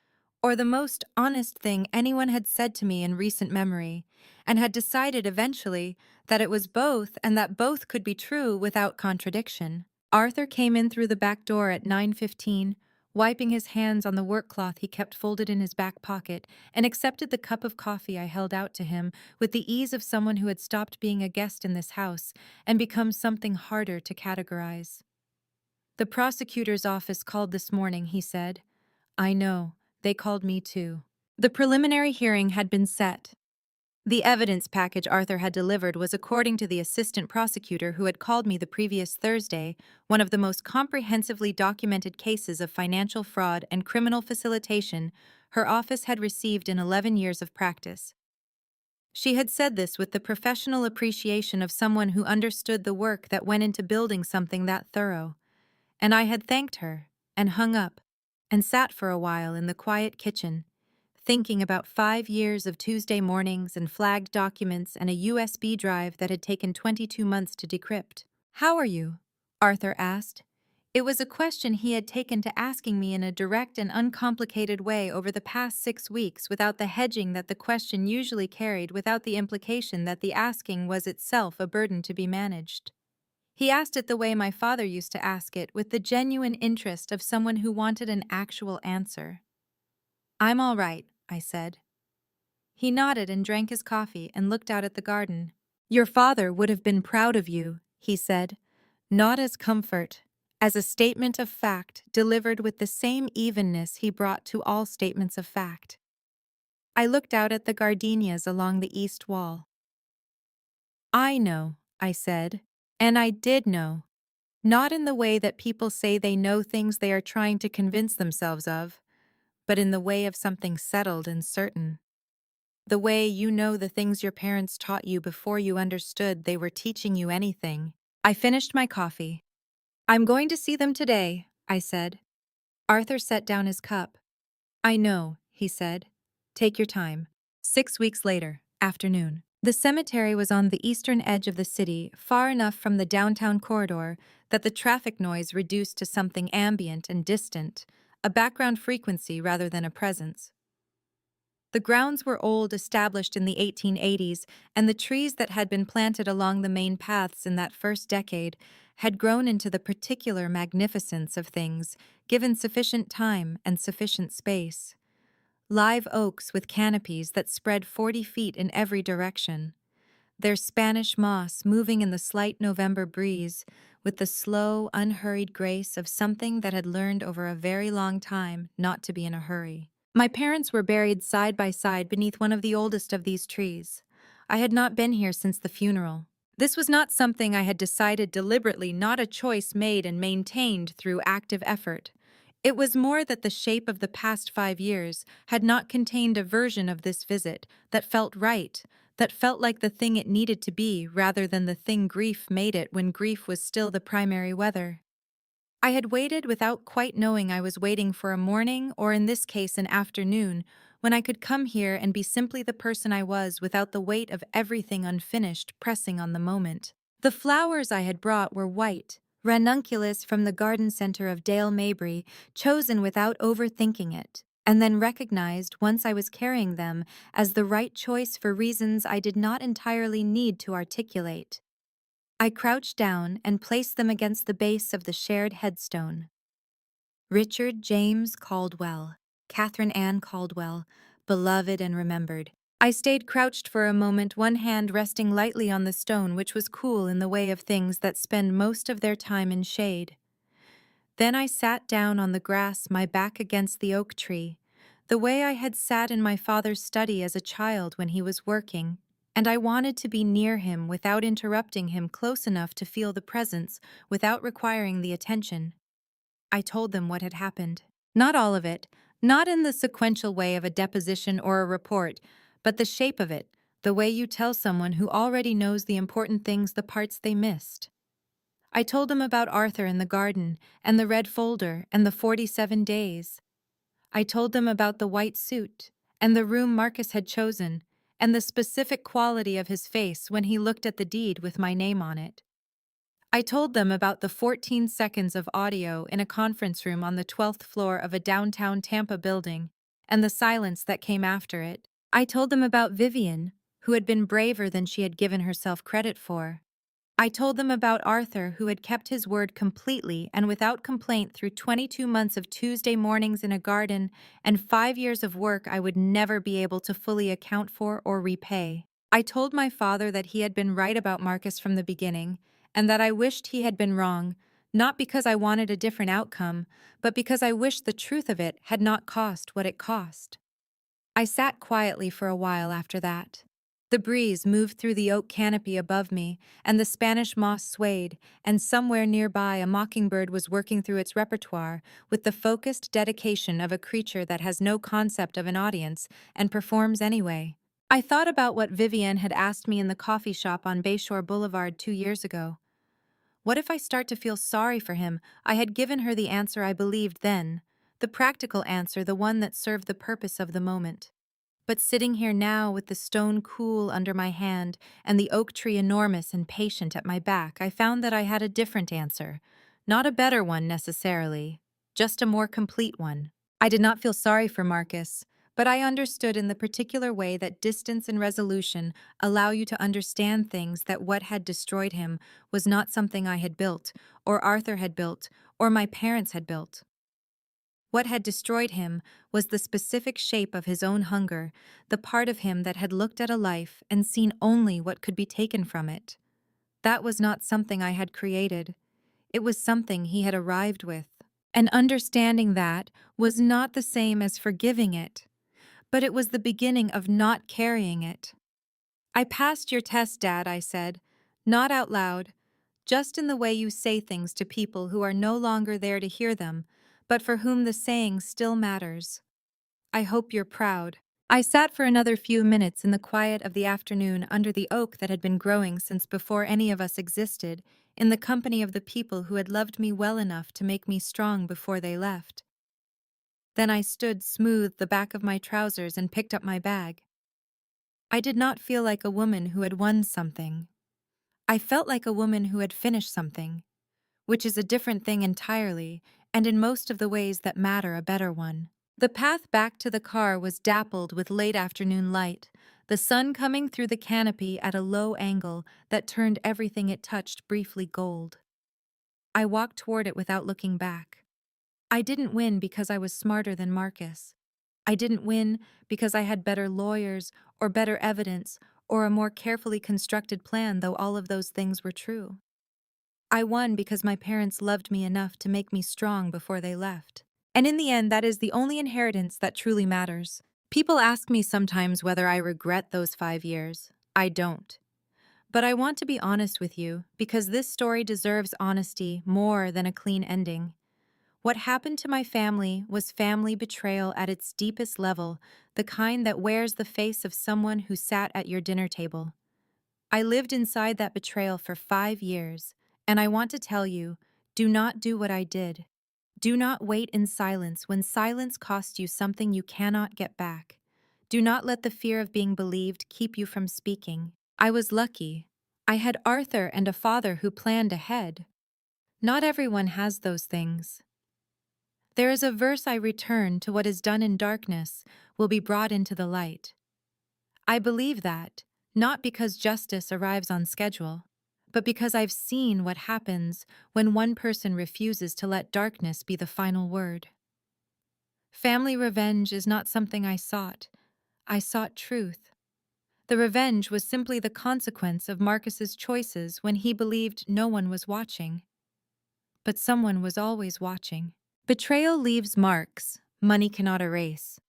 or the most honest thing anyone had said to me in recent memory, and had decided eventually that it was both and that both could be true without contradiction. Arthur came in through the back door at 9:15, wiping his hands on the work cloth he kept folded in his back pocket, and accepted the cup of coffee I held out to him with the ease of someone who had stopped being a guest in this house and become something harder to categorize. "The prosecutor's office called this morning," he said. "I know. They called me too." The preliminary hearing had been set. The evidence package Arthur had delivered was, according to the assistant prosecutor who had called me the previous Thursday, one of the most comprehensively documented cases of financial fraud and criminal facilitation her office had received in 11 years of practice. She had said this with the professional appreciation of someone who understood the work that went into building something that thorough. And I had thanked her, and hung up, and sat for a while in the quiet kitchen, thinking about 5 years of Tuesday mornings and flagged documents and a USB drive that had taken 22 months to decrypt. "How are you?" Arthur asked. It was a question he had taken to asking me in a direct and uncomplicated way over the past 6 weeks, without the hedging that the question usually carried, without the implication that the asking was itself a burden to be managed. He asked it the way my father used to ask it, with the genuine interest of someone who wanted an actual answer. "I'm all right," I said. He nodded and drank his coffee and looked out at the garden. "Your father would have been proud of you," he said, not as comfort, as a statement of fact delivered with the same evenness he brought to all statements of fact. I looked out at the gardenias along the east wall. "I know," I said, and I did know. Not in the way that people say they know things they are trying to convince themselves of, but in the way of something settled and certain. The way you know the things your parents taught you before you understood they were teaching you anything. I finished my coffee. "I'm going to see them today," I said. Arthur set down his cup. "I know," he said. "Take your time." 6 weeks later, afternoon. The cemetery was on the eastern edge of the city, far enough from the downtown corridor that the traffic noise reduced to something ambient and distant, a background frequency rather than a presence. The grounds were old, established in the 1880s, and the trees that had been planted along the main paths in that first decade had grown into the particular magnificence of things, given sufficient time and sufficient space. Live oaks with canopies that spread 40 feet in every direction, their Spanish moss moving in the slight November breeze with the slow, unhurried grace of something that had learned over a very long time not to be in a hurry. My parents were buried side by side beneath one of the oldest of these trees. I had not been here since the funeral. This was not something I had decided deliberately, not a choice made and maintained through active effort. It was more that the shape of the past 5 years had not contained a version of this visit that felt right, that felt like the thing it needed to be rather than the thing grief made it when grief was still the primary weather. I had waited without quite knowing I was waiting for a morning, or in this case an afternoon, when I could come here and be simply the person I was without the weight of everything unfinished pressing on the moment. The flowers I had brought were white, ranunculus from the garden center of Dale Mabry, chosen without overthinking it, and then recognized once I was carrying them as the right choice for reasons I did not entirely need to articulate. I crouched down and placed them against the base of the shared headstone. Richard James Caldwell, Catherine Ann Caldwell, beloved and remembered. I stayed crouched for a moment, one hand resting lightly on the stone, which was cool in the way of things that spend most of their time in shade. Then I sat down on the grass, my back against the oak tree, the way I had sat in my father's study as a child when he was working, and I wanted to be near him without interrupting him, close enough to feel the presence without requiring the attention. I told them what had happened. Not all of it, not in the sequential way of a deposition or a report, but the shape of it, the way you tell someone who already knows the important things the parts they missed. I told them about Arthur in the garden, and the red folder, and the 47 days. I told them about the white suit, and the room Marcus had chosen, and the specific quality of his face when he looked at the deed with my name on it. I told them about the 14 seconds of audio in a conference room on the 12th floor of a downtown Tampa building, and the silence that came after it. I told them about Vivian, who had been braver than she had given herself credit for. I told them about Arthur, who had kept his word completely and without complaint through 22 months of Tuesday mornings in a garden and 5 years of work I would never be able to fully account for or repay. I told my father that he had been right about Marcus from the beginning, and that I wished he had been wrong, not because I wanted a different outcome, but because I wished the truth of it had not cost what it cost. I sat quietly for a while after that. The breeze moved through the oak canopy above me, and the Spanish moss swayed, and somewhere nearby a mockingbird was working through its repertoire with the focused dedication of a creature that has no concept of an audience and performs anyway. I thought about what Vivienne had asked me in the coffee shop on Bayshore Boulevard 2 years ago. What if I start to feel sorry for him? I had given her the answer I believed then, the practical answer, the one that served the purpose of the moment. But sitting here now with the stone cool under my hand and the oak tree enormous and patient at my back, I found that I had a different answer. Not a better one necessarily, just a more complete one. I did not feel sorry for Marcus, but I understood in the particular way that distance and resolution allow you to understand things, that what had destroyed him was not something I had built, or Arthur had built, or my parents had built. What had destroyed him was the specific shape of his own hunger, the part of him that had looked at a life and seen only what could be taken from it. That was not something I had created. It was something he had arrived with. And understanding that was not the same as forgiving it, but it was the beginning of not carrying it. "I passed your test, Dad," I said, not out loud, just in the way you say things to people who are no longer there to hear them, but for whom the saying still matters. "I hope you're proud." I sat for another few minutes in the quiet of the afternoon under the oak that had been growing since before any of us existed, in the company of the people who had loved me well enough to make me strong before they left. Then I stood, smoothed the back of my trousers, and picked up my bag. I did not feel like a woman who had won something. I felt like a woman who had finished something, which is a different thing entirely, and in most of the ways that matter a better one. The path back to the car was dappled with late afternoon light, the sun coming through the canopy at a low angle that turned everything it touched briefly gold. I walked toward it without looking back. I didn't win because I was smarter than Marcus. I didn't win because I had better lawyers or better evidence or a more carefully constructed plan, though all of those things were true. I won because my parents loved me enough to make me strong before they left. And in the end, that is the only inheritance that truly matters. People ask me sometimes whether I regret those 5 years. I don't. But I want to be honest with you because this story deserves honesty more than a clean ending. What happened to my family was family betrayal at its deepest level, the kind that wears the face of someone who sat at your dinner table. I lived inside that betrayal for 5 years, and I want to tell you, do not do what I did. Do not wait in silence when silence costs you something you cannot get back. Do not let the fear of being believed keep you from speaking. I was lucky. I had Arthur and a father who planned ahead. Not everyone has those things. There is a verse I return to what is done in darkness will be brought into the light. I believe that, not because justice arrives on schedule, but because I've seen what happens when one person refuses to let darkness be the final word. Family revenge is not something I sought. I sought truth. The revenge was simply the consequence of Marcus's choices when he believed no one was watching. But someone was always watching. Betrayal leaves marks money cannot erase.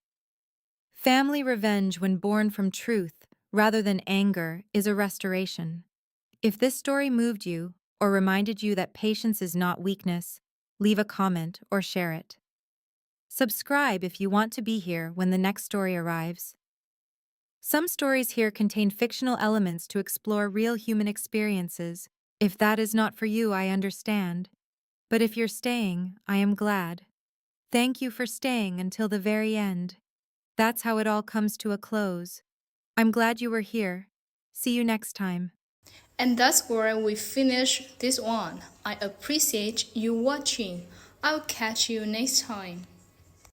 Family revenge, when born from truth rather than anger, is a restoration. If this story moved you or reminded you that patience is not weakness, leave a comment or share it. Subscribe if you want to be here when the next story arrives. Some stories here contain fictional elements to explore real human experiences. If that is not for you, I understand. But if you're staying, I am glad. Thank you for staying until the very end. That's how it all comes to a close. I'm glad you were here. See you next time. And that's where we finish this one. I appreciate you watching. I'll catch you next time.